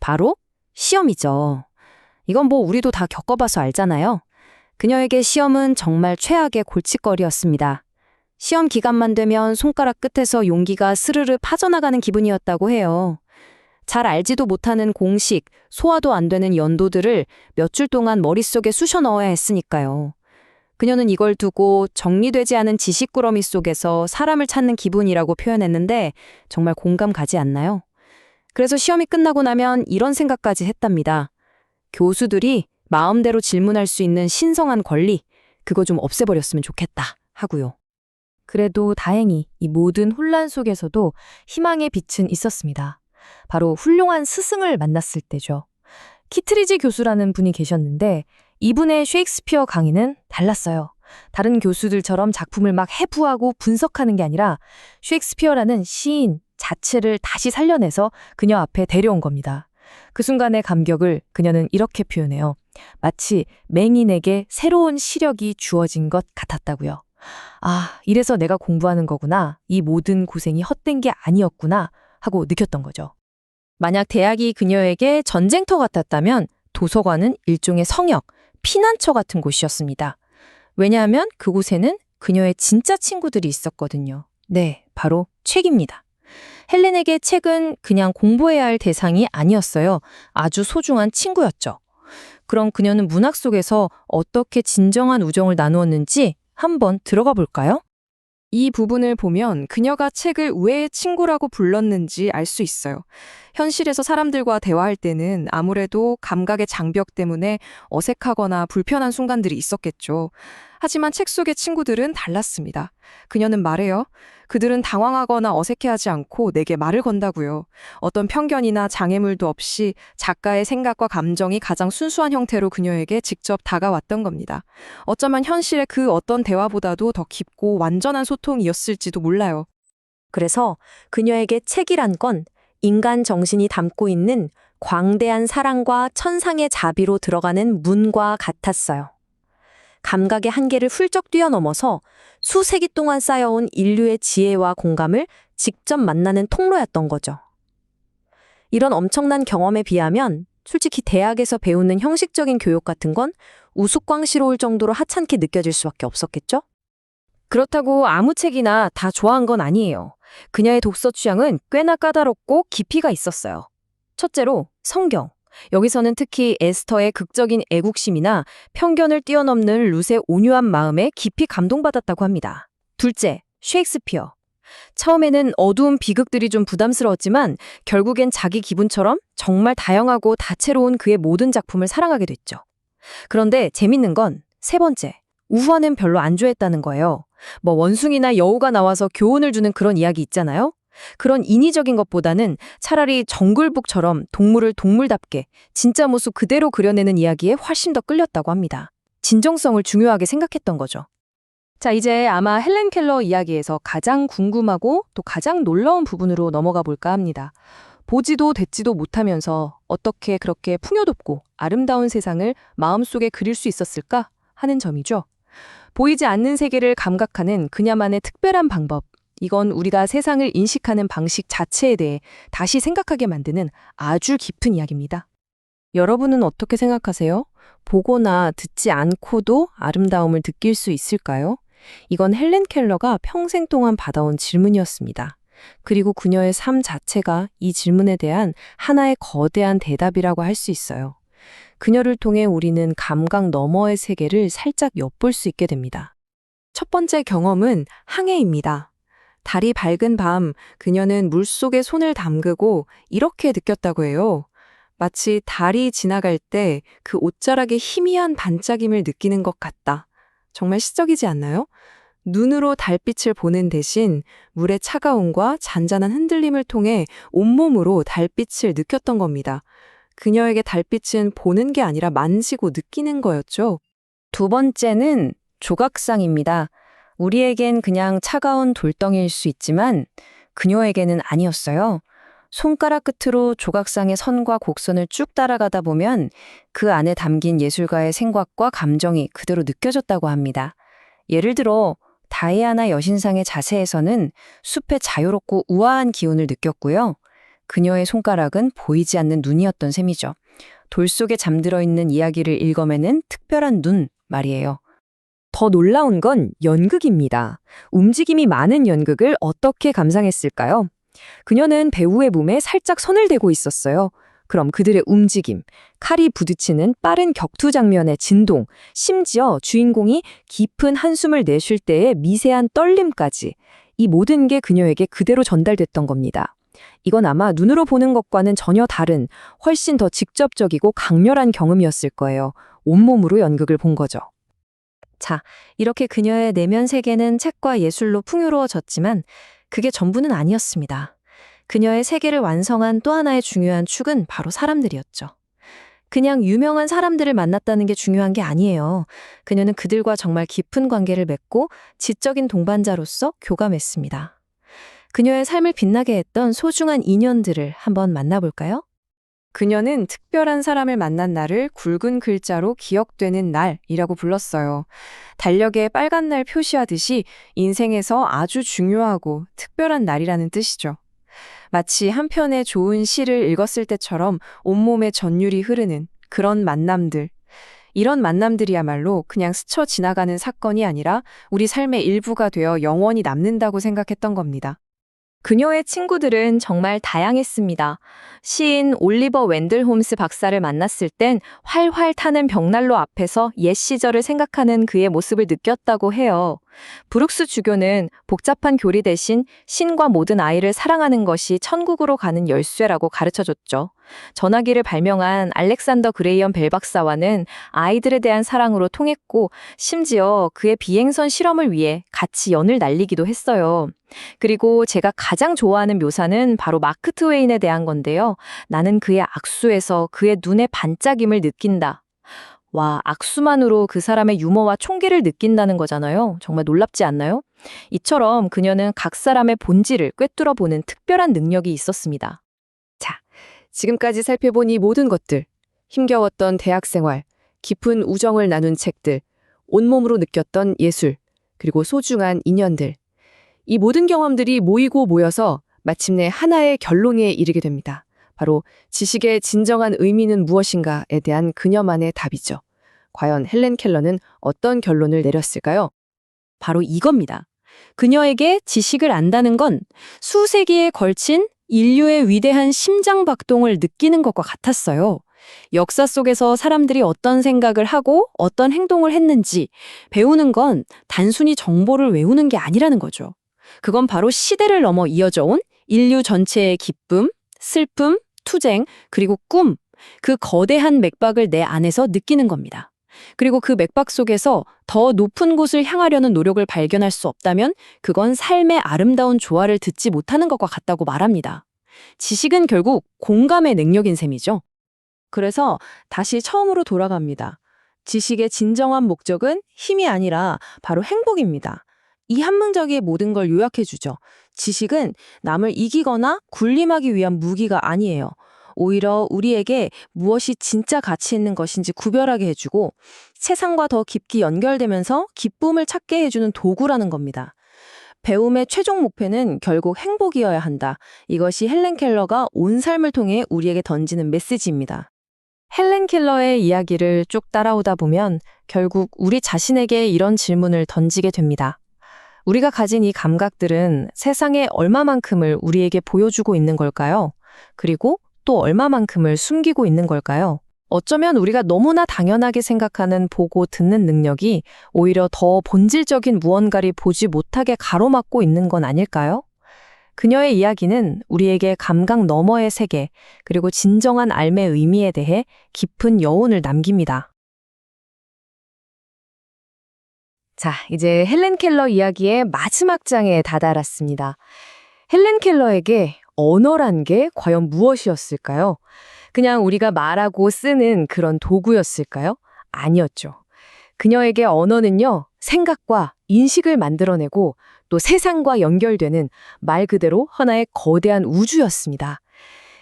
Speaker 6: 바로 시험이죠. 이건 뭐 우리도 다 겪어봐서 알잖아요. 그녀에게 시험은 정말 최악의 골칫거리였습니다. 시험 기간만 되면 손가락 끝에서 용기가 스르르 파져나가는 기분이었다고 해요. 잘 알지도 못하는 공식, 소화도 안 되는 연도들을 몇 줄 동안 머릿속에 쑤셔 넣어야 했으니까요. 그녀는 이걸 두고 정리되지 않은 지식꾸러미 속에서 사람을 찾는 기분이라고 표현했는데 정말 공감 가지 않나요? 그래서 시험이 끝나고 나면 이런 생각까지 했답니다. 교수들이 마음대로 질문할 수 있는 신성한 권리, 그거 좀 없애버렸으면 좋겠다 하고요.
Speaker 5: 그래도 다행히 이 모든 혼란 속에서도 희망의 빛은 있었습니다. 바로 훌륭한 스승을 만났을 때죠. 키트리지 교수라는 분이 계셨는데 이분의 셰익스피어 강의는 달랐어요. 다른 교수들처럼 작품을 막 해부하고 분석하는 게 아니라 셰익스피어라는 시인 자체를 다시 살려내서 그녀 앞에 데려온 겁니다. 그 순간의 감격을 그녀는 이렇게 표현해요. 마치 맹인에게 새로운 시력이 주어진 것 같았다고요. 아, 이래서 내가 공부하는 거구나. 이 모든 고생이 헛된 게 아니었구나 하고 느꼈던 거죠.
Speaker 6: 만약 대학이 그녀에게 전쟁터 같았다면 도서관은 일종의 성역, 피난처 같은 곳이었습니다. 왜냐하면 그곳에는 그녀의 진짜 친구들이 있었거든요. 네, 바로 책입니다. 헬렌에게 책은 그냥 공부해야 할 대상이 아니었어요. 아주 소중한 친구였죠. 그럼 그녀는 문학 속에서 어떻게 진정한 우정을 나누었는지 한번 들어가 볼까요?
Speaker 7: 이 부분을 보면 그녀가 책을 왜 친구라고 불렀는지 알 수 있어요. 현실에서 사람들과 대화할 때는 아무래도 감각의 장벽 때문에 어색하거나 불편한 순간들이 있었겠죠. 하지만 책 속의 친구들은 달랐습니다. 그녀는 말해요. 그들은 당황하거나 어색해하지 않고 내게 말을 건다고요. 어떤 편견이나 장애물도 없이 작가의 생각과 감정이 가장 순수한 형태로 그녀에게 직접 다가왔던 겁니다. 어쩌면 현실의 그 어떤 대화보다도 더 깊고 완전한 소통이었을지도 몰라요.
Speaker 4: 그래서 그녀에게 책이란 건 인간 정신이 담고 있는 광대한 사랑과 천상의 자비로 들어가는 문과 같았어요.
Speaker 6: 감각의 한계를 훌쩍 뛰어넘어서 수세기 동안 쌓여온 인류의 지혜와 공감을 직접 만나는 통로였던 거죠. 이런 엄청난 경험에 비하면 솔직히 대학에서 배우는 형식적인 교육 같은 건 우스꽝스러울 정도로 하찮게 느껴질 수밖에 없었겠죠?
Speaker 4: 그렇다고 아무 책이나 다 좋아한 건 아니에요. 그녀의 독서 취향은 꽤나 까다롭고 깊이가 있었어요. 첫째로 성경. 여기서는 특히 에스터의 극적인 애국심이나 편견을 뛰어넘는 룻의 온유한 마음에 깊이 감동받았다고 합니다. 둘째, 셰익스피어. 처음에는 어두운 비극들이 좀 부담스러웠지만 결국엔 자기 기분처럼 정말 다양하고 다채로운 그의 모든 작품을 사랑하게 됐죠. 그런데 재밌는 건 세 번째, 우화는 별로 안 좋아했다는 거예요. 뭐 원숭이나 여우가 나와서 교훈을 주는 그런 이야기 있잖아요. 그런 인위적인 것보다는 차라리 정글북처럼 동물을 동물답게 진짜 모습 그대로 그려내는 이야기에 훨씬 더 끌렸다고 합니다. 진정성을 중요하게 생각했던 거죠.
Speaker 8: 자, 이제 아마 헬렌 켈러 이야기에서 가장 궁금하고 또 가장 놀라운 부분으로 넘어가 볼까 합니다. 보지도 듣지도 못하면서 어떻게 그렇게 풍요롭고 아름다운 세상을 마음속에 그릴 수 있었을까 하는 점이죠. 보이지 않는 세계를 감각하는 그녀만의 특별한 방법. 이건 우리가 세상을 인식하는 방식 자체에 대해 다시 생각하게 만드는 아주 깊은 이야기입니다. 여러분은 어떻게 생각하세요? 보거나 듣지 않고도 아름다움을 느낄 수 있을까요? 이건 헬렌 켈러가 평생 동안 받아온 질문이었습니다. 그리고 그녀의 삶 자체가 이 질문에 대한 하나의 거대한 대답이라고 할 수 있어요. 그녀를 통해 우리는 감각 너머의 세계를 살짝 엿볼 수 있게 됩니다. 첫 번째 경험은 항해입니다. 달이 밝은 밤, 그녀는 물속에 손을 담그고 이렇게 느꼈다고 해요. 마치 달이 지나갈 때 그 옷자락의 희미한 반짝임을 느끼는 것 같다. 정말 시적이지 않나요? 눈으로 달빛을 보는 대신 물의 차가움과 잔잔한 흔들림을 통해 온몸으로 달빛을 느꼈던 겁니다. 그녀에게 달빛은 보는 게 아니라 만지고 느끼는 거였죠.
Speaker 6: 두 번째는 조각상입니다. 우리에겐 그냥 차가운 돌덩이일 수 있지만 그녀에게는 아니었어요. 손가락 끝으로 조각상의 선과 곡선을 쭉 따라가다 보면 그 안에 담긴 예술가의 생각과 감정이 그대로 느껴졌다고 합니다. 예를 들어 다이아나 여신상의 자세에서는 숲의 자유롭고 우아한 기운을 느꼈고요. 그녀의 손가락은 보이지 않는 눈이었던 셈이죠. 돌 속에 잠들어 있는 이야기를 읽어내는 특별한 눈 말이에요.
Speaker 4: 더 놀라운 건 연극입니다. 움직임이 많은 연극을 어떻게 감상했을까요? 그녀는 배우의 몸에 살짝 손을 대고 있었어요. 그럼 그들의 움직임, 칼이 부딪히는 빠른 격투 장면의 진동, 심지어 주인공이 깊은 한숨을 내쉴 때의 미세한 떨림까지 이 모든 게 그녀에게 그대로 전달됐던 겁니다. 이건 아마 눈으로 보는 것과는 전혀 다른 훨씬 더 직접적이고 강렬한 경험이었을 거예요. 온몸으로 연극을 본 거죠.
Speaker 6: 자, 이렇게 그녀의 내면 세계는 책과 예술로 풍요로워졌지만 그게 전부는 아니었습니다. 그녀의 세계를 완성한 또 하나의 중요한 축은 바로 사람들이었죠. 그냥 유명한 사람들을 만났다는 게 중요한 게 아니에요. 그녀는 그들과 정말 깊은 관계를 맺고 지적인 동반자로서 교감했습니다. 그녀의 삶을 빛나게 했던 소중한 인연들을 한번 만나볼까요?
Speaker 8: 그녀는 특별한 사람을 만난 날을 굵은 글자로 기억되는 날이라고 불렀어요. 달력에 빨간 날 표시하듯이 인생에서 아주 중요하고 특별한 날이라는 뜻이죠. 마치 한 편의 좋은 시를 읽었을 때처럼 온몸에 전율이 흐르는 그런 만남들. 이런 만남들이야말로 그냥 스쳐 지나가는 사건이 아니라 우리 삶의 일부가 되어 영원히 남는다고 생각했던 겁니다.
Speaker 6: 그녀의 친구들은 정말 다양했습니다. 시인 올리버 웬들 홈스 박사를 만났을 땐 활활 타는 벽난로 앞에서 옛 시절을 생각하는 그의 모습을 느꼈다고 해요. 브룩스 주교는 복잡한 교리 대신 신과 모든 아이를 사랑하는 것이 천국으로 가는 열쇠라고 가르쳐줬죠. 전화기를 발명한 알렉산더 그레이엄 벨 박사와는 아이들에 대한 사랑으로 통했고 심지어 그의 비행선 실험을 위해 같이 연을 날리기도 했어요. 그리고 제가 가장 좋아하는 묘사는 바로 마크 트웨인에 대한 건데요. 나는 그의 악수에서 그의 눈의 반짝임을 느낀다. 와, 악수만으로 그 사람의 유머와 총기를 느낀다는 거잖아요. 정말 놀랍지 않나요? 이처럼 그녀는 각 사람의 본질을 꿰뚫어보는 특별한 능력이 있었습니다.
Speaker 4: 지금까지 살펴본 이 모든 것들, 힘겨웠던 대학 생활, 깊은 우정을 나눈 책들,
Speaker 8: 온몸으로 느꼈던 예술, 그리고 소중한 인연들. 이 모든 경험들이 모이고 모여서 마침내 하나의 결론에 이르게 됩니다. 바로 지식의 진정한 의미는 무엇인가에 대한 그녀만의 답이죠. 과연 헬렌 켈러는 어떤 결론을 내렸을까요?
Speaker 4: 바로 이겁니다. 그녀에게 지식을 안다는 건 수세기에 걸친 인류의 위대한 심장박동을 느끼는 것과 같았어요. 역사 속에서 사람들이 어떤 생각을 하고 어떤 행동을 했는지 배우는 건 단순히 정보를 외우는 게 아니라는 거죠. 그건 바로 시대를 넘어 이어져 온 인류 전체의 기쁨, 슬픔, 투쟁, 그리고 꿈, 그 거대한 맥박을 내 안에서 느끼는 겁니다. 그리고 그 맥박 속에서 더 높은 곳을 향하려는 노력을 발견할 수 없다면 그건 삶의 아름다운 조화를 듣지 못하는 것과 같다고 말합니다. 지식은 결국 공감의 능력인 셈이죠. 그래서 다시 처음으로 돌아갑니다. 지식의 진정한 목적은 힘이 아니라 바로 행복입니다. 이 한 문장이 모든 걸 요약해주죠. 지식은 남을 이기거나 군림하기 위한 무기가 아니에요. 오히려 우리에게 무엇이 진짜 가치 있는 것인지 구별하게 해주고 세상과 더 깊이 연결되면서 기쁨을 찾게 해주는 도구라는 겁니다. 배움의 최종 목표는 결국 행복이어야 한다. 이것이 헬렌 켈러가 온 삶을 통해 우리에게 던지는 메시지입니다. 헬렌 켈러의 이야기를 쭉 따라오다 보면 결국 우리 자신에게 이런 질문을 던지게 됩니다. 우리가 가진 이 감각들은 세상에 얼마만큼을 우리에게 보여주고 있는 걸까요? 그리고 또 얼마만큼을 숨기고 있는 걸까요? 어쩌면 우리가 너무나 당연하게 생각하는 보고 듣는 능력이 오히려 더 본질적인 무언가를 보지 못하게 가로막고 있는 건 아닐까요? 그녀의 이야기는 우리에게 감각 너머의 세계, 그리고 진정한 삶의 의미에 대해 깊은 여운을 남깁니다. 자, 이제 헬렌 켈러 이야기의 마지막 장에 다다랐습니다. 헬렌 켈러에게 언어란 게 과연 무엇이었을까요? 그냥 우리가 말하고 쓰는 그런 도구였을까요? 아니었죠. 그녀에게 언어는요, 생각과 인식을 만들어내고 또 세상과 연결되는 말 그대로 하나의 거대한 우주였습니다.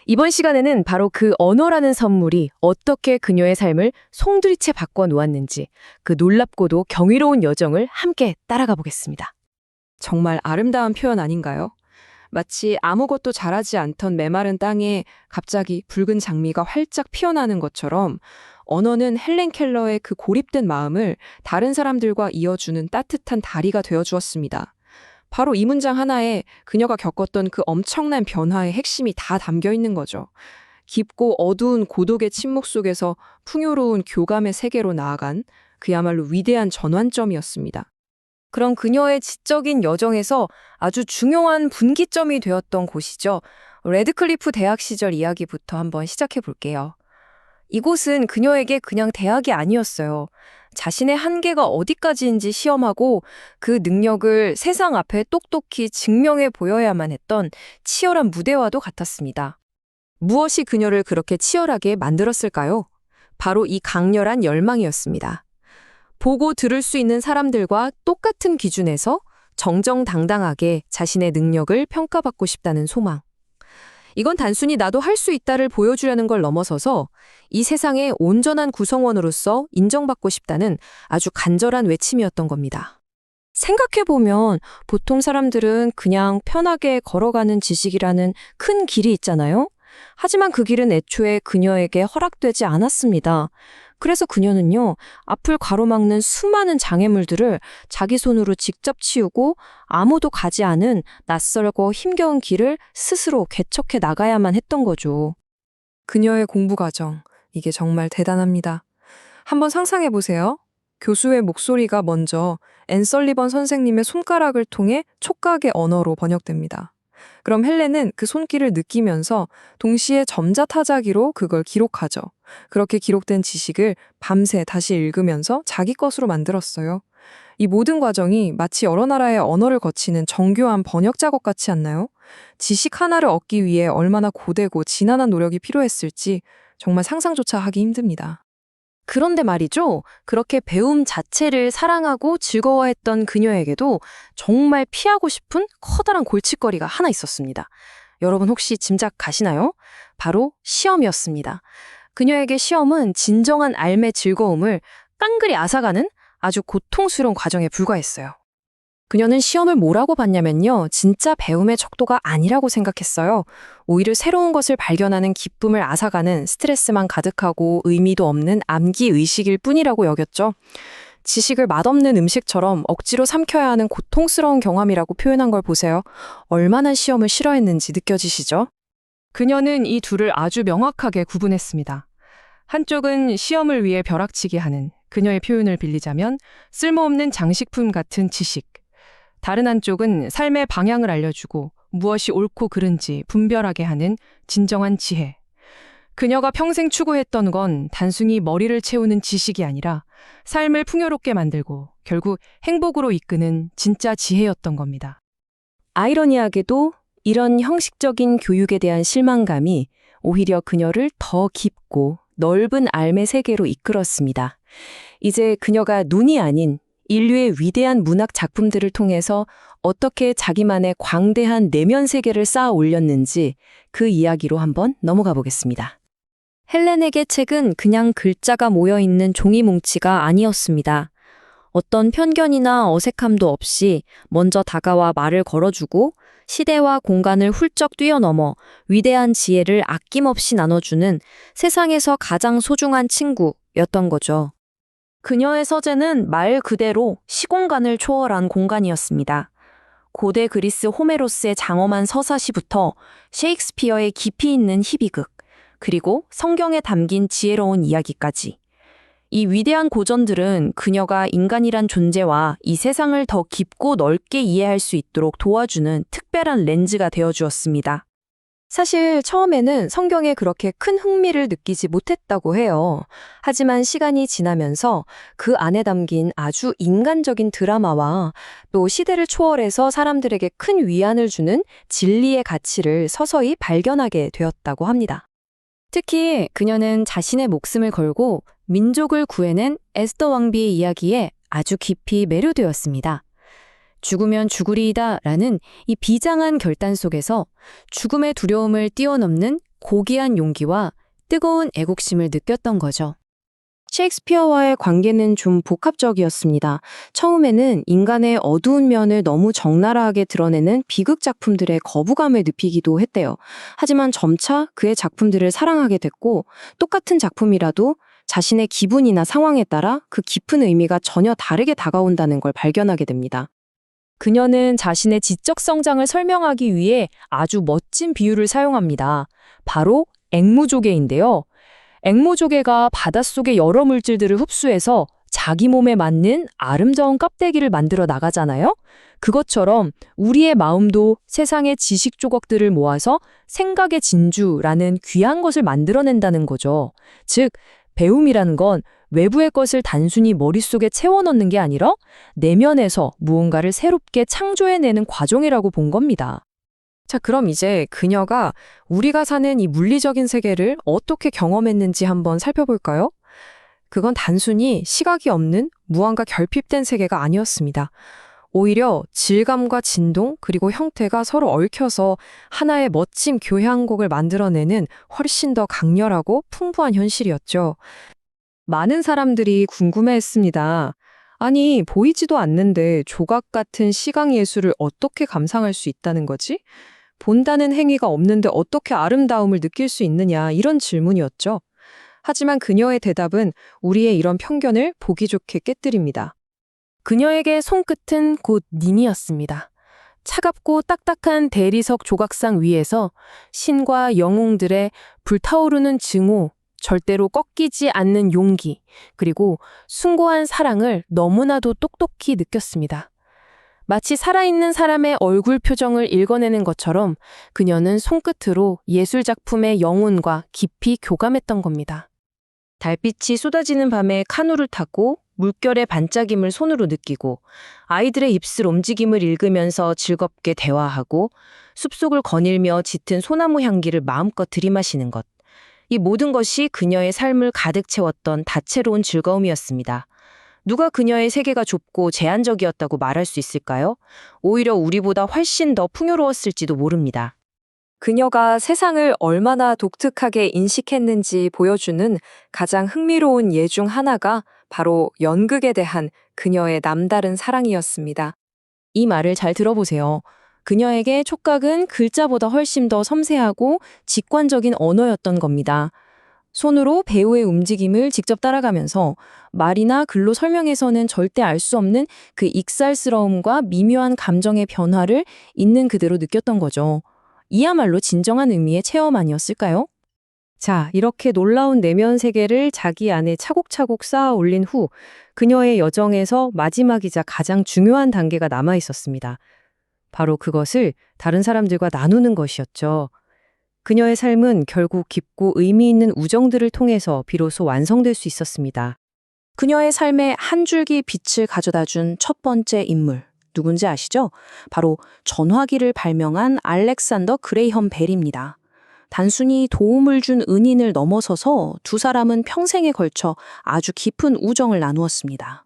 Speaker 4: 이번 시간에는 바로 그 언어라는 선물이 어떻게 그녀의 삶을 송두리째 바꿔놓았는지 그 놀랍고도 경이로운 여정을 함께 따라가 보겠습니다.
Speaker 7: 정말 아름다운 표현 아닌가요? 마치 아무것도 자라지 않던 메마른 땅에 갑자기 붉은 장미가 활짝 피어나는 것처럼 언어는 헬렌 켈러의 그 고립된 마음을 다른 사람들과 이어주는 따뜻한 다리가 되어주었습니다. 바로 이 문장 하나에 그녀가 겪었던 그 엄청난 변화의 핵심이 다 담겨 있는 거죠. 깊고 어두운 고독의 침묵 속에서 풍요로운 교감의 세계로 나아간 그야말로 위대한 전환점이었습니다.
Speaker 4: 그럼 그녀의 지적인 여정에서 아주 중요한 분기점이 되었던 곳이죠. 레드클리프 대학 시절 이야기부터 한번 시작해 볼게요. 이곳은 그녀에게 그냥 대학이 아니었어요. 자신의 한계가 어디까지인지 시험하고 그 능력을 세상 앞에 똑똑히 증명해 보여야만 했던 치열한 무대와도 같았습니다. 무엇이 그녀를 그렇게 치열하게 만들었을까요? 바로 이 강렬한 열망이었습니다. 보고 들을 수 있는 사람들과 똑같은 기준에서 정정당당하게 자신의 능력을 평가받고 싶다는 소망. 이건 단순히 나도 할 수 있다를 보여주려는 걸 넘어서서 이 세상의 온전한 구성원으로서 인정받고 싶다는 아주 간절한 외침이었던 겁니다. 생각해보면 보통 사람들은 그냥 편하게 걸어가는 지식이라는 큰 길이 있잖아요. 하지만 그 길은 애초에 그녀에게 허락되지 않았습니다. 그래서 그녀는요, 앞을 가로막는 수많은 장애물들을 자기 손으로 직접 치우고 아무도 가지 않은 낯설고 힘겨운 길을 스스로 개척해 나가야만 했던 거죠.
Speaker 7: 그녀의 공부 과정, 이게 정말 대단합니다. 한번 상상해 보세요. 교수의 목소리가 먼저 앤 설리번 선생님의 손가락을 통해 촉각의 언어로 번역됩니다. 그럼 헬렌은 그 손길을 느끼면서 동시에 점자타자기로 그걸 기록하죠. 그렇게 기록된 지식을 밤새 다시 읽으면서 자기 것으로 만들었어요. 이 모든 과정이 마치 여러 나라의 언어를 거치는 정교한 번역 작업 같지 않나요? 지식 하나를 얻기 위해 얼마나 고되고 지난한 노력이 필요했을지 정말 상상조차 하기 힘듭니다.
Speaker 4: 그런데 말이죠. 그렇게 배움 자체를 사랑하고 즐거워했던 그녀에게도 정말 피하고 싶은 커다란 골칫거리가 하나 있었습니다. 여러분 혹시 짐작 가시나요? 바로 시험이었습니다. 그녀에게 시험은 진정한 삶의 즐거움을 깡그리 앗아가는
Speaker 8: 아주 고통스러운 과정에 불과했어요.
Speaker 4: 그녀는 시험을 뭐라고 봤냐면요. 진짜 배움의 척도가 아니라고 생각했어요. 오히려 새로운 것을 발견하는 기쁨을 앗아가는 스트레스만 가득하고 의미도 없는 암기 의식일 뿐이라고 여겼죠. 지식을 맛없는 음식처럼 억지로 삼켜야 하는 고통스러운 경험이라고 표현한 걸 보세요. 얼마나 시험을 싫어했는지 느껴지시죠?
Speaker 8: 그녀는 이 둘을 아주 명확하게 구분했습니다. 한쪽은 시험을 위해 벼락치기 하는, 그녀의 표현을 빌리자면 쓸모없는 장식품 같은 지식. 다른 한쪽은 삶의 방향을 알려주고 무엇이 옳고 그른지 분별하게 하는 진정한 지혜. 그녀가 평생 추구했던 건 단순히 머리를 채우는 지식이 아니라 삶을 풍요롭게 만들고 결국 행복으로 이끄는 진짜 지혜였던 겁니다.
Speaker 6: 아이러니하게도 이런 형식적인 교육에 대한 실망감이 오히려 그녀를 더 깊고 넓은 삶의 세계로 이끌었습니다. 이제 그녀가 눈이 아닌 인류의 위대한 문학 작품들을 통해서 어떻게 자기만의 광대한 내면 세계를 쌓아 올렸는지 그 이야기로 한번 넘어가 보겠습니다.
Speaker 4: 헬렌에게 책은 그냥 글자가 모여있는 종이 뭉치가 아니었습니다. 어떤 편견이나 어색함도 없이 먼저 다가와 말을 걸어주고 시대와 공간을 훌쩍 뛰어넘어 위대한 지혜를 아낌없이 나눠주는 세상에서 가장 소중한 친구였던 거죠. 그녀의 서재는 말 그대로 시공간을 초월한 공간이었습니다. 고대 그리스 호메로스의 장엄한 서사시부터 셰익스피어의 깊이 있는 희비극, 그리고 성경에 담긴 지혜로운 이야기까지. 이 위대한 고전들은 그녀가 인간이란 존재와 이 세상을 더 깊고 넓게 이해할 수 있도록 도와주는 특별한 렌즈가 되어주었습니다.
Speaker 6: 사실 처음에는 성경에 그렇게 큰 흥미를 느끼지 못했다고 해요. 하지만 시간이 지나면서 그 안에 담긴 아주 인간적인 드라마와 또 시대를 초월해서 사람들에게 큰 위안을 주는 진리의 가치를 서서히 발견하게 되었다고 합니다.
Speaker 4: 특히 그녀는 자신의 목숨을 걸고 민족을 구해낸 에스더 왕비의 이야기에 아주 깊이 매료되었습니다. 죽으면 죽으리이다 라는 이 비장한 결단 속에서 죽음의 두려움을 뛰어넘는 고귀한 용기와 뜨거운 애국심을 느꼈던 거죠.
Speaker 6: 셰익스피어와의 관계는 좀 복합적이었습니다. 처음에는 인간의 어두운 면을 너무 적나라하게 드러내는 비극 작품들에 거부감을 느끼기도 했대요. 하지만 점차 그의 작품들을 사랑하게 됐고 똑같은 작품이라도 자신의 기분이나 상황에 따라 그 깊은 의미가 전혀 다르게 다가온다는 걸 발견하게 됩니다.
Speaker 4: 그녀는 자신의 지적 성장을 설명하기 위해 아주 멋진 비유를 사용합니다. 바로 앵무조개인데요. 앵무조개가 바닷속의 여러 물질들을 흡수해서 자기 몸에 맞는 아름다운 껍데기를 만들어 나가잖아요. 그것처럼 우리의 마음도 세상의 지식 조각들을 모아서 생각의 진주라는 귀한 것을 만들어낸다는 거죠. 즉, 배움이라는 건 외부의 것을 단순히 머릿속에 채워넣는 게 아니라 내면에서 무언가를 새롭게 창조해내는 과정이라고 본 겁니다.
Speaker 8: 자, 그럼 이제 그녀가 우리가 사는 이 물리적인 세계를 어떻게 경험했는지 한번 살펴볼까요? 그건 단순히 시각이 없는 무언가 결핍된 세계가 아니었습니다. 오히려 질감과 진동 그리고 형태가 서로 얽혀서 하나의 멋진 교향곡을 만들어내는 훨씬 더 강렬하고 풍부한 현실이었죠. 많은 사람들이 궁금해했습니다. 아니, 보이지도 않는데 조각 같은 시각 예술을 어떻게 감상할 수 있다는 거지? 본다는 행위가 없는데 어떻게 아름다움을 느낄 수 있느냐, 이런 질문이었죠. 하지만 그녀의 대답은 우리의 이런 편견을 보기 좋게 깨뜨립니다.
Speaker 4: 그녀에게 손끝은 곧 님이었습니다. 차갑고 딱딱한 대리석 조각상 위에서 신과 영웅들의 불타오르는 증오, 절대로 꺾이지 않는 용기, 그리고 숭고한 사랑을 너무나도 똑똑히 느꼈습니다. 마치 살아있는 사람의 얼굴 표정을 읽어내는 것처럼 그녀는 손끝으로 예술작품의 영혼과 깊이 교감했던 겁니다. 달빛이 쏟아지는 밤에 카누를 타고 물결의 반짝임을 손으로 느끼고 아이들의 입술 움직임을 읽으면서 즐겁게 대화하고 숲속을 거닐며 짙은 소나무 향기를 마음껏 들이마시는 것. 이 모든 것이 그녀의 삶을 가득 채웠던 다채로운 즐거움이었습니다. 누가 그녀의 세계가 좁고 제한적이었다고 말할 수 있을까요? 오히려 우리보다 훨씬 더 풍요로웠을지도 모릅니다.
Speaker 7: 그녀가 세상을 얼마나 독특하게 인식했는지 보여주는 가장 흥미로운 예 중 하나가 바로 연극에 대한 그녀의 남다른 사랑이었습니다.
Speaker 6: 이 말을 잘 들어보세요. 그녀에게 촉각은 글자보다 훨씬 더 섬세하고 직관적인 언어였던 겁니다. 손으로 배우의 움직임을 직접 따라가면서 말이나 글로 설명해서는 절대 알 수 없는 그 익살스러움과 미묘한 감정의 변화를 있는 그대로 느꼈던 거죠. 이야말로 진정한 의미의 체험 아니었을까요?
Speaker 4: 자, 이렇게 놀라운 내면 세계를 자기 안에 차곡차곡 쌓아 올린 후 그녀의 여정에서 마지막이자 가장 중요한 단계가 남아 있었습니다. 바로 그것을 다른 사람들과 나누는 것이었죠. 그녀의 삶은 결국 깊고 의미 있는 우정들을 통해서 비로소 완성될 수 있었습니다. 그녀의 삶에 한 줄기 빛을 가져다 준 첫 번째 인물, 누군지 아시죠? 바로 전화기를 발명한 알렉산더 그레이엄 벨입니다. 단순히 도움을 준 은인을 넘어서서 두 사람은 평생에 걸쳐 아주 깊은 우정을 나누었습니다.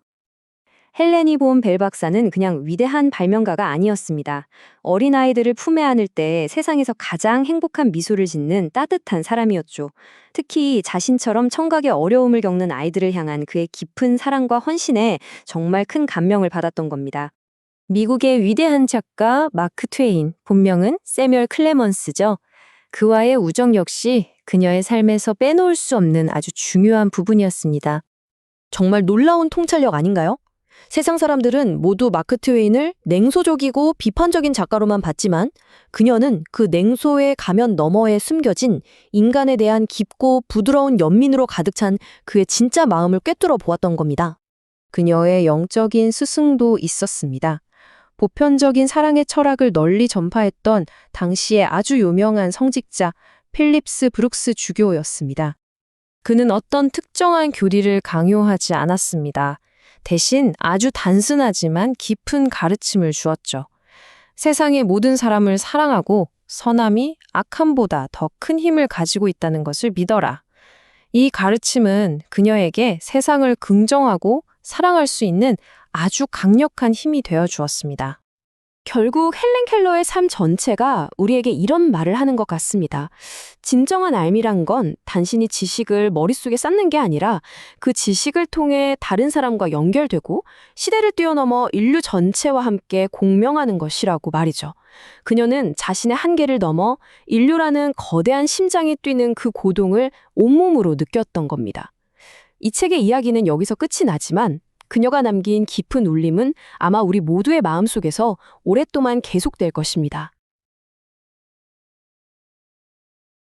Speaker 6: 헬렌이 본 벨 박사는 그냥 위대한 발명가가 아니었습니다. 어린아이들을 품에 안을 때 세상에서 가장 행복한 미소를 짓는 따뜻한 사람이었죠. 특히 자신처럼 청각의 어려움을 겪는 아이들을 향한 그의 깊은 사랑과 헌신에 정말 큰 감명을 받았던 겁니다. 미국의 위대한 작가 마크 트웨인, 본명은 세뮤얼 클레먼스죠. 그와의 우정 역시 그녀의 삶에서 빼놓을 수 없는 아주 중요한 부분이었습니다. 정말 놀라운 통찰력 아닌가요? 세상 사람들은 모두 마크 트웨인을 냉소적이고 비판적인 작가로만 봤지만 그녀는 그 냉소의 가면 너머에 숨겨진 인간에 대한 깊고 부드러운 연민으로 가득 찬 그의 진짜 마음을 꿰뚫어 보았던 겁니다.
Speaker 4: 그녀의 영적인 스승도 있었습니다. 보편적인 사랑의 철학을 널리 전파했던 당시의 아주 유명한 성직자 필립스 브룩스 주교였습니다. 그는 어떤 특정한 교리를 강요하지 않았습니다. 대신 아주 단순하지만 깊은 가르침을 주었죠. 세상의 모든 사람을 사랑하고 선함이 악함보다 더 큰 힘을 가지고 있다는 것을 믿어라. 이 가르침은 그녀에게 세상을 긍정하고 사랑할 수 있는 아주 강력한 힘이 되어 주었습니다.
Speaker 6: 결국 헬렌 켈러의 삶 전체가 우리에게 이런 말을 하는 것 같습니다. 진정한 알미란 건 단순히 지식을 머릿속에 쌓는 게 아니라 그 지식을 통해 다른 사람과 연결되고 시대를 뛰어넘어 인류 전체와 함께 공명하는 것이라고 말이죠. 그녀는 자신의 한계를 넘어 인류라는 거대한 심장이 뛰는 그 고동을 온몸으로 느꼈던 겁니다. 이 책의 이야기는 여기서 끝이 나지만 그녀가 남긴 깊은 울림은 아마 우리 모두의 마음속에서 오랫동안 계속될 것입니다.